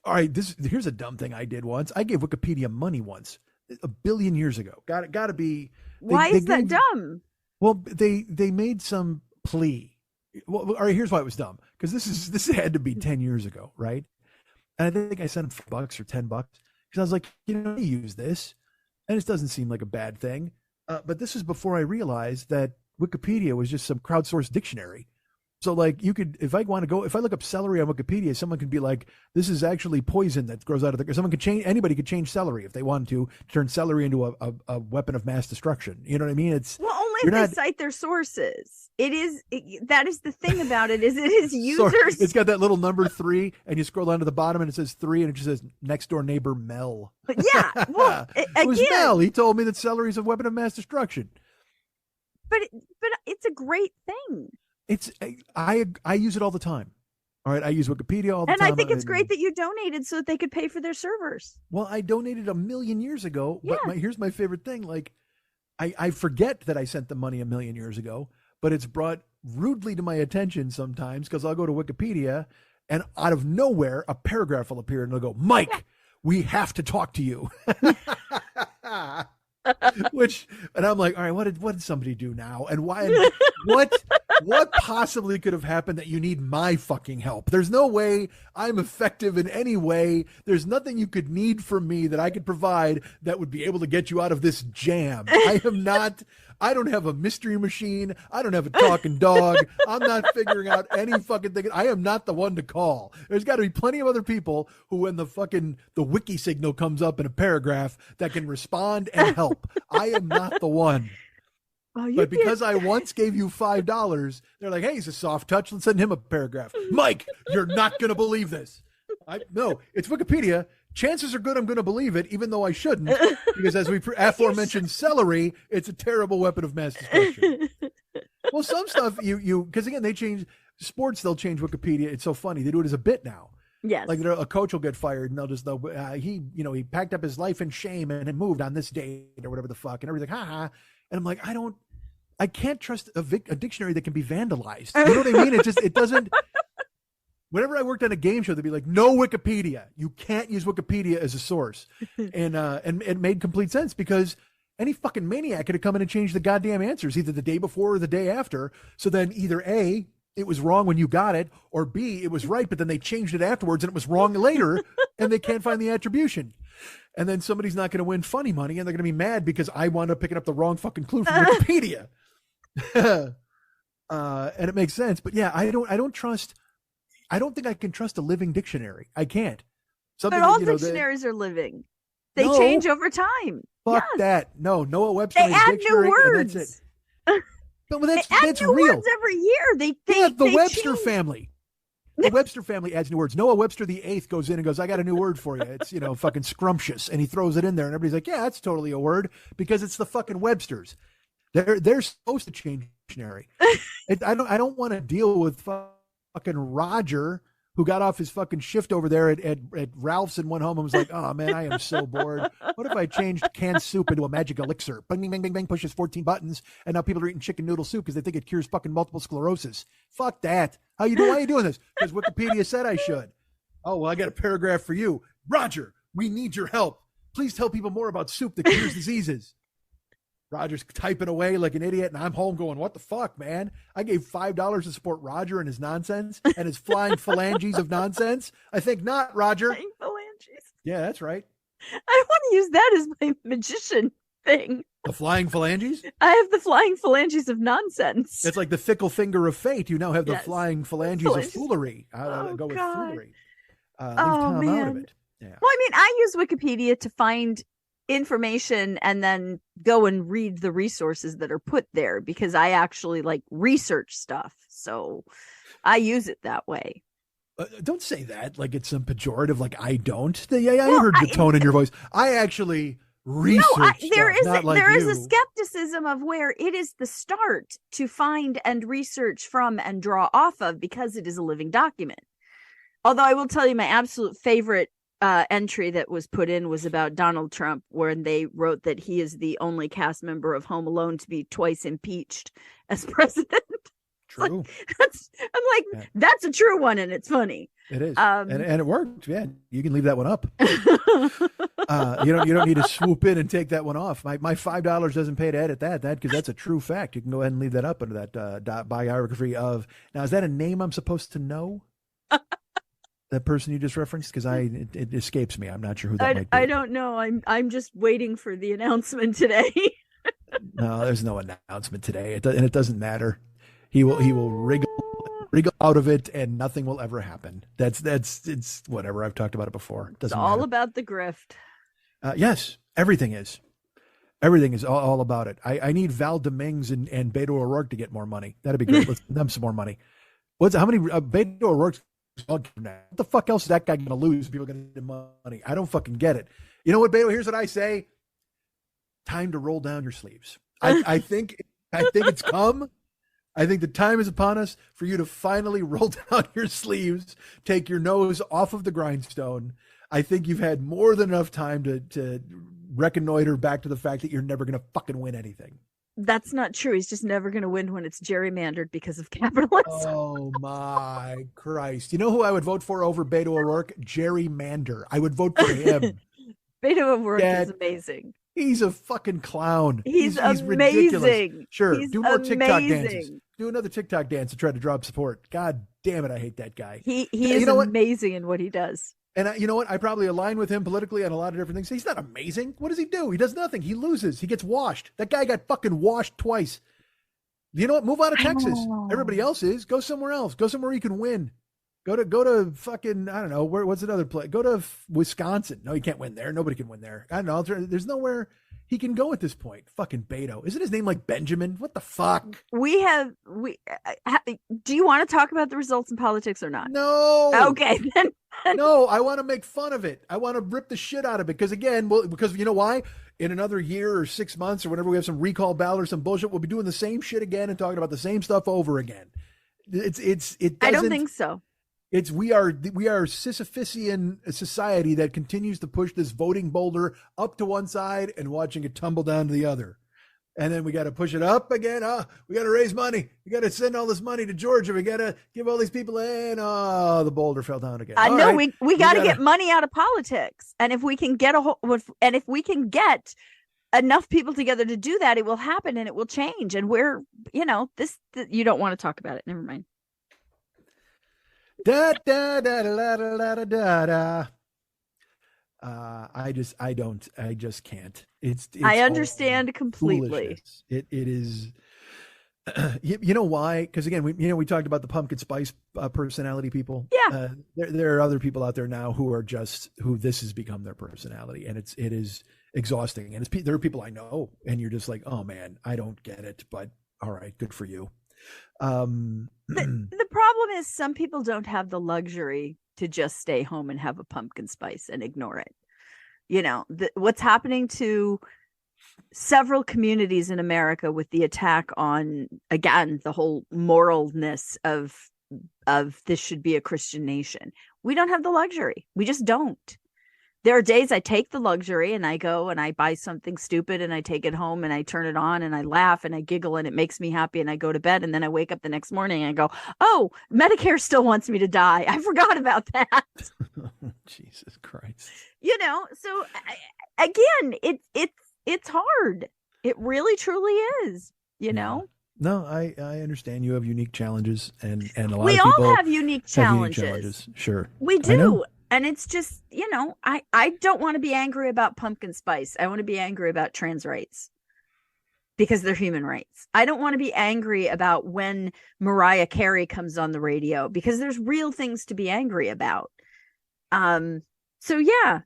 All right, here's a dumb thing I did once. I gave Wikipedia money once, a billion years ago. Got to be. Why is that dumb? Well, they made some plea. Well, all right, here's why it was dumb. Because this had to be 10 years ago, right? And I think I sent them $5 or $10 because I was like, I use this, and it doesn't seem like a bad thing. But this is before I realized that Wikipedia was just some crowdsourced dictionary. So like if I look up celery on Wikipedia, someone could be like, this is actually poison that grows out of anybody could change celery if they wanted to turn celery into a weapon of mass destruction. You know what I mean? Only if they cite their sources. That is the thing about it, is it is users. It's got that little number 3, and you scroll down to the bottom and it says 3, and it just says next door neighbor Mel. Yeah. Well, it was Mel. He told me that celery is a weapon of mass destruction. But it's a great thing. I use it all the time. All right, I use Wikipedia all the time. And I think it's great that you donated so that they could pay for their servers. Well, I donated 1 million years ago, but here's my favorite thing. Like, I forget that I sent the money 1 million years ago, but it's brought rudely to my attention sometimes because I'll go to Wikipedia and out of nowhere, a paragraph will appear and it'll go, Mike, we have to talk to you. And I'm like, all right, what did somebody do now? And why, what possibly could have happened that you need my fucking help? There's no way I'm effective in any way. There's nothing you could need from me that I could provide that would be able to get you out of this jam. I don't have a mystery machine. I don't have a talking dog. I'm not figuring out any fucking thing. I am not the one to call. There's got to be plenty of other people who, when the wiki signal comes up in a paragraph, that can respond and help. I am not the one. But because I once gave you $5, they're like, hey, he's a soft touch. Let's send him a paragraph. Mike, you're not going to believe this. No, it's Wikipedia. Chances are good I'm going to believe it, even though I shouldn't, because as we aforementioned celery, it's a terrible weapon of mass destruction. Well, some stuff because again, they change sports. They'll change Wikipedia. It's so funny. They do it as a bit now. Yes. Like a coach will get fired and he packed up his life in shame and moved on this date or whatever the fuck, and everything. And I'm like, I can't trust a dictionary that can be vandalized. You know what I mean? It doesn't. Whenever I worked on a game show, they'd be like, no Wikipedia. You can't use Wikipedia as a source. And it made complete sense because any fucking maniac could have come in and changed the goddamn answers either the day before or the day after. So then either A, it was wrong when you got it, or B, it was right, but then they changed it afterwards and it was wrong later and they can't find the attribution. And then somebody's not going to win funny money and they're going to be mad because I wound up picking up the wrong fucking clue from Wikipedia. And it makes sense. But yeah, I don't think I can trust a living dictionary. I can't. But all dictionaries are living. They change over time. Fuck that. No, Noah Webster they add dictionary, new words. And that's it. But that's new real. words every year. The Webster family. The Webster family adds new words. Noah Webster the eighth goes in and goes, I got a new word for you. It's, fucking scrumptious. And he throws it in there and everybody's like, yeah, that's totally a word because it's the fucking Websters. They're supposed to change dictionary. I don't want to deal with fucking Roger, who got off his fucking shift over there at Ralph's and went home and was like, oh man, I am so bored. What if I changed canned soup into a magic elixir? Bing, bing, bing, bing, bing, pushes 14 buttons, and now people are eating chicken noodle soup because they think it cures fucking multiple sclerosis. Fuck that. Why are you doing this? Because Wikipedia said I should. Oh, well, I got a paragraph for you. Roger, we need your help. Please tell people more about soup that cures diseases. Roger's typing away like an idiot, and I'm home going, what the fuck, man? I gave $5 to support Roger and his nonsense and his flying phalanges of nonsense. I think not, Roger. Flying phalanges. Yeah, that's right. I want to use that as my magician thing. The flying phalanges? I have the flying phalanges of nonsense. It's like the fickle finger of fate. You now have the flying phalanges of foolery. I'll go with foolery. Leave Tom out of it. Yeah. Well, I mean, I use Wikipedia to find information and then go and read the resources that are put there because I actually like research stuff. So I use it that way. Don't say that like it's some pejorative, like I don't. I heard the tone in your voice. I actually research there stuff, not like there is you. a skepticism of where it is the start to find and research from and draw off of, because it is a living document. Although I will tell you, my absolute favorite entry that was put in was about Donald Trump, where they wrote that he is the only cast member of Home Alone to be twice impeached as president. True. That's a true one, and it's funny. It is, and it worked. Yeah, you can leave that one up. You don't need to swoop in and take that one off. My $5 doesn't pay to edit that because that's a true fact. You can go ahead and leave that up under that biography of. Now, is that a name I'm supposed to know? That person you just referenced, because it escapes me. I'm not sure who that might be. I don't know. I'm just waiting for the announcement today. No, there's no announcement today, and it doesn't matter. He will wriggle out of it, and nothing will ever happen. It's whatever. I've talked about it before. It doesn't It's all matter. about the grift. Yes, everything is. Everything is all about it. I need Val Dominguez and Beto O'Rourke to get more money. That'd be great. Let's give them some more money. How many Beto O'Rourke's what the fuck else is that guy going to lose? People going to get money. I don't fucking get it. You know what, Beto? Here's what I say. Time to roll down your sleeves. I think it's come. I think the time is upon us for you to finally roll down your sleeves, take your nose off of the grindstone. I think you've had more than enough time to reconnoiter back to the fact that you're never going to fucking win anything. That's not true. He's just never going to win when it's gerrymandered because of capitalism. Oh my Christ. You know who I would vote for over Beto O'Rourke? Gerrymander. I would vote for him. Beto O'Rourke is amazing. He's a fucking clown. He's amazing. Ridiculous. Sure. He's do more TikTok amazing. dances. Do another TikTok dance to try to draw up support. God damn it. I hate that guy. He is amazing in what he does. And you know what? I probably align with him politically on a lot of different things. He's not amazing. What does he do? He does nothing. He loses. He gets washed. That guy got fucking washed twice. You know what? Move out of Texas. Everybody else is. Go somewhere else. Go somewhere you can win. Go to fucking, I don't know, what's another place? Go to Wisconsin. No, you can't win there. Nobody can win there. I don't know. There's nowhere he can go at this point. Fucking Beto. Isn't his name like Benjamin? What the fuck? Do you want to talk about the results in politics or not? No. Okay, then. No, I want to make fun of it. I want to rip the shit out of it. Because because you know why? In another year or 6 months or whenever we have some recall ballot or some bullshit, we'll be doing the same shit again and talking about the same stuff over again. I don't think so. We are Sisyphusian society that continues to push this voting boulder up to one side and watching it tumble down to the other. And then we got to push it up again. We got to raise money. We got to send all this money to Georgia. We got to give all these people in. The boulder fell down again. I know we got to get money out of politics. And if we can get enough people together to do that, it will happen and it will change. And you don't want to talk about it. Never mind. Da da da da da da da da. I just can't. It's I understand completely. Foolishness. It is. You know why? Because again, we talked about the pumpkin spice personality people. Yeah. There are other people out there now who this has become their personality, and it is exhausting. And there are people I know, and you're just like, oh man, I don't get it, but all right, good for you. The problem is some people don't have the luxury to just stay home and have a pumpkin spice and ignore it. What's happening to several communities in America with the attack on, again, the whole moralness of this should be a Christian nation. We don't have the luxury. We just don't. There are days I take the luxury and I go and I buy something stupid and I take it home and I turn it on and I laugh and I giggle and it makes me happy and I go to bed, and then I wake up the next morning and I go, oh, Medicare still wants me to die. I forgot about that. Jesus Christ. So again, it's hard. It really truly is, No, I understand you have unique challenges and a lot we of people all have unique challenges. Sure. We do. And it's just, I don't want to be angry about pumpkin spice. I want to be angry about trans rights because they're human rights. I don't want to be angry about when Mariah Carey comes on the radio because there's real things to be angry about. So yeah,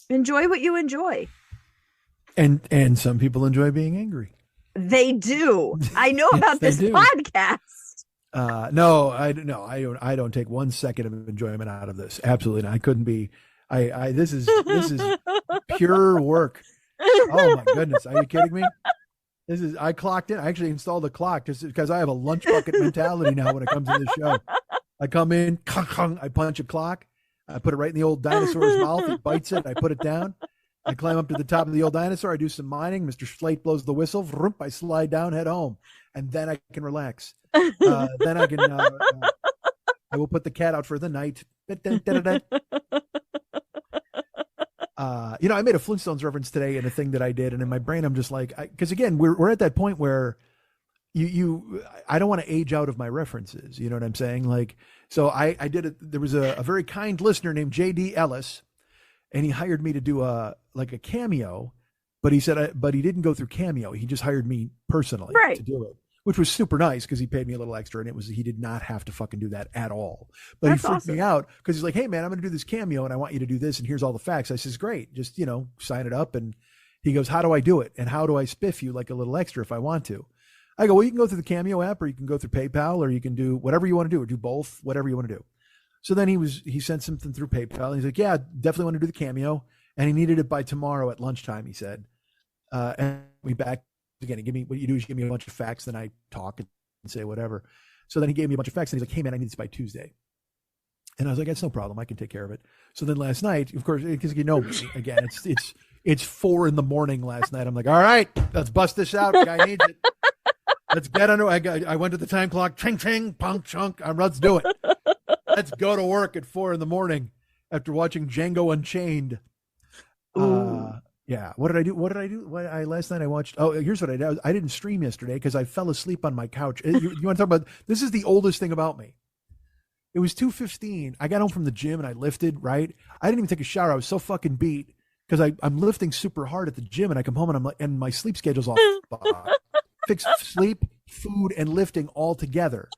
enjoy what you enjoy. And some people enjoy being angry. They do. I know about this podcast. No, I don't take 1 second of enjoyment out of this. Absolutely not. I couldn't be. This is pure work. Oh my goodness. Are you kidding me? I clocked in. I actually installed a clock just because I have a lunch bucket mentality now when it comes to this show. I come in, I punch a clock. I put it right in the old dinosaur's mouth. It bites it. I put it down. I climb up to the top of the old dinosaur. I do some mining. Mr. Slate blows the whistle. I slide down, head home. And then I can relax. Then I can, I will put the cat out for the night. I made a Flintstones reference today in a thing that I did. And in my brain, I'm just like, because again, we're at that point where I don't want to age out of my references. You know what I'm saying? Like, so I did it. There was a very kind listener named JD Ellis, and he hired me to do a cameo, but he said, but he didn't go through Cameo. He just hired me personally to do it, which was super nice because he paid me a little extra, and he did not have to fucking do that at all. But That's he freaked me out because he's like, hey man, I'm going to do this cameo and I want you to do this. And here's all the facts. I says, great. Just, sign it up. And he goes, how do I do it? And how do I spiff you like a little extra if I want to? I go, well, you can go through the Cameo app, or you can go through PayPal, or you can do whatever you want to do, or do both, whatever you want to do. So then he sent something through PayPal. And he's like, yeah, definitely want to do the Cameo. And he needed it by tomorrow at lunchtime, he said. And we back again, what you do is you give me a bunch of facts, then I talk and say whatever. So then he gave me a bunch of facts, and he's like, hey man, I need this by Tuesday. And I was like, that's no problem. I can take care of it. So then last night, of course, because again, it's 4 a.m. last night. I'm like, all right, let's bust this out. Guy needs it. Let's get under. I went to the time clock. Ching, ching, punk, chunk. Let's do it. Let's go to work at 4 a.m. after watching Django Unchained. Yeah. What did I do? Last night I watched. Oh, here's what I did. I didn't stream yesterday because I fell asleep on my couch. You want to talk about? This is the oldest thing about me. It was 2:15. I got home from the gym and I lifted. Right. I didn't even take a shower. I was so fucking beat because I'm lifting super hard at the gym, and I come home and I'm like, and my sleep schedule's all fixed. Sleep, food, and lifting all together.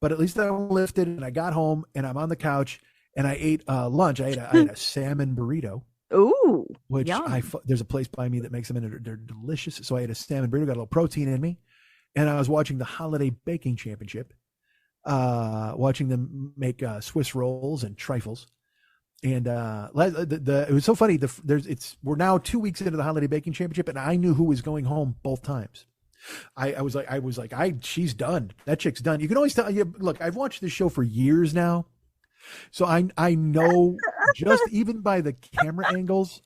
But at least I lifted, and I got home, and I'm on the couch, and I ate lunch. I ate a salmon burrito. Ooh, which yum. There's a place by me that makes them, and they're delicious. So I ate a salmon burrito, got a little protein in me, and I was watching the Holiday Baking Championship, watching them make Swiss rolls and trifles. And it was so funny. We're now 2 weeks into the Holiday Baking Championship, and I knew who was going home both times. I was like, she's done. That chick's done. You can always tell. Look, I've watched this show for years now, so I know just even by the camera angles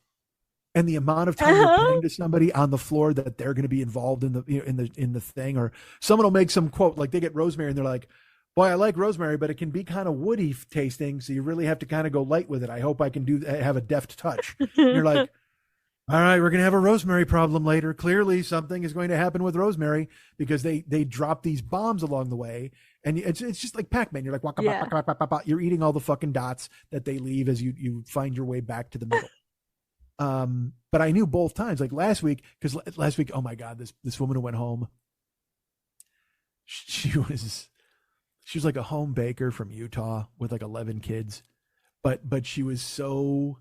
and the amount of time you're putting to somebody on the floor that they're going to be involved in the thing. Or someone will make some quote, like they get rosemary and they're like, boy, I like rosemary, but it can be kind of woody tasting, so you really have to kind of go light with it. I hope I can have a deft touch. And you're like, all right, we're going to have a rosemary problem later. Clearly something is going to happen with rosemary because they drop these bombs along the way. And it's just like Pac-Man. You're like, waka, waka, waka, waka, waka. You're eating all the fucking dots that they leave as you find your way back to the middle. But I knew both times, like last week, oh my God, this woman who went home, she was like a home baker from Utah with like 11 kids, but she was so,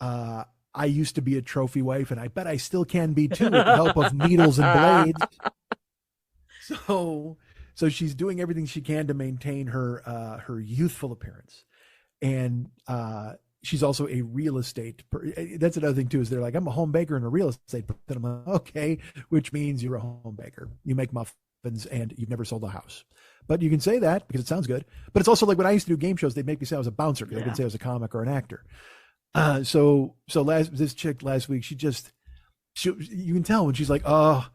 I used to be a trophy wife, and I bet I still can be too with the help of needles and blades. So she's doing everything she can to maintain her youthful appearance. And she's also a real estate. That's another thing too, is they're like, I'm a home baker and a real estate person. I'm like, okay, which means you're a home baker. You make muffins and you've never sold a house. But you can say that because it sounds good. But it's also like when I used to do game shows, they'd make me say I was a bouncer. They didn't say I was a comic or an actor. So this chick last week, you can tell when she's like, oh,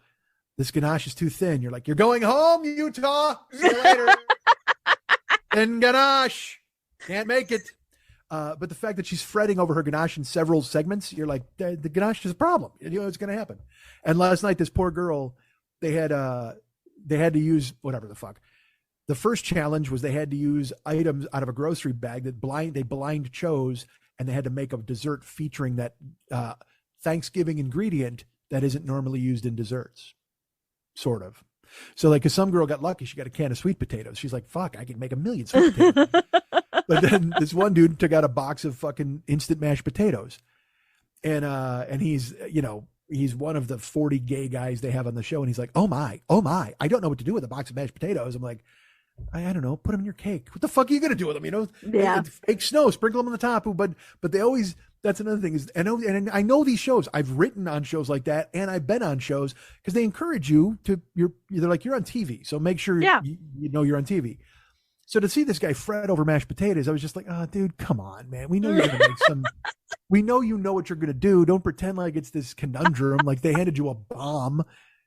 this ganache is too thin. You're like, you're going home, Utah. See you later. Thin ganache. Can't make it. But the fact that she's fretting over her ganache in several segments, you're like, the ganache is a problem. You know, it's going to happen. And last night, this poor girl, they had to use whatever the fuck. The first challenge was they had to use items out of a grocery bag that they blind chose, and they had to make a dessert featuring that Thanksgiving ingredient that isn't normally used in desserts, sort of. So like, cause some girl got lucky, she got a can of sweet potatoes. She's like, fuck, I can make 1 million sweet potatoes. But then this one dude took out a box of fucking instant mashed potatoes. And he's one of the 40 gay guys they have on the show. And he's like, oh my, I don't know what to do with a box of mashed potatoes. I'm like, I don't know, put them in your cake. What the fuck are you going to do with them? You know, yeah. Fake snow, sprinkle them on the top. But they always, That's another thing is, and I know these shows. I've written on shows like that, and I've been on shows because they encourage you to. They're like, you're on TV, so make sure you know you're on TV. So to see this guy fret over mashed potatoes, I was just like, oh, dude, come on, man. We know you're gonna make some. We know you know what you're gonna do. Don't pretend like it's this conundrum, like they handed you a bomb.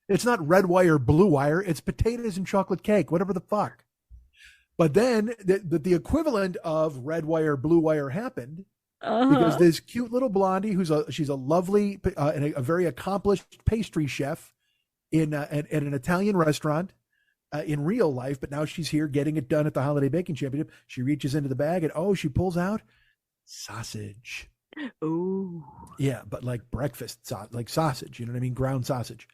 It's not red wire, blue wire. It's potatoes and chocolate cake, whatever the fuck. But then the equivalent of red wire, blue wire happened. Because this cute little blondie, she's a lovely and a very accomplished pastry chef at an Italian restaurant in real life, but now she's here getting it done at the Holiday Baking Championship. She reaches into the bag and she pulls out sausage. Ooh, yeah, but like breakfast like sausage, you know what I mean, ground sausage.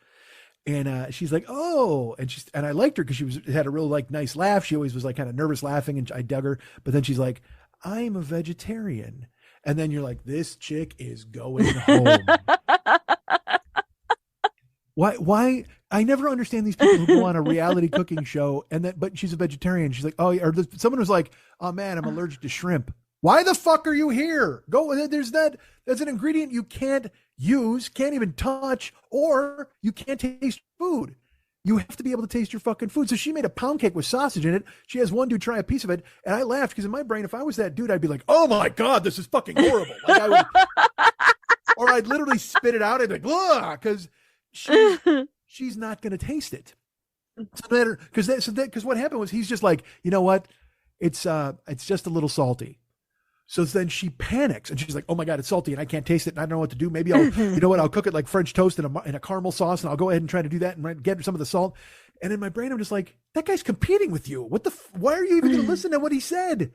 And she's like, oh, and I liked her because she had a real like nice laugh. She always was like kind of nervous laughing, and I dug her. But then she's like, I'm a vegetarian. And then you're like, this chick is going home. Why? I never understand these people who go on a reality cooking show but she's a vegetarian. She's like, oh, or someone was like, oh man, I'm allergic to shrimp. Why the fuck are you here? That's an ingredient you can't use, can't even touch, or you can't taste food. You have to be able to taste your fucking food. So she made a pound cake with sausage in it. She has one dude try a piece of it. And I laughed because in my brain, if I was that dude, I'd be like, oh my God, this is fucking horrible. Or I'd literally spit it out. I'd be like, blah, because she's not going to taste it. Because what happened was he's just like, you know what? It's just a little salty. So then she panics and she's like, oh my God, it's salty and I can't taste it and I don't know what to do. Maybe I'll cook it like French toast in a caramel sauce and I'll go ahead and try to do that and get some of the salt. And in my brain, I'm just like, that guy's competing with you. Why are you even going to listen to what he said?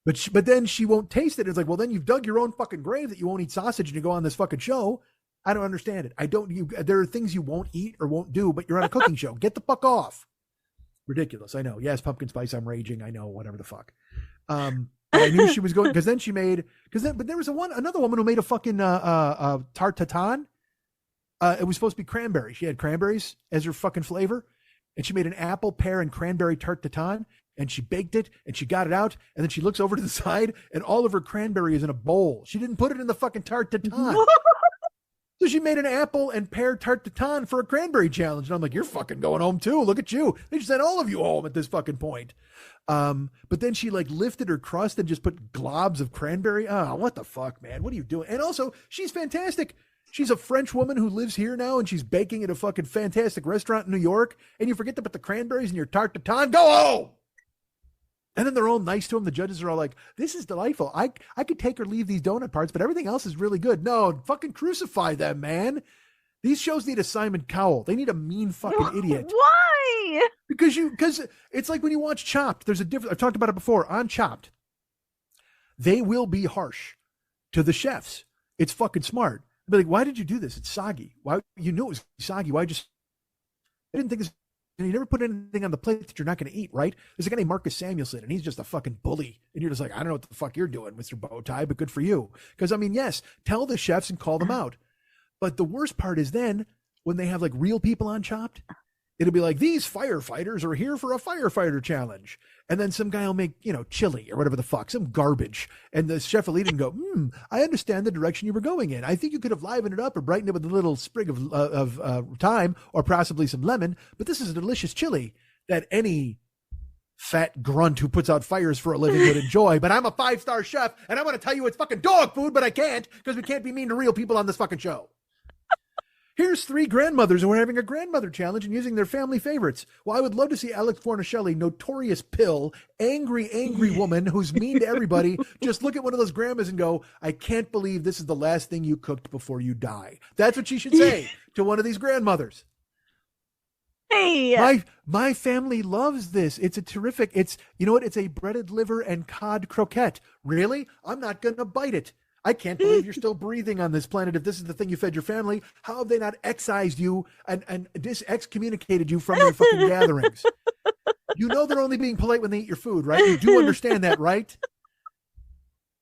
But then she won't taste it. It's like, well, then you've dug your own fucking grave that you won't eat sausage and you go on this fucking show. I don't understand it. There are things you won't eat or won't do, but you're on a cooking show. Get the fuck off. Ridiculous. I know. Yes, pumpkin spice. I'm raging. I know. Whatever the fuck. I knew she was going because then she made but there was another woman who made a fucking tarte tatin. It was supposed to be cranberry. She had cranberries as her fucking flavor, and she made an apple, pear, and cranberry tarte tatin, and she baked it and she got it out, and then she looks over to the side and all of her cranberry is in a bowl. She didn't put it in the fucking tarte tatin. So she made an apple and pear tarte tatin for a cranberry challenge. And I'm like, you're fucking going home too. Look at you. They just sent all of you home at this fucking point. But then she like lifted her crust and just put globs of cranberry. Oh, what the fuck, man? What are you doing? And also, she's fantastic. She's a French woman who lives here now and she's baking at a fucking fantastic restaurant in New York. And you forget to put the cranberries in your tarte tatin. Go home. And then they're all nice to him. The judges are all like, this is delightful. I could take or leave these donut parts, but everything else is really good. No, fucking crucify them, man. These shows need a Simon Cowell. They need a mean fucking idiot. Why? Because it's like when you watch Chopped, there's a difference. I've talked about it before on Chopped. They will be harsh to the chefs. It's fucking smart. They'll be like, why did you do this? It's soggy. Why? You knew it was soggy. I didn't think you never put anything on the plate that you're not going to eat, right? There's a guy named Marcus Samuelson, and he's just a fucking bully. And you're just like, I don't know what the fuck you're doing, Mr. Bowtie, but good for you. Because, I mean, yes, tell the chefs and call them out. But the worst part is then when they have like real people on Chopped, it'll be like, these firefighters are here for a firefighter challenge. And then some guy will make, chili or whatever the fuck, some garbage. And the chef will eat it and go, I understand the direction you were going in. I think you could have livened it up or brightened it with a little sprig of thyme or possibly some lemon. But this is a delicious chili that any fat grunt who puts out fires for a living would enjoy. But I'm a 5-star chef and I want to tell you it's fucking dog food, but I can't because we can't be mean to real people on this fucking show. Here's 3 grandmothers who are having a grandmother challenge and using their family favorites. Well, I would love to see Alex Fornacelli, notorious pill, angry woman who's mean to everybody, just look at one of those grandmas and go, I can't believe this is the last thing you cooked before you die. That's what she should say to one of these grandmothers. Hey, my family loves this. It's a terrific, you know what? It's a breaded liver and cod croquette. Really? I'm not going to bite it. I can't believe you're still breathing on this planet. If this is the thing you fed your family, how have they not excised you and excommunicated you from their fucking gatherings? You know they're only being polite when they eat your food, right? You do understand that, right?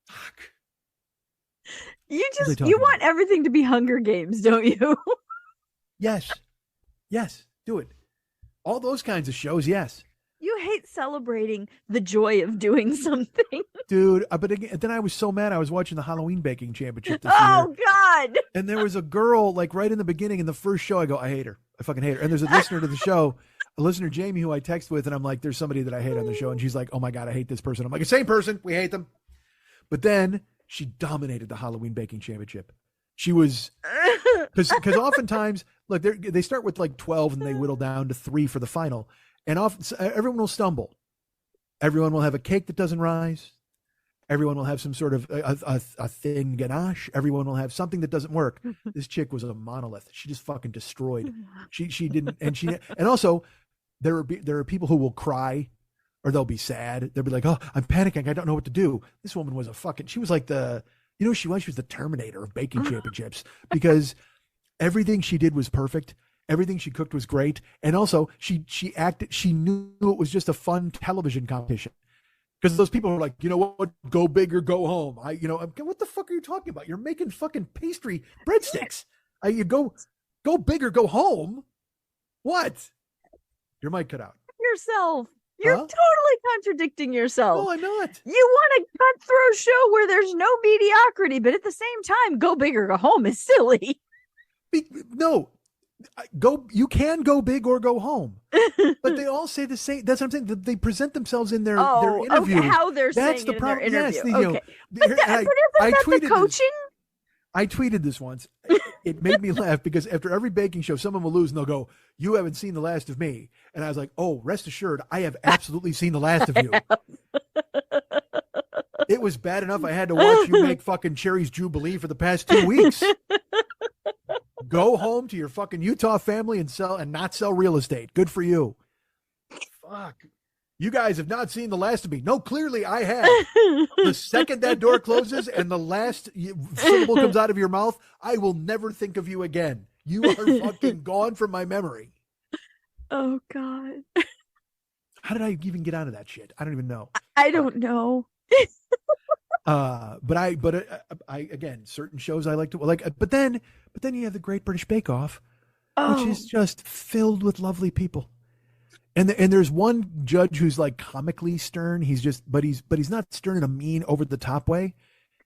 Fuck. You want everything to be Hunger Games, don't you? Yes, do it. All those kinds of shows, yes. You hate celebrating the joy of doing something. Dude, but again, then I was so mad. I was watching the Halloween baking championship this Oh year. God. And there was a girl, like right in the beginning, in the first show, I go, I hate her. I fucking hate her. And there's a listener to the show, a listener, Jamie, who I text with, and I'm like, there's somebody that I hate on the show. And she's like, oh my God, I hate this person. I'm like, the same person. We hate them. But then she dominated the Halloween baking championship. She was, because oftentimes, look, they start with like 12 and they whittle down to 3 for the final. And often everyone will stumble. Everyone will have a cake that doesn't rise. Everyone will have some sort of a thin ganache. Everyone will have something that doesn't work. This chick was a monolith. She just fucking destroyed. She didn't, and also there are people who will cry or they'll be sad. They'll be like, oh, I'm panicking. I don't know what to do. This woman was she was like she was the Terminator of baking championships, because everything she did was perfect. Everything she cooked was great. And also she knew it was just a fun television competition. Because those people are like, you know what, go big or go home. What the fuck are you talking about? You're making fucking pastry breadsticks. You go big or go home. What? Your mic cut out. Yourself. You're totally contradicting yourself. No, I'm not. You want a cutthroat show where there's no mediocrity, but at the same time, go big or go home is silly. No. You can go big or go home, but they all say the same. That's what I'm saying. They present themselves in their interview. Okay, how they're That's saying the it problem. in their interview. Yes, Okay. But I tweeted the coaching. I tweeted this once. It made me laugh because after every baking show, someone will lose and they'll go, "You haven't seen the last of me." And I was like, "Oh, rest assured, I have absolutely seen the last of you." It was bad enough I had to watch you make fucking Cherry's Jubilee for the past 2 weeks. Go home to your fucking Utah family and not sell real estate. Good for you. Fuck. You guys have not seen the last of me. No, clearly I have. The second that door closes and the last syllable comes out of your mouth, I will never think of you again. You are fucking gone from my memory. Oh God. How did I even get out of that shit? I don't even know. I don't know. But I again, certain shows I like to like, but then you have the Great British Bake Off, which is just filled with lovely people. And there's one judge who's like comically stern. He's not stern in a mean, over the top way.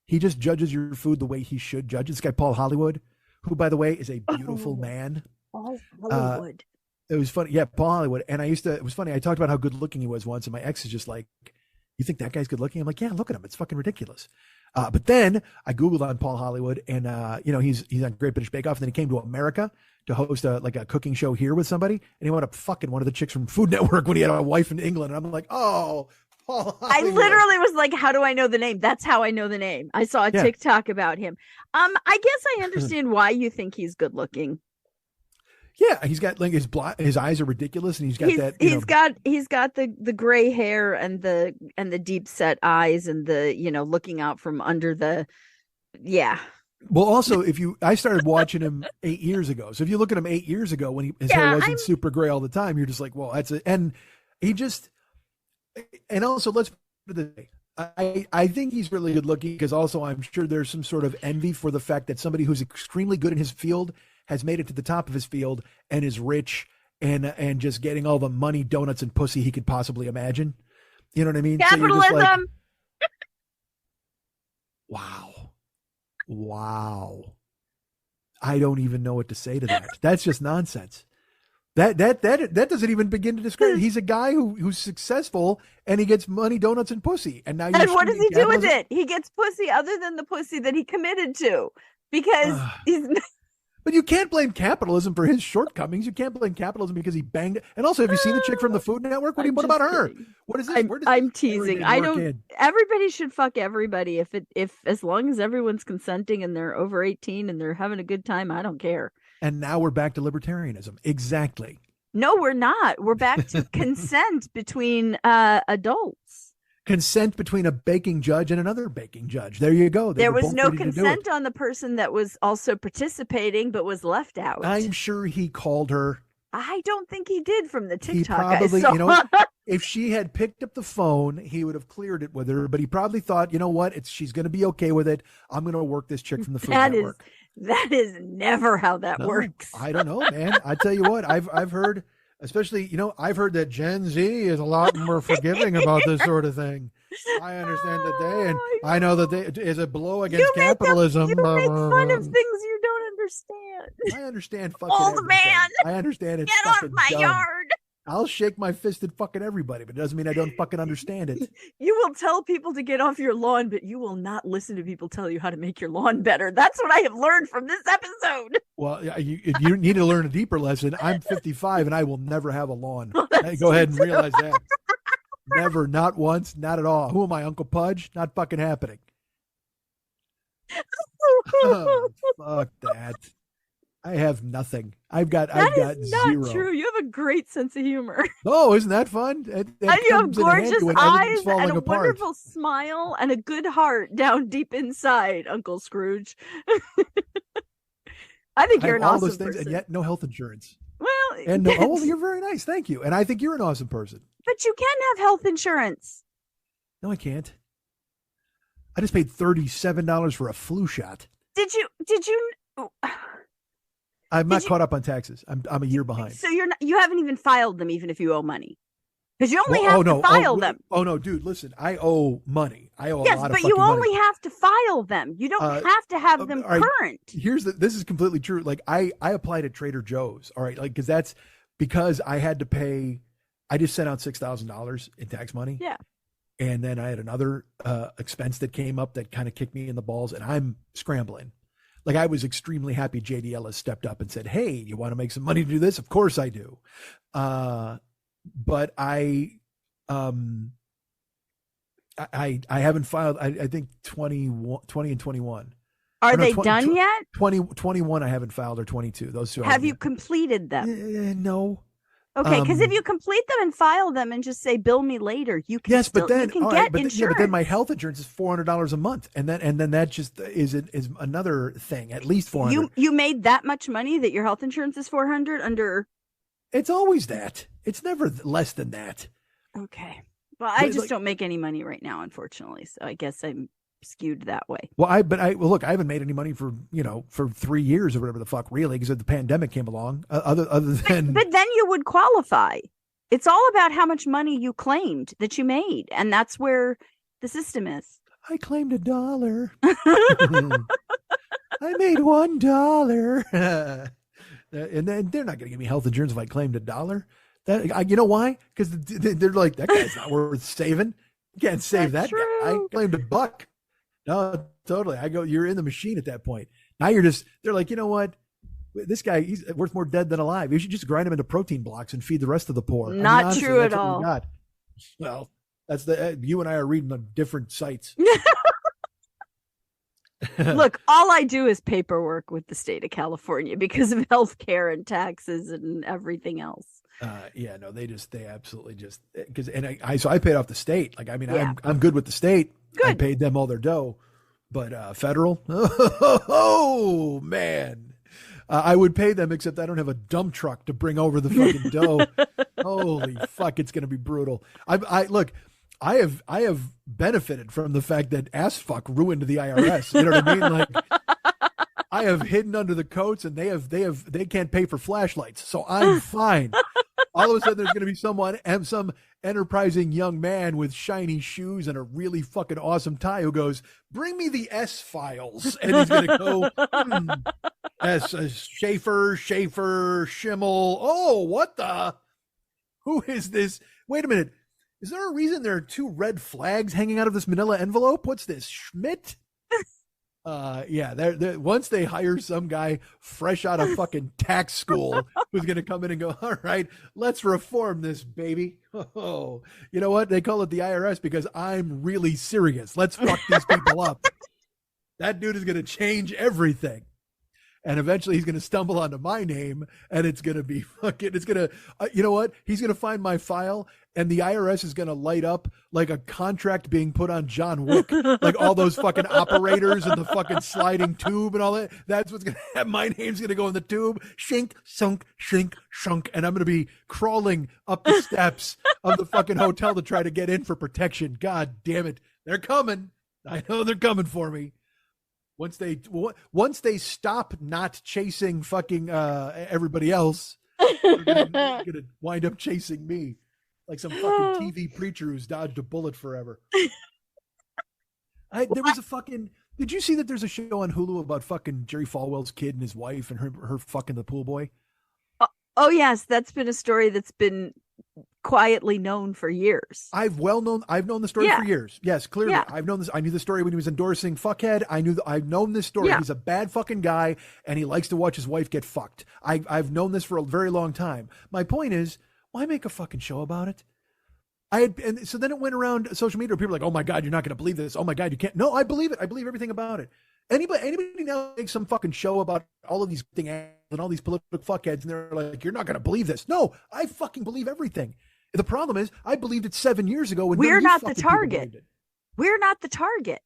He just judges your food the way he should judge. This guy, Paul Hollywood, who by the way is a beautiful man. Paul Hollywood. It was funny. Yeah, Paul Hollywood. And it was funny. I talked about how good looking he was once, and my ex is just like, you think that guy's good looking? I'm like, yeah, look at him. It's fucking ridiculous. But then I Googled on Paul Hollywood, and he's on Great British Bake Off. And then he came to America to host a cooking show here with somebody, and he wound up fucking one of the chicks from Food Network when he had a wife in England. And I'm like, oh, Paul Hollywood. I literally was like, how do I know the name? That's how I know the name. I saw a TikTok about him. I guess I understand why you think he's good looking. Yeah, he's got like his eyes are ridiculous, and he's got the gray hair and the deep set eyes and the looking out from under the Well, also, I started watching him 8 years ago. So if you look at him 8 years ago when his hair wasn't super gray all the time, you're just like, well, that's it. And also let's put it this way. I think he's really good looking because also I'm sure there's some sort of envy for the fact that somebody who's extremely good in his field has made it to the top of his field and is rich and just getting all the money, donuts, and pussy he could possibly imagine. You know what I mean? Capitalism. So wow. I don't even know what to say to that. That's just nonsense. That doesn't even begin to describe. He's a guy who's successful and he gets money, donuts, and pussy. And now what does he do with it? He gets pussy other than the pussy that he committed to, because he's. But you can't blame capitalism for his shortcomings. You can't blame capitalism because he banged. And also, have you seen the chick from the Food Network? What about her? What is this? I'm teasing. I don't. Everybody should fuck everybody if as long as everyone's consenting and they're over 18 and they're having a good time. I don't care. And now we're back to libertarianism. Exactly. No, we're not. We're back to consent between adults. Consent between a baking judge and another baking judge. There you go. There was no consent on the person that was also participating but was left out. I'm sure he called her. I don't think he did from the TikTok. He probably, if she had picked up the phone, he would have cleared it with her. But he probably thought, you know what? She's going to be okay with it. I'm going to work this chick from the Food Network. That is never how that works. I don't know, man. I tell you what, I've heard Especially, I've heard that Gen Z is a lot more forgiving about this sort of thing. I understand that and I know that they is a blow against capitalism. You make fun of things you don't understand. I understand fucking Old everything. man, I understand it's get off fucking my dumb. yard. I'll shake my fist at fucking everybody, but it doesn't mean I don't fucking understand it. You will tell people to get off your lawn, but you will not listen to people tell you how to make your lawn better. That's what I have learned from this episode. Well, if you need to learn a deeper lesson, I'm 55 and I will never have a lawn. Well, Go ahead and realize that. Never, not once, not at all. Who am I, Uncle Pudge? Not fucking happening. Oh, fuck that. I have nothing. I've got not zero. True. You have a great sense of humor. Oh, isn't that fun? And you have gorgeous eyes and a apart. wonderful smile and a good heart down deep inside, Uncle Scrooge. I think you're an all awesome those things, person. and yet no health insurance. Well, and you're very nice. Thank you. And I think you're an awesome person. But you can have health insurance. No, I can't. I just paid $37 for a flu shot. Did you? I'm not caught up on taxes. I'm a year behind. So you haven't even filed them, even if you owe money, because you only have to file them. Oh no, dude, listen, I owe money. I owe a lot of but fucking you only money. have to file them. You don't have to have them current. This is completely true. Like I applied at Trader Joe's. All right, like because I had to pay. I just sent out $6,000 in tax money. Yeah. And then I had another expense that came up that kind of kicked me in the balls, and I'm scrambling. Like I was extremely happy JD Ellis stepped up and said, "Hey, you want to make some money to do this?" Of course I do. But I haven't filed. I think 20 and 21. Are they done yet? 21 I haven't filed, or 22. Those two. Have you completed them? No. Okay, because if you complete them and file them and just say "bill me later," you can. Yes, but then get insurance. But then my health insurance is $400 a month, and then that just is another thing. At least $400. You made that much money that your health insurance is $400 under. It's always that. It's never less than that. Okay. Well, I just don't make any money right now, unfortunately. So I guess I'm skewed that way. Well, look, I haven't made any money for 3 years or whatever the fuck, really, because the pandemic came along. Other than, but then you would qualify. It's all about how much money you claimed that you made, and that's where the system is. I claimed $1. I made $1, and then they're not going to give me health insurance if I claimed $1. You know why? Because they're like, that guy's not worth saving. You can't save that guy. I claimed $1. No, totally. You're in the machine at that point. Now they're like, you know what? This guy, he's worth more dead than alive. You should just grind him into protein blocks and feed the rest of the poor. Not honestly, true at all. Well, that's you and I are reading on different sites. Look, all I do is paperwork with the state of California because of healthcare and taxes and everything else. They absolutely just so I paid off the state. Like, I mean, I'm good with the state. Good. I paid them all their dough, but federal, oh man, I would pay them, except I don't have a dump truck to bring over the fucking dough. Holy fuck, it's gonna be brutal. I have benefited from the fact that ass fuck ruined the IRS. You know what I mean? Like, I have hidden under the coats, and they can't pay for flashlights, so I'm fine. All of a sudden, there's going to be some enterprising young man with shiny shoes and a really fucking awesome tie who goes, "Bring me the S files," and he's going to go, Schaefer, Schimmel. Oh, what the? Who is this? Wait a minute. Is there a reason there are 2 red flags hanging out of this manila envelope? What's this, Schmidt? Once they hire some guy fresh out of fucking tax school who's going to come in and go, "All right, let's reform this, baby." Oh, you know what? They call it the IRS because I'm really serious. Let's fuck these people up. That dude is going to change everything. And eventually he's going to stumble onto my name, and it's going to be fucking, it's going to, you know what? He's going to find my file, and the IRS is going to light up like a contract being put on John Wick. Like all those fucking operators and the fucking sliding tube and all that. That's what's going to happen. My name's going to go in the tube. Shink, sunk, shrink, shunk. And I'm going to be crawling up the steps of the fucking hotel to try to get in for protection. God damn it. They're coming. I know they're coming for me. Once they stop not chasing fucking everybody else, They're gonna wind up chasing me like some fucking TV preacher who's dodged a bullet forever. There was a fucking. Did you see that there's a show on Hulu about fucking Jerry Falwell's kid and his wife and her fucking the pool boy? Oh yes, that's been a story that's been quietly known for years. I've known the story for years. Yes, clearly. Yeah. I've known this. I knew the story when he was endorsing Fuckhead. I've known this story. Yeah. He's a bad fucking guy and he likes to watch his wife get fucked. I've known this for a very long time. My point is, why make a fucking show about it? And so then it went around social media. People were like, "Oh my God, you're not going to believe this. Oh my God, you can't." No, I believe it. I believe everything about it. Anybody now makes some fucking show about all of these things and all these political fuckheads, and they're like, "You're not going to believe this." No, I fucking believe everything. The problem is, I believed it 7 years ago. When we're not the target. We're not the target.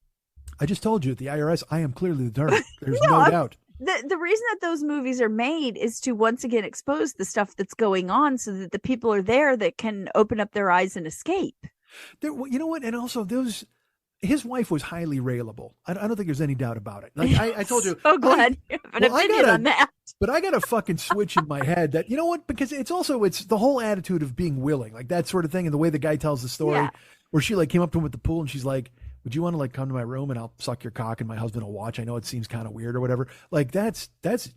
I just told you at the IRS, I am clearly the target. There's no doubt. The reason that those movies are made is to once again expose the stuff that's going on so that the people are there that can open up their eyes and escape. You know what? And also his wife was highly railable. I don't think there's any doubt about it. Like I told you. So glad you have an opinion on that. But I got a fucking switch in my head that, you know what? Because it's the whole attitude of being willing, like that sort of thing. And the way the guy tells the story where she like came up to him at the pool and she's like, "Would you want to like come to my room and I'll suck your cock and my husband will watch? I know it seems kind of weird or whatever." Like that's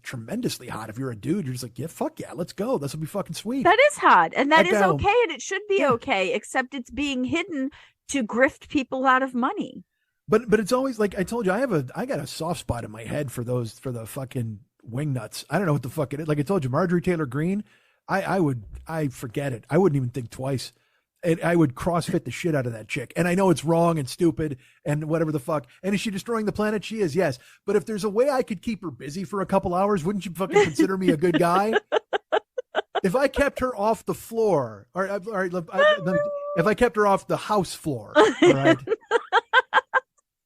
tremendously hot. If you're a dude, you're just like, "Yeah, fuck yeah, let's go. This will be fucking sweet." That is hot. And that is okay. And it should be okay, except it's being hidden to grift people out of money. But it's always like I told you, I got a soft spot in my head for the fucking wing nuts. I don't know what the fuck it is. Like I told you, Marjorie Taylor Greene, I forget it. I wouldn't even think twice. And I would CrossFit the shit out of that chick. And I know it's wrong and stupid and whatever the fuck. And is she destroying the planet? She is, yes. But if there's a way I could keep her busy for a couple hours, wouldn't you fucking consider me a good guy? If I kept her off the floor, if I kept her off the house floor, all right?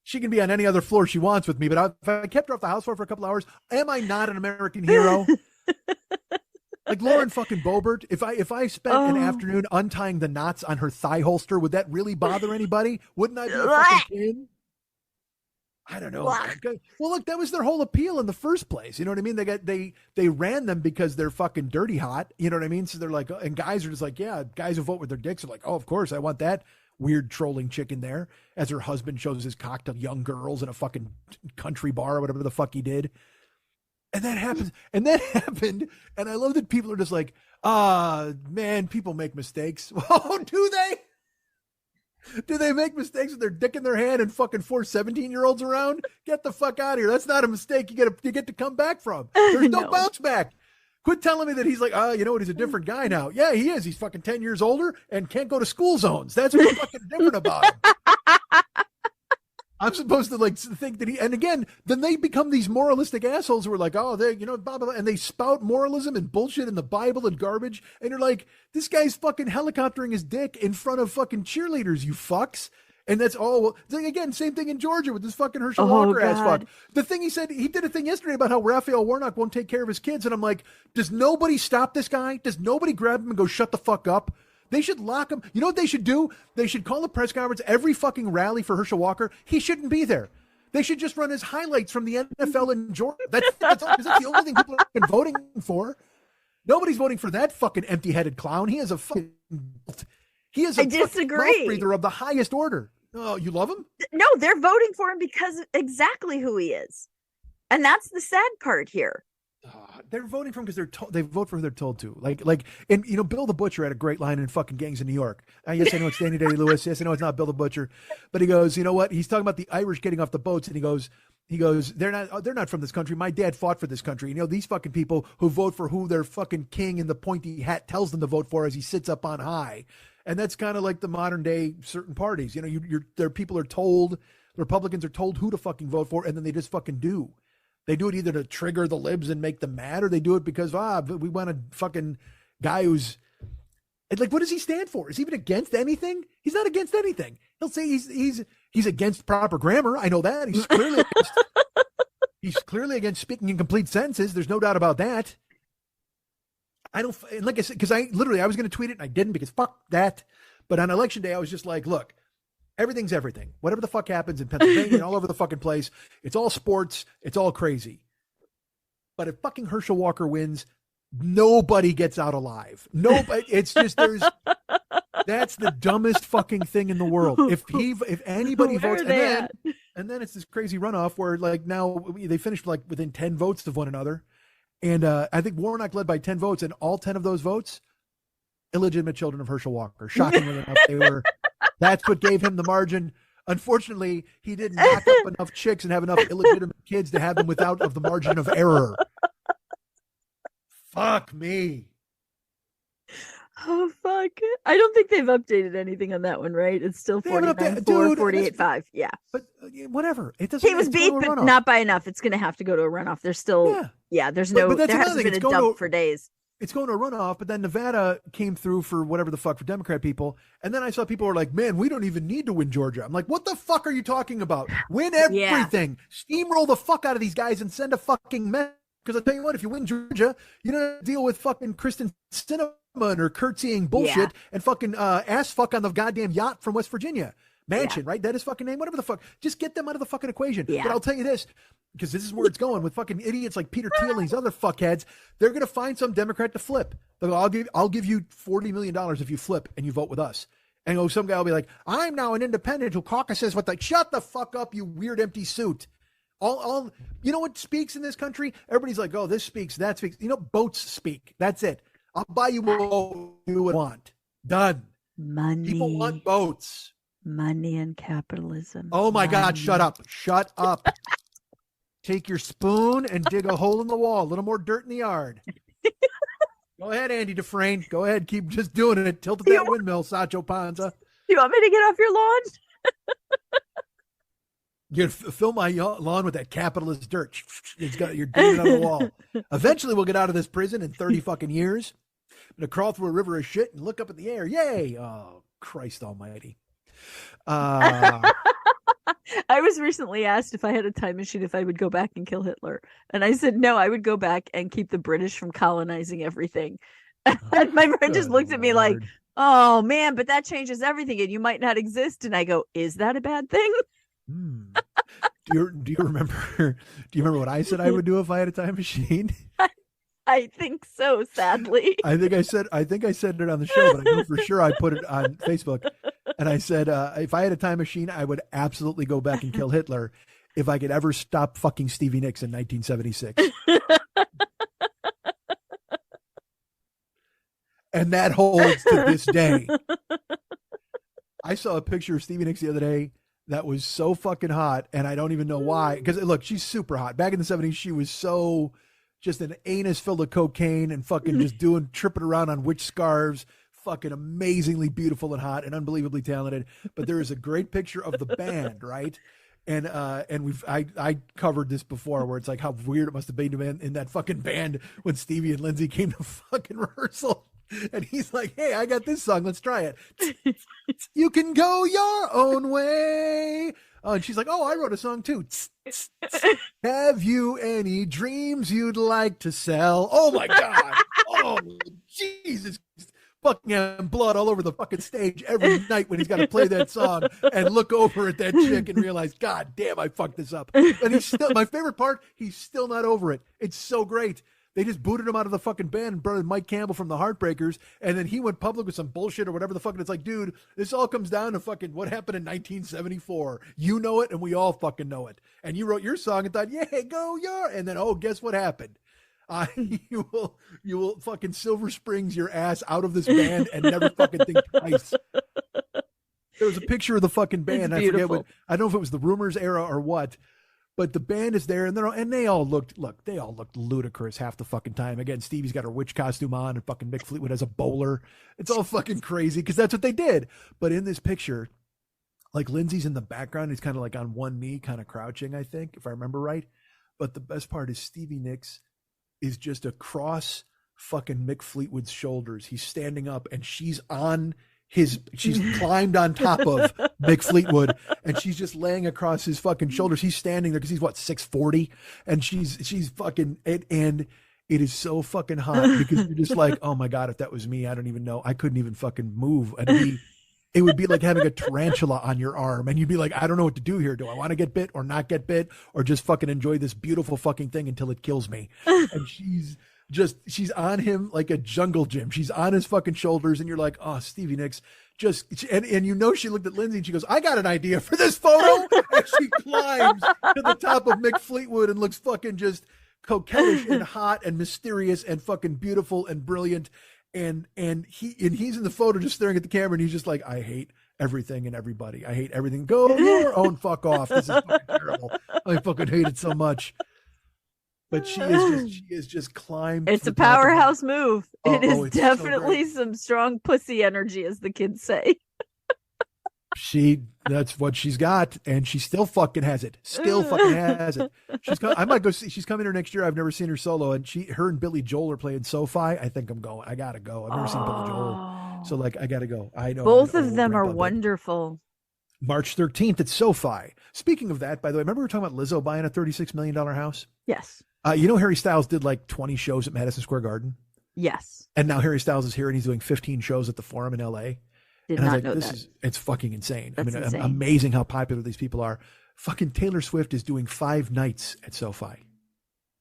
She can be on any other floor she wants with me, but if I kept her off the house floor for a couple hours, am I not an American hero? Like Lauren fucking Boebert, if I spent an afternoon untying the knots on her thigh holster, would that really bother anybody? Wouldn't I be a fucking kid? I don't know. Well, look, that was their whole appeal in the first place. You know what I mean? They ran them because they're fucking dirty hot. You know what I mean? So they're like, and guys are just like, yeah, guys who vote with their dicks are like, oh, of course, I want that weird trolling chick in there as her husband shows his cock to young girls in a fucking country bar or whatever the fuck he did. And that happens. And that happened. And I love that people are just like, man, people make mistakes. Oh, do they? Do they make mistakes with their dick in their hand and fucking force 17-year-olds around? Get the fuck out of here. That's not a mistake you get to come back from. There's no bounce back. Quit telling me that he's like, you know what? He's a different guy now. Yeah, he is. He's fucking 10 years older and can't go to school zones. That's what's fucking different about him. I'm supposed to like think that and again, then they become these moralistic assholes who are like, oh, they, blah, blah, blah, and they spout moralism and bullshit in the Bible and garbage. And you're like, this guy's fucking helicoptering his dick in front of fucking cheerleaders, you fucks. And that's all. Again, same thing in Georgia with this fucking Herschel Walker ass fuck. The thing he said, he did a thing yesterday about how Raphael Warnock won't take care of his kids. And I'm like, does nobody stop this guy? Does nobody grab him and go, shut the fuck up? They should lock him. You know what they should do? They should call a press conference every fucking rally for Herschel Walker. He shouldn't be there. They should just run his highlights from the NFL in Georgia. That's the only thing people are voting for. Nobody's voting for that fucking empty-headed clown. He is a fucking... He is a mouth breather of the highest order. Oh, you love him? No, they're voting for him because exactly who he is. And that's the sad part here. They're voting for him because they vote for who they're told to. And Bill the Butcher had a great line in fucking Gangs of New York. Yes, I know it's Danny Day-Lewis. Yes, I know it's not Bill the Butcher, but he goes, you know what? He's talking about the Irish getting off the boats, and he goes, they're not from this country. My dad fought for this country. These fucking people who vote for who their fucking king in the pointy hat tells them to vote for as he sits up on high. And that's kind of like the modern day certain parties. People are told, Republicans are told who to fucking vote for, and then they just fucking do. They do it either to trigger the libs and make them mad, or they do it because, we want a fucking guy who's like, what does he stand for? Is he even against anything? He's not against anything. He'll say he's against proper grammar. I know that. He's clearly against speaking in complete sentences. There's no doubt about that. I don't, like I said, because I was going to tweet it and I didn't because fuck that. But on election day, I was just like, look, everything's everything. Whatever the fuck happens in Pennsylvania and all over the fucking place, it's all sports. It's all crazy. But if fucking Herschel Walker wins, nobody gets out alive. Nobody. It's just that's the dumbest fucking thing in the world. If anybody votes, and then it's this crazy runoff where like now they finished like within 10 votes of one another, and I think Warnock led by 10 votes, and all 10 of those votes, illegitimate children of Herschel Walker. Shockingly enough, they were. That's what gave him the margin. Unfortunately, he didn't knock up enough chicks and have enough illegitimate kids to have them without of the margin of error. Fuck me. Oh, fuck. I don't think they've updated anything on that one, right? It's still 49-4, 48-5. Yeah. But whatever. It doesn't. He was beat, but not by enough. It's going to have to go to a runoff. There's still, there's no, there hasn't been a dump for days. It's going to a runoff, but then Nevada came through for whatever the fuck for Democrat people. And then I saw people were like, man, we don't even need to win Georgia. I'm like, what the fuck are you talking about? Win everything. Steamroll the fuck out of these guys and send a fucking message. Because I'll tell you what, if you win Georgia, you don't have to deal with fucking Kristen Sinema or curtsying bullshit and fucking ass fuck on the goddamn yacht from West Virginia. Mansion, right? That is fucking name, whatever the fuck. Just get them out of the fucking equation. Yeah. But I'll tell you this, because this is where it's going with fucking idiots like Peter Thiel and these other fuckheads. They're going to find some Democrat to flip. They'll go, I'll give you $40 million if you flip and you vote with us. And some guy will be like, I'm now an independent who caucuses with shut the fuck up, you weird empty suit. All you know what speaks in this country? Everybody's like, oh, this speaks, that speaks. You know, boats speak. That's it. I'll buy you what you want. Done. Money. People want boats. Money and capitalism. Oh my God, shut up. Shut up. Take your spoon and dig a hole in the wall. A little more dirt in the yard. Go ahead, Andy Dufresne. Go ahead. Keep just doing it. Tilt that windmill, Sancho Panza. You want me to get off your lawn? You fill my lawn with that capitalist dirt. You're doing it on the wall. Eventually, we'll get out of this prison in 30 fucking years. I'm going to crawl through a river of shit and look up at the air. Yay. Oh, Christ almighty. I was recently asked if I had a time machine, if I would go back and kill Hitler. And I said, no, I would go back and keep the British from colonizing everything. And my friend just looked at me like, oh man, but that changes everything and you might not exist. And I go, is that a bad thing? Do you remember what I said I would do if I had a time machine? I think so, sadly. I think I said it on the show, but I know for sure I put it on Facebook. And I said, if I had a time machine, I would absolutely go back and kill Hitler if I could ever stop fucking Stevie Nicks in 1976. And that holds to this day. I saw a picture of Stevie Nicks the other day that was so fucking hot, and I don't even know why. Because look, she's super hot. Back in the 70s, she was so just an anus filled of cocaine and fucking just tripping around on witch scarves. Fucking amazingly beautiful and hot and unbelievably talented. But there is a great picture of the band, right? And I covered this before, where it's like how weird it must have been in that fucking band when Stevie and Lindsay came to fucking rehearsal. And he's like, hey, I got this song. Let's try it. You can go your own way. And she's like, oh, I wrote a song too. Have you any dreams you'd like to sell? Oh my God. Oh, Jesus. Fucking having blood all over the fucking stage every night when he's got to play that song and look over at that chick and realize, God damn, I fucked this up. And he's still, my favorite part, he's still not over it. It's so great. They just booted him out of the fucking band and brought in Mike Campbell from the Heartbreakers. And then he went public with some bullshit or whatever the fuck. And it's like, dude, this all comes down to fucking what happened in 1974. You know it and we all fucking know it. And you wrote your song and thought, yeah, go your. And then, oh, guess what happened? You will fucking Silver Springs your ass out of this band and never fucking think twice. There was a picture of the fucking band. I forget what, I don't know if it was the Rumors era or what, but the band is there and they all looked ludicrous half the fucking time. Again, Stevie's got her witch costume on and fucking Mick Fleetwood has a bowler. It's all fucking crazy because that's what they did. But in this picture, like Lindsay's in the background, he's kind of like on one knee, kind of crouching, I think, if I remember right. But the best part is Stevie Nicks is just across fucking Mick Fleetwood's shoulders. He's standing up and she's climbed on top of Mick Fleetwood and she's just laying across his fucking shoulders. He's standing there because he's 6'40", and she's fucking it. And it is so fucking hot because you're just like, oh my God, if that was me, I don't even know. I couldn't even fucking move. It would be like having a tarantula on your arm and you'd be like, I don't know what to do here. Do I want to get bit or not get bit or just fucking enjoy this beautiful fucking thing until it kills me? And she's she's on him like a jungle gym. She's on his fucking shoulders, and you're like, oh, Stevie Nicks. And you know, she looked at Lindsay and she goes, I got an idea for this photo. And she climbs to the top of Mick Fleetwood and looks fucking just coquettish and hot and mysterious and fucking beautiful and brilliant. And he's in the photo just staring at the camera, and he's just like, I hate everything and everybody. I hate everything. Go your own fuck off. This is fucking terrible. I fucking hate it so much. But she is just climbed. It's a powerhouse move. It is it's definitely some strong pussy energy, as the kids say. That's what she's got, and she still fucking has it. Still fucking has it. I might go see. She's coming here next year. I've never seen her solo, and her and Billy Joel are playing SoFi. I think I'm going. I gotta go. I've never seen Billy Joel, so like I gotta go. I know both of them are wonderful. March 13th at SoFi. Speaking of that, by the way, remember we were talking about Lizzo buying a $36 million house? Yes. You know, Harry Styles did like 20 shows at Madison Square Garden. Yes. And now Harry Styles is here and he's doing 15 shows at the Forum in LA. Did not know that. It's fucking insane. That's insane. Amazing how popular these people are. Fucking Taylor Swift is doing 5 nights at SoFi.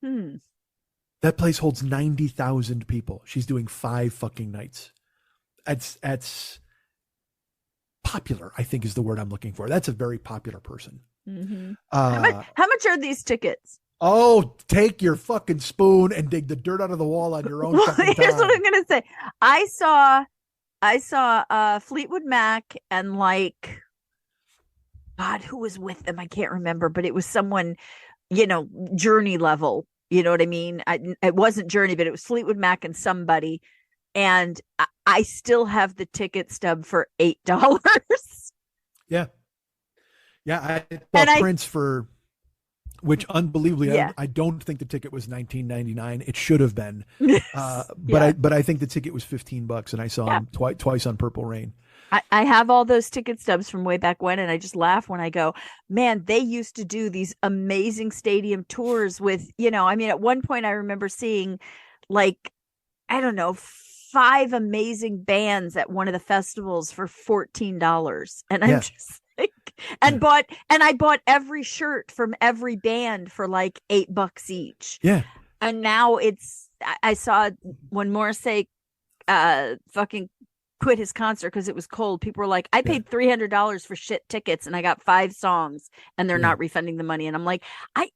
That place holds 90,000 people. She's doing 5 fucking nights. That's popular, I think is the word I'm looking for. That's a very popular person. Mm-hmm. How much are these tickets? Oh, take your fucking spoon and dig the dirt out of the wall on your own fucking time. Here's what I'm gonna say. I saw Fleetwood Mac and like, God, who was with them? I can't remember, but it was someone, Journey level. You know what I mean? It wasn't Journey, but it was Fleetwood Mac and somebody. And I still have the ticket stub for $8. Yeah. I bought Prince for, which unbelievably, I don't think the ticket was $19.99. It should have been. But I think the ticket was $15, and I saw him twice on Purple Rain. I have all those ticket stubs from way back when, and I just laugh when I go, man, they used to do these amazing stadium tours with, at one point I remember seeing like, I don't know, 5 amazing bands at one of the festivals for $14. And I'm just like, I bought every shirt from every band for like $8 each. Yeah. And now I saw when Morrissey fucking quit his concert because it was cold. People were like, I paid $300 for shit tickets and I got 5 songs and they're not refunding the money. And I'm like, I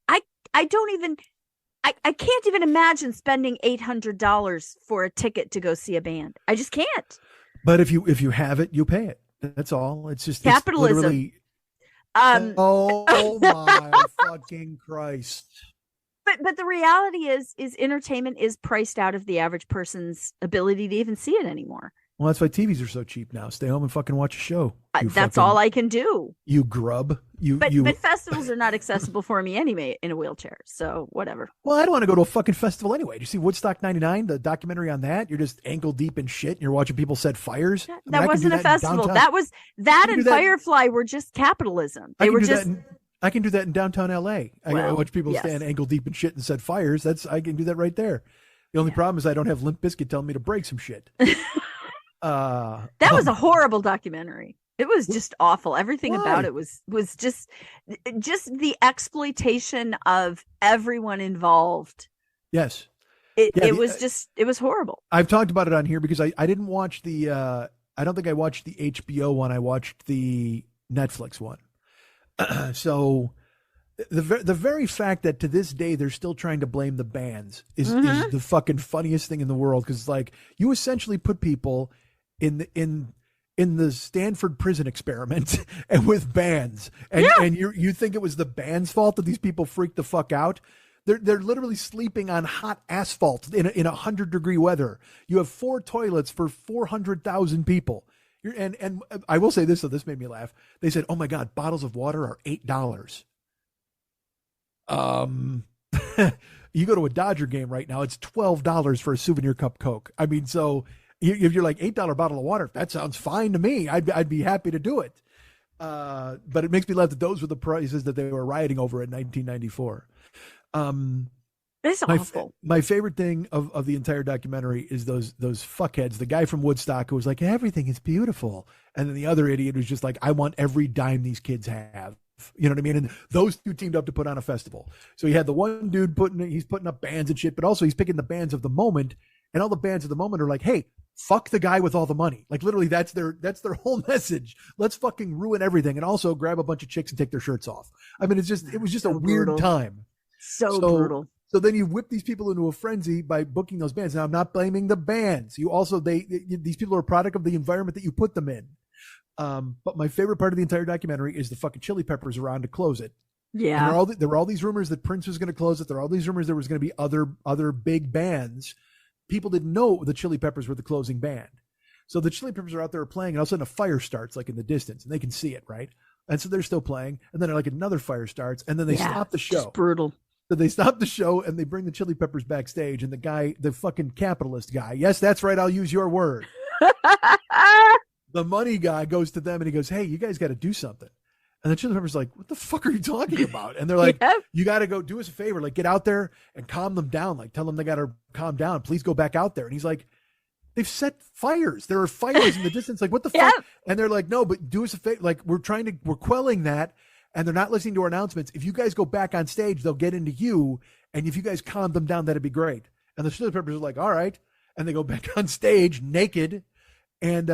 can't even imagine spending $800 for a ticket to go see a band. I just can't. But if you have it, you pay it. That's all. It's just capitalism. It's literally, oh my fucking Christ. But the reality is entertainment is priced out of the average person's ability to even see it anymore. Well, that's why TVs are so cheap now. Stay home and fucking watch a show. That's all I can do. You grub. But festivals are not accessible for me anyway in a wheelchair. So whatever. Well, I don't want to go to a fucking festival anyway. Did you see Woodstock 99, the documentary on that? You're just ankle deep in shit and you're watching people set fires. That wasn't a festival. That and Firefly were just capitalism. They were just. I can do that in downtown LA. I watch people stand ankle deep in shit and set fires. I can do that right there. The only problem is I don't have Limp Bizkit telling me to break some shit. That was a horrible documentary. It was just awful. Everything about it was just the exploitation of everyone involved. Yes. It was horrible. I've talked about it on here because I didn't watch I don't think I watched the HBO one. I watched the Netflix one. So the very fact that to this day they're still trying to blame the bands is the fucking funniest thing in the world. Cause like you essentially put people in the Stanford prison experiment and with bands and you think it was the band's fault that these people freaked the fuck out. They're literally sleeping on hot asphalt in 100-degree weather. You have 4 toilets for 400,000 people. And I will say this, so this made me laugh. They said, "Oh my God, bottles of water are $8." You go to a Dodger game right now, it's $12 for a souvenir cup Coke. I mean, so if you're like $8 bottle of water, that sounds fine to me. I'd be happy to do it. But it makes me laugh that those were the prices that they were rioting over in 1994. It's awful. My favorite thing of the entire documentary is those fuckheads. The guy from Woodstock who was like, everything is beautiful. And then the other idiot who's just like, I want every dime these kids have. You know what I mean? And those two teamed up to put on a festival. So he had the one dude he's putting up bands and shit, but also he's picking the bands of the moment. And all the bands of the moment are like, hey, fuck the guy with all the money. Like literally that's their whole message. Let's fucking ruin everything. And also grab a bunch of chicks and take their shirts off. I mean, it was just so a weird brutal. Time. So brutal. So then you whip these people into a frenzy by booking those bands. Now I'm not blaming the bands. You also, these people are a product of the environment that you put them in. But my favorite part of the entire documentary is the fucking Chili Peppers around to close it. Yeah. There were all these rumors that Prince was going to close it. There were all these rumors there was going to be other big bands. People didn't know the Chili Peppers were the closing band. So the Chili Peppers are out there playing, and all of a sudden a fire starts like in the distance, and they can see it, right? And so they're still playing, and then like another fire starts, and then they stop the show. Just brutal. So they stop the show, and they bring the Chili Peppers backstage, and the fucking capitalist guy, yes, that's right, I'll use your word. The money guy goes to them, and he goes, hey, you guys got to do something. And the Chili Peppers like, what the fuck are you talking about? And they're like, you got to go do us a favor. Like, get out there and calm them down. Like, tell them they got to calm down. Please go back out there. And he's like, they've set fires. There are fires in the distance. Like, what the fuck? And they're like, no, but do us a favor. Like, we're quelling that. And they're not listening to our announcements. If you guys go back on stage, they'll get into you. And if you guys calm them down, that'd be great. And the Chili Peppers are like, all right. And they go back on stage naked. And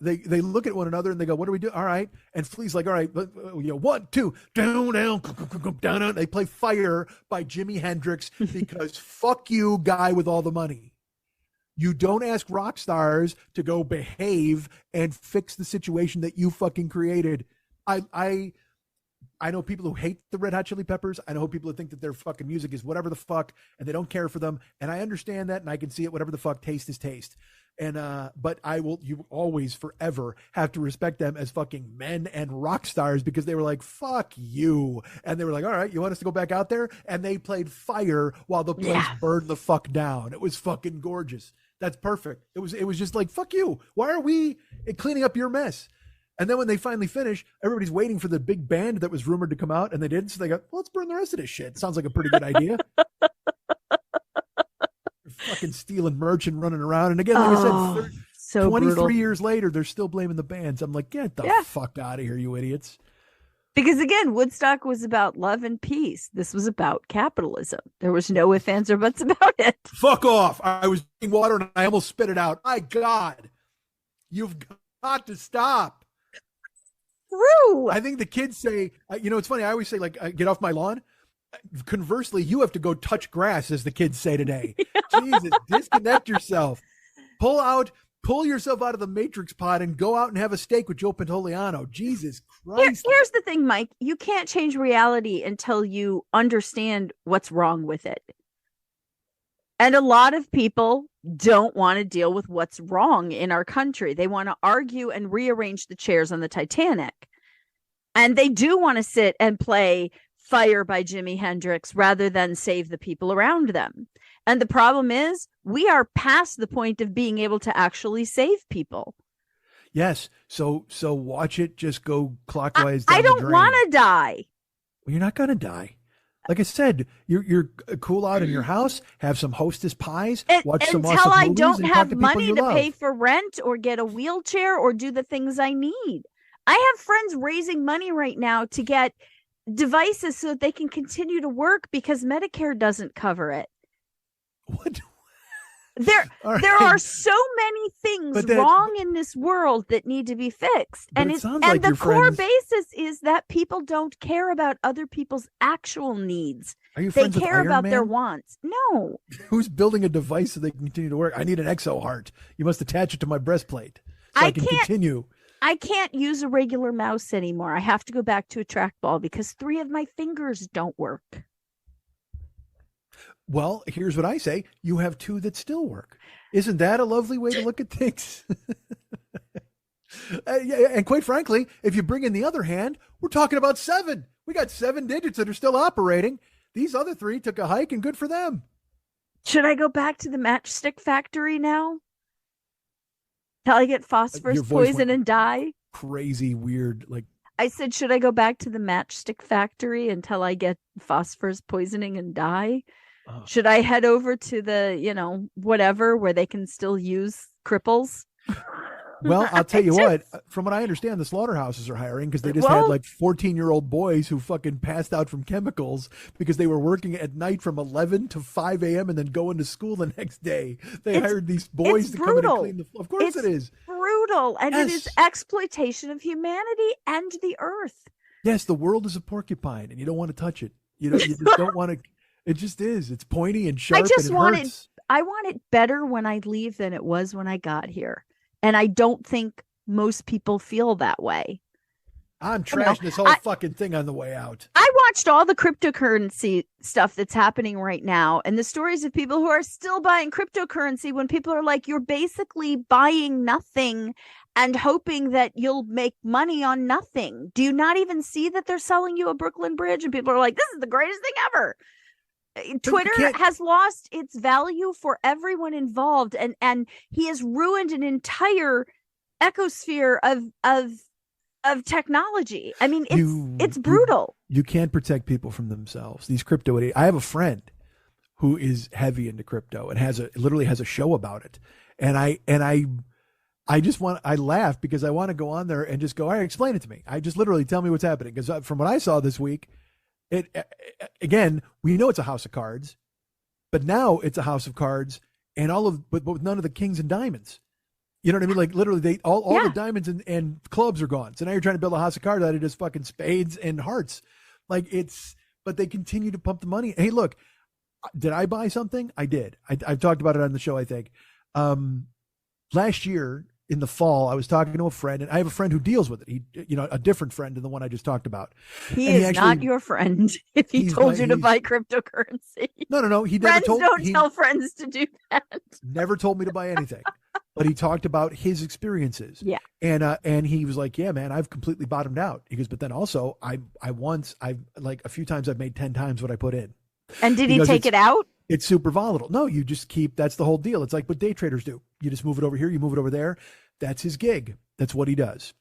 they look at one another and they go, what do we do? All right. And Flea's like, all right, 1, 2, down, down, down, down. They play Fire by Jimi Hendrix because fuck you, guy with all the money. You don't ask rock stars to go behave and fix the situation that you fucking created. I know people who hate the Red Hot Chili Peppers. I know people who think that their fucking music is whatever the fuck and they don't care for them. And I understand that and I can see it, whatever the fuck, taste is taste. And but you always forever have to respect them as fucking men and rock stars because they were like, fuck you. And they were like, all right, you want us to go back out there? And they played Fire while the place burned the fuck down. It was fucking gorgeous. That's perfect. It was just like, fuck you. Why are we cleaning up your mess? And then when they finally finish, everybody's waiting for the big band that was rumored to come out and they didn't. So they go, well, let's burn the rest of this shit. Sounds like a pretty good idea. Fucking stealing merch and running around. And again, like I said, 23 brutal. Years later, they're still blaming the bands. I'm like, get the fuck out of here, you idiots. Because again, Woodstock was about love and peace. This was about capitalism. There was no ifs, ands, or buts about it. Fuck off. I was drinking water and I almost spit it out. My God. You've got to stop. True. I think the kids say, it's funny. I always say, like, get off my lawn. Conversely, you have to go touch grass, as the kids say today. Jesus, disconnect yourself. Pull yourself out of the Matrix pod and go out and have a steak with Joe Pantoliano. Jesus Christ. Here's the thing, Mike. You can't change reality until you understand what's wrong with it. And a lot of people don't want to deal with what's wrong in our country. They want to argue and rearrange the chairs on the Titanic. And they do want to sit and play Fire by Jimi Hendrix rather than save the people around them. And the problem is we are past the point of being able to actually save people. Yes. So watch it just go clockwise. I don't want to die. Well, you're not going to die. Like I said, you're cool out in your house, have some Hostess pies, watch some awesome movies, until I don't have money to love. Pay for rent or get a wheelchair or do the things I need. I have friends raising money right now to get devices so that they can continue to work because Medicare doesn't cover it. What? There are so many things wrong in this world that need to be fixed. And the core basis is that people don't care about other people's actual needs. Are you they friends care with Iron about Man? Their wants. No. Who's building a device so they can continue to work? I need an exo heart. You must attach it to my breastplate so I can continue. I can't use a regular mouse anymore. I have to go back to a trackball because 3 of my fingers don't work. Well, here's what I say. You have 2 that still work. Isn't that a lovely way to look at things? And quite frankly, if you bring in the other hand, we're talking about 7. We got 7 digits that are still operating. These other 3 took a hike and good for them. Should I go back to the matchstick factory now? Till I get phosphorus poison and die? Crazy, weird, like. I said, should I go back to the matchstick factory until I get phosphorus poisoning and die? Should I head over to the, whatever, where they can still use cripples? Well, I'll tell you what, Just- from what I understand, the slaughterhouses are hiring because they just had like 14-year-old boys who fucking passed out from chemicals because they were working at night from 11 to 5 a.m. and then going to school the next day. They hired these boys to come in and clean the floor. Of course it is. Brutal. And it is Yes. exploitation of humanity and the earth. Yes, the world is a porcupine and you don't want to touch it. You just don't want to. It just is. It's pointy and sharp. I want it better when I leave than it was when I got here. And I don't think most people feel that way. I'm trashing this whole fucking thing on the way out. I watched all the cryptocurrency stuff that's happening right now and the stories of people who are still buying cryptocurrency when people are like, you're basically buying nothing and hoping that you'll make money on nothing. Do you not even see that they're selling you a Brooklyn Bridge? And people are like, this is the greatest thing ever. Twitter has lost its value for everyone involved, and he has ruined an entire ecosphere of technology. I mean, it's brutal. You can't protect people from themselves. These crypto idiots. I have a friend who is heavy into crypto and literally has a show about it. And I laugh because I want to go on there and just go, all right, explain it to me. I just literally tell me what's happening. Because from what I saw this week, again, we know it's a house of cards, but now it's a house of cards and but with none of the kings and diamonds. You know what I mean? Like literally all the diamonds and clubs are gone. So now you're trying to build a house of cards out of just fucking spades and hearts. But they continue to pump the money. Hey, look, did I buy something? I did. I've talked about it on the show, I think. Last year in the fall, I was talking to a friend, and I have a friend who deals with it. A different friend than the one I just talked about. He is not your friend if he told you to buy cryptocurrency. No. He never tell friends to do that. Never told me to buy anything. But he talked about his experiences. Yeah. And he was like, yeah, man, I've completely bottomed out. He goes, but then also I've a few times I've made 10 times what I put in. And did he take it out? It's super volatile. No, you just that's the whole deal. It's like what day traders do. You just move it over here, you move it over there. That's his gig. That's what he does.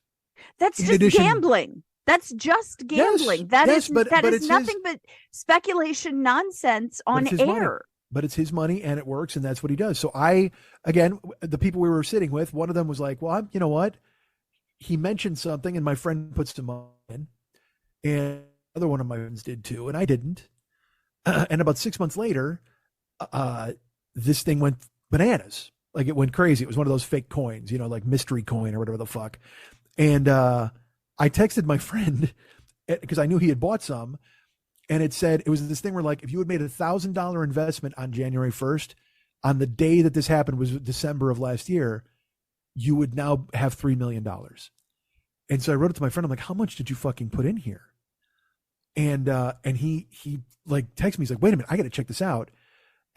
That's just gambling. That's just gambling. That is nothing but speculation nonsense on air. Money. But it's his money and it works, and that's what he does. So again, the people we were sitting with, one of them was like, well, you know what? He mentioned something and my friend put some money in, and another one of my friends did too, and I didn't. And about 6 months later, this thing went bananas. Like it went crazy. It was one of those fake coins, like mystery coin or whatever the fuck. And I texted my friend because I knew he had bought some. And it said, it was this thing where like, if you had made $1,000 investment on January 1st, on the day that this happened was December of last year, you would now have $3 million. And so I wrote it to my friend. I'm like, how much did you fucking put in here? And he like texted me. He's like, wait a minute, I got to check this out.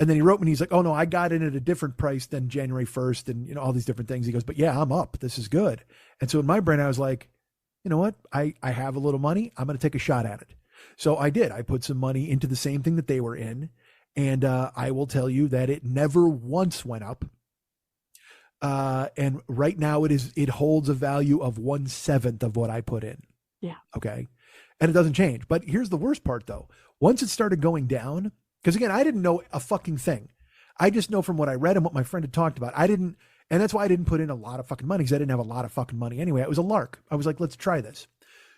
And then he wrote me, and he's like, oh no, I got in at a different price than January 1st and all these different things. He goes, but yeah, I'm up. This is good. And so in my brain, I was like, you know what? I have a little money. I'm going to take a shot at it. So I did. I put some money into the same thing that they were in. And I will tell you that it never once went up. And right now it holds a value of 1/7 of what I put in. Yeah. Okay. And it doesn't change. But here's the worst part though. Once it started going down, because again, I didn't know a fucking thing. I just know from what I read and what my friend had talked about. And that's why I didn't put in a lot of fucking money, because I didn't have a lot of fucking money anyway. It was a lark. I was like, let's try this.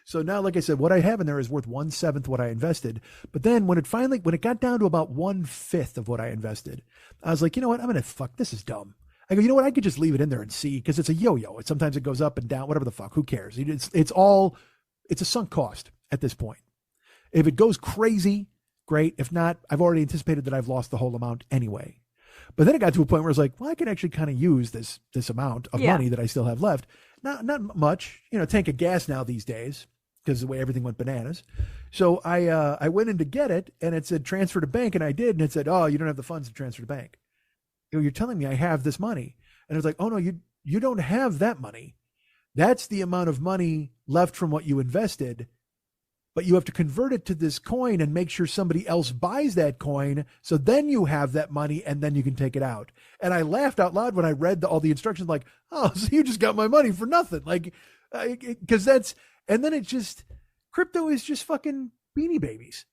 So now, like I said, what I have in there is worth 1/7 what I invested. But then when it got down to about 1/5 of what I invested, I was like, you know what? This is dumb. I go, you know what? I could just leave it in there and see, because it's a yo-yo. Sometimes it goes up and down, whatever the fuck. Who cares? It's a sunk cost at this point. If it goes crazy, great. If not, I've already anticipated that I've lost the whole amount anyway. But then it got to a point where I was like, well, I can actually kind of use this amount of money that I still have left. Not much, tank of gas now these days, because the way everything went bananas. So I went in to get it, and it said transfer to bank, and I did, and it said, oh, you don't have the funds to transfer to bank. You're telling me I have this money. And I was like, oh no, you don't have that money. That's the amount of money left from what you invested, but you have to convert it to this coin and make sure somebody else buys that coin. So then you have that money, and then you can take it out. And I laughed out loud when I read all the instructions, like, oh, so you just got my money for nothing. Like, because and then crypto is just fucking Beanie Babies.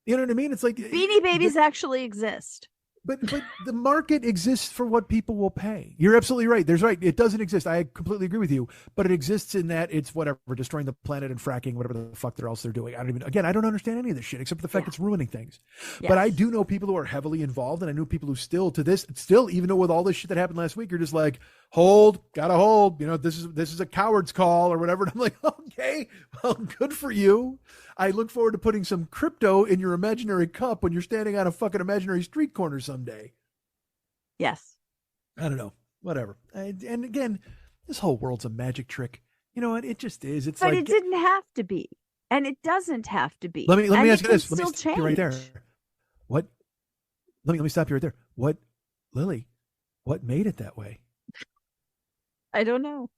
You know what I mean? It's like Beanie Babies actually exist. But the market exists for what people will pay. You're absolutely right. There's right. It doesn't exist. I completely agree with you. But it exists in that it's whatever, destroying the planet and fracking, whatever the fuck they're doing. I don't understand any of this shit except for the fact it's ruining things. Yes. But I do know people who are heavily involved, and I know people who still, even though with all this shit that happened last week, you're just like, gotta hold. This is a coward's call or whatever. And I'm like, okay, well, good for you. I look forward to putting some crypto in your imaginary cup when you're standing on a fucking imaginary street corner someday. Yes. I don't know. Whatever. And again, this whole world's a magic trick. You know what? It just is. But it didn't have to be. And it doesn't have to be. Let me ask you this. Let me stop you right there. What? Let me stop you right there. Lily, what made it that way? I don't know.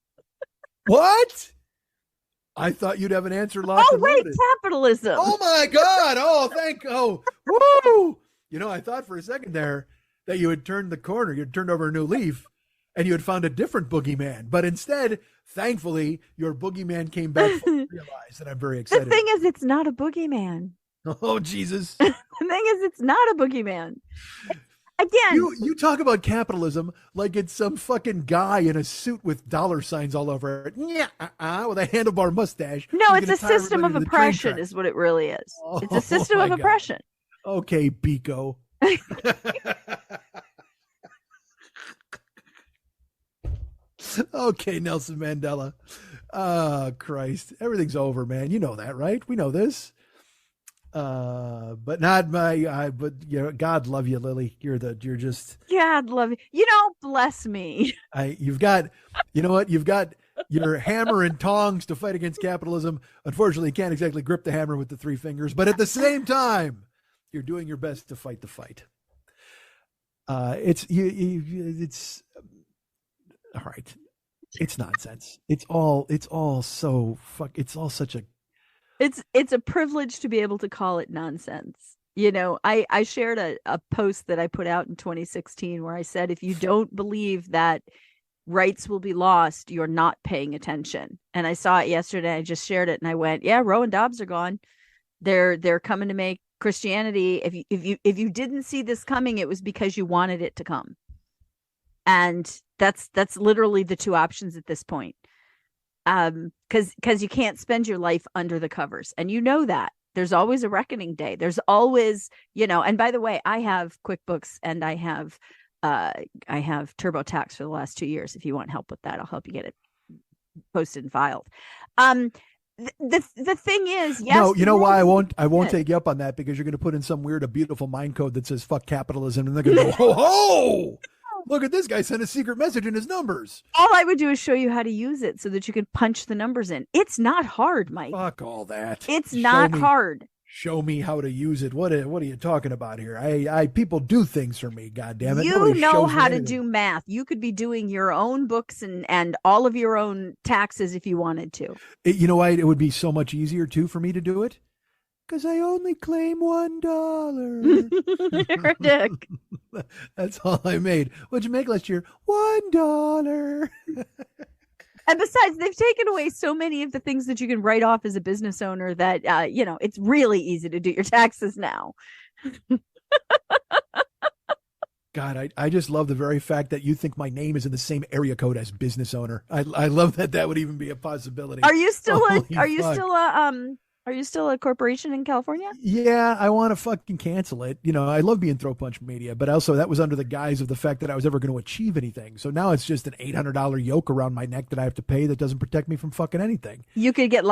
What? I thought you'd have an answer locked. Oh, wait, capitalism. Oh, my God. Woo. I thought for a second there that you had turned the corner. You'd turned over a new leaf and you had found a different boogeyman. But instead, thankfully, your boogeyman came back fully realized, and I'm very excited. The thing is, it's not a boogeyman. Oh, Jesus. The thing is, it's not a boogeyman. Again, you talk about capitalism like it's some fucking guy in a suit with dollar signs all over it. Yeah, with a handlebar mustache. No, it's a system of oppression, is what it really is. It's a system of oppression. Okay, Biko. Okay, Nelson Mandela. Christ, everything's over, man. You know that, right? We know this. But not but God love you, Lily. You're just God love you. Bless me. You've got your hammer and tongs to fight against capitalism. Unfortunately, you can't exactly grip the hammer with the three fingers, but at the same time, you're doing your best to fight the fight. It's all right. It's nonsense. It's all such a. It's a privilege to be able to call it nonsense. I shared a post that I put out in 2016 where I said, if you don't believe that rights will be lost, you're not paying attention. And I saw it yesterday. I just shared it and I went, yeah, Roe and Dobbs are gone. They're coming to make Christianity. If you didn't see this coming, it was because you wanted it to come. And that's literally the two options at this point. Because you can't spend your life under the covers, and that there's always a reckoning day. There's always, and by the way, I have QuickBooks and I have TurboTax for the last 2 years. If you want help with that, I'll help you get it posted and filed. The thing is, yes. No, you know why I won't take you up on that, because you're going to put in some weird, a beautiful mind code that says fuck capitalism, and they're going to go, ho ho. Look at this guy sent a secret message in his numbers. All I would do is show you how to use it so that you can punch the numbers in. It's not hard, Mike. Fuck all that. It's not hard. Show me how to use it. What are you talking about here? People do things for me, goddammit. You know how to do math. You could be doing your own books and all of your own taxes if you wanted to. You know why it would be so much easier too for me to do it? Because I only claim $1. You're a dick. That's all I made. What'd you make last year? $1. And besides, they've taken away so many of the things that you can write off as a business owner that, it's really easy to do your taxes now. God, I just love the very fact that you think my name is in the same area code as business owner. I love that would even be a possibility. Are you still Are you still a corporation in California? Yeah, I want to fucking cancel it. I love being Throw Punch Media, but also that was under the guise of the fact that I was ever going to achieve anything. So now it's just an $800 yoke around my neck that I have to pay that doesn't protect me from fucking anything. You could get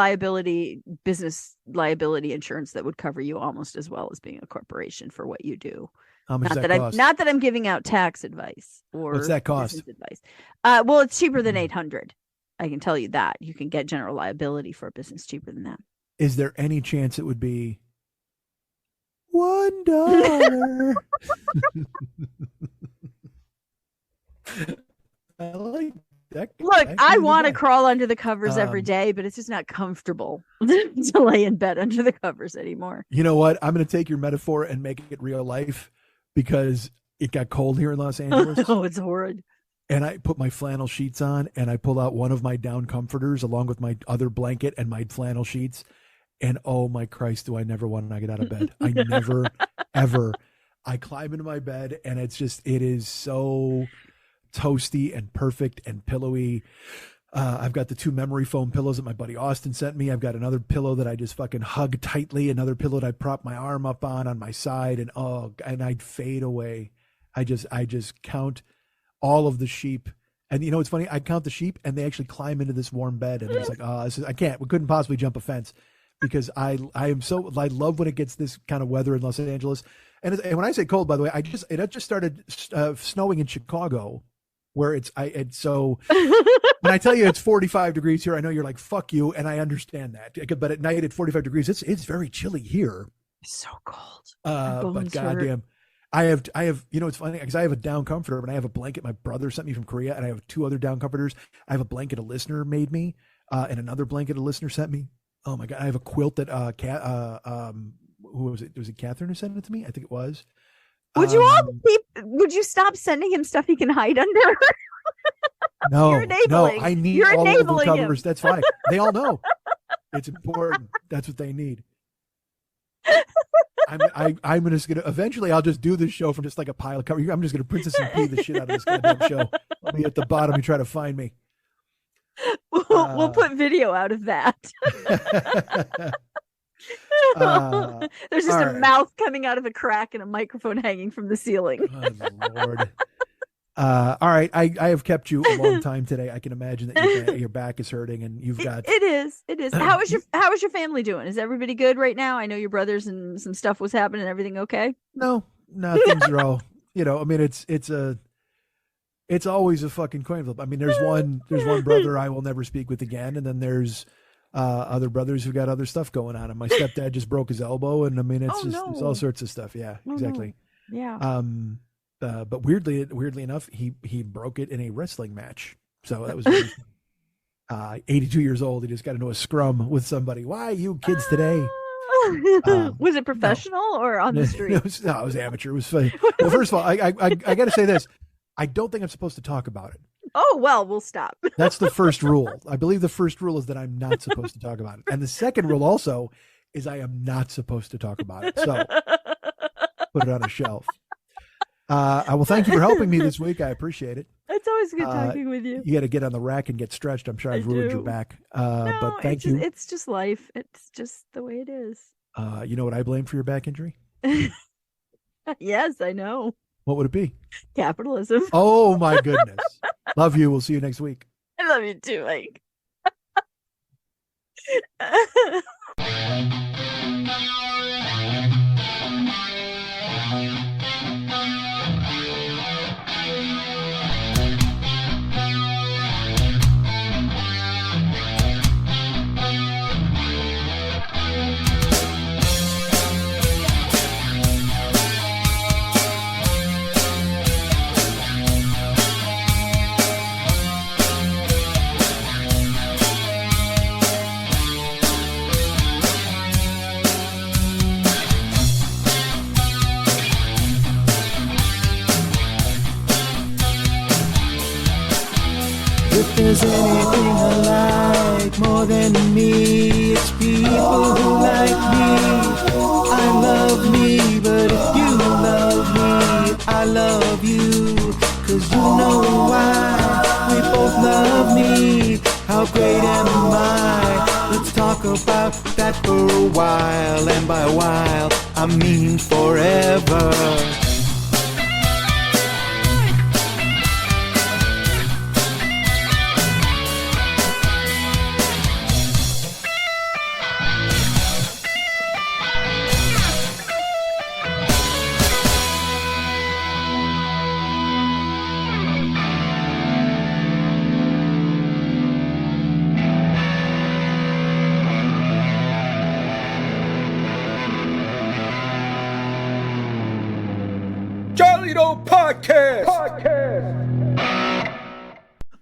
business liability insurance that would cover you almost as well as being a corporation for what you do. How much does that cost? Not that I'm giving out tax advice or what's that cost? Advice. Well, it's cheaper than $800. I can tell you that. You can get general liability for a business cheaper than that. Is there any chance it would be $1? I like that. Look, I want to crawl under the covers every day, but it's just not comfortable to lay in bed under the covers anymore. You know what? I'm going to take your metaphor and make it real life, because it got cold here in Los Angeles. Oh, it's horrid. And I put my flannel sheets on, and I pull out one of my down comforters along with my other blanket and my flannel sheets. And oh my Christ, do I never want to get out of bed. I never, ever. I climb into my bed and it is so toasty and perfect and pillowy. I've got the 2 memory foam pillows that my buddy Austin sent me. I've got another pillow that I just fucking hug tightly, another pillow that I prop my arm up on my side, and I'd fade away. I just count all of the sheep. And you know, it's funny, I count the sheep and they actually climb into this warm bed, and it's like, we couldn't possibly jump a fence, because I love when it gets this kind of weather in Los Angeles. And when I say cold, by the way, it just started snowing in Chicago, where so when I tell you it's 45 degrees here, I know you're like, fuck you. And I understand that, but at night at 45 degrees, it's very chilly here. It's so cold. But goddamn, I have, you know, it's funny because I have a down comforter, but I have a blanket my brother sent me from Korea, and I have 2 other down comforters. I have a blanket a listener made me, and another blanket a listener sent me. Oh my God. I have a quilt that, who was it? Was it Catherine who sent it to me? I think it was. Would you stop sending him stuff he can hide under? No, enabling. I need You're all of the enabling covers. him. That's fine. They all know it's important. That's what they need. I'm just gonna eventually. I'll just do this show from just like a pile of cover. I'm just gonna Princess and Pea the shit out of this goddamn show. I'll be at the bottom and try to find me. We'll put video out of that. There's just a mouth coming out of a crack and a microphone hanging from the ceiling. Oh, Lord. All right. I have kept you a long time today. I can imagine that your back is hurting and you've got. It is. How is your family doing? Is everybody good right now? I know your brothers and some stuff was happening. Everything okay? No, things are all, you know, I mean, it's always a fucking coin flip. I mean, there's one brother I will never speak with again. And then there's other brothers who got other stuff going on. And my stepdad just broke his elbow. And I mean, it's all sorts of stuff. Yeah, exactly. Yeah. But weirdly enough, he broke it in a wrestling match. So that was 82 years old. He just got into a scrum with somebody. Why you kids today? Was it professional or on the street? It was amateur. It was funny. Well, first of all, I got to say this. I don't think I'm supposed to talk about it. Oh, well, we'll stop. That's the first rule. I believe the first rule is that I'm not supposed to talk about it. And the second rule also is I am not supposed to talk about it. So put it on a shelf. I will thank you for helping me this week. I appreciate it. It's always good talking with you. You got to get on the rack and get stretched. I'm sure I've ruined your back. But thank you. It's just life. It's just the way it is. You know what I blame for your back injury? Yes, I know. What would it be? Capitalism. Oh my goodness. Love you. We'll see you next week. I love you too, Mike. If there's anything I like more than me, it's people who like me. I love me, but if you love me, I love you. 'Cause you know why, we both love me. How great am I? Let's talk about that for a while, and by a while, I mean forever.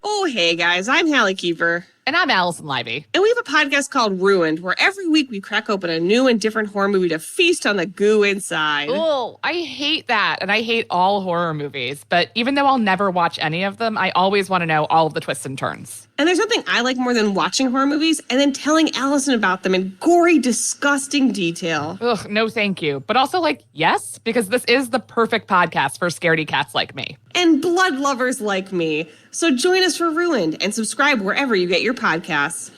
Oh, hey guys, I'm Hallie Keeper. And I'm Allison Livey. And we have a podcast called Ruined, where every week we crack open a new and different horror movie to feast on the goo inside. Oh, I hate that. And I hate all horror movies. But even though I'll never watch any of them, I always want to know all of the twists and turns. And there's nothing I like more than watching horror movies and then telling Allison about them in gory, disgusting detail. Ugh, no thank you. But also, yes, because this is the perfect podcast for scaredy cats like me. And blood lovers like me. So join us for Ruined and subscribe wherever you get your podcasts.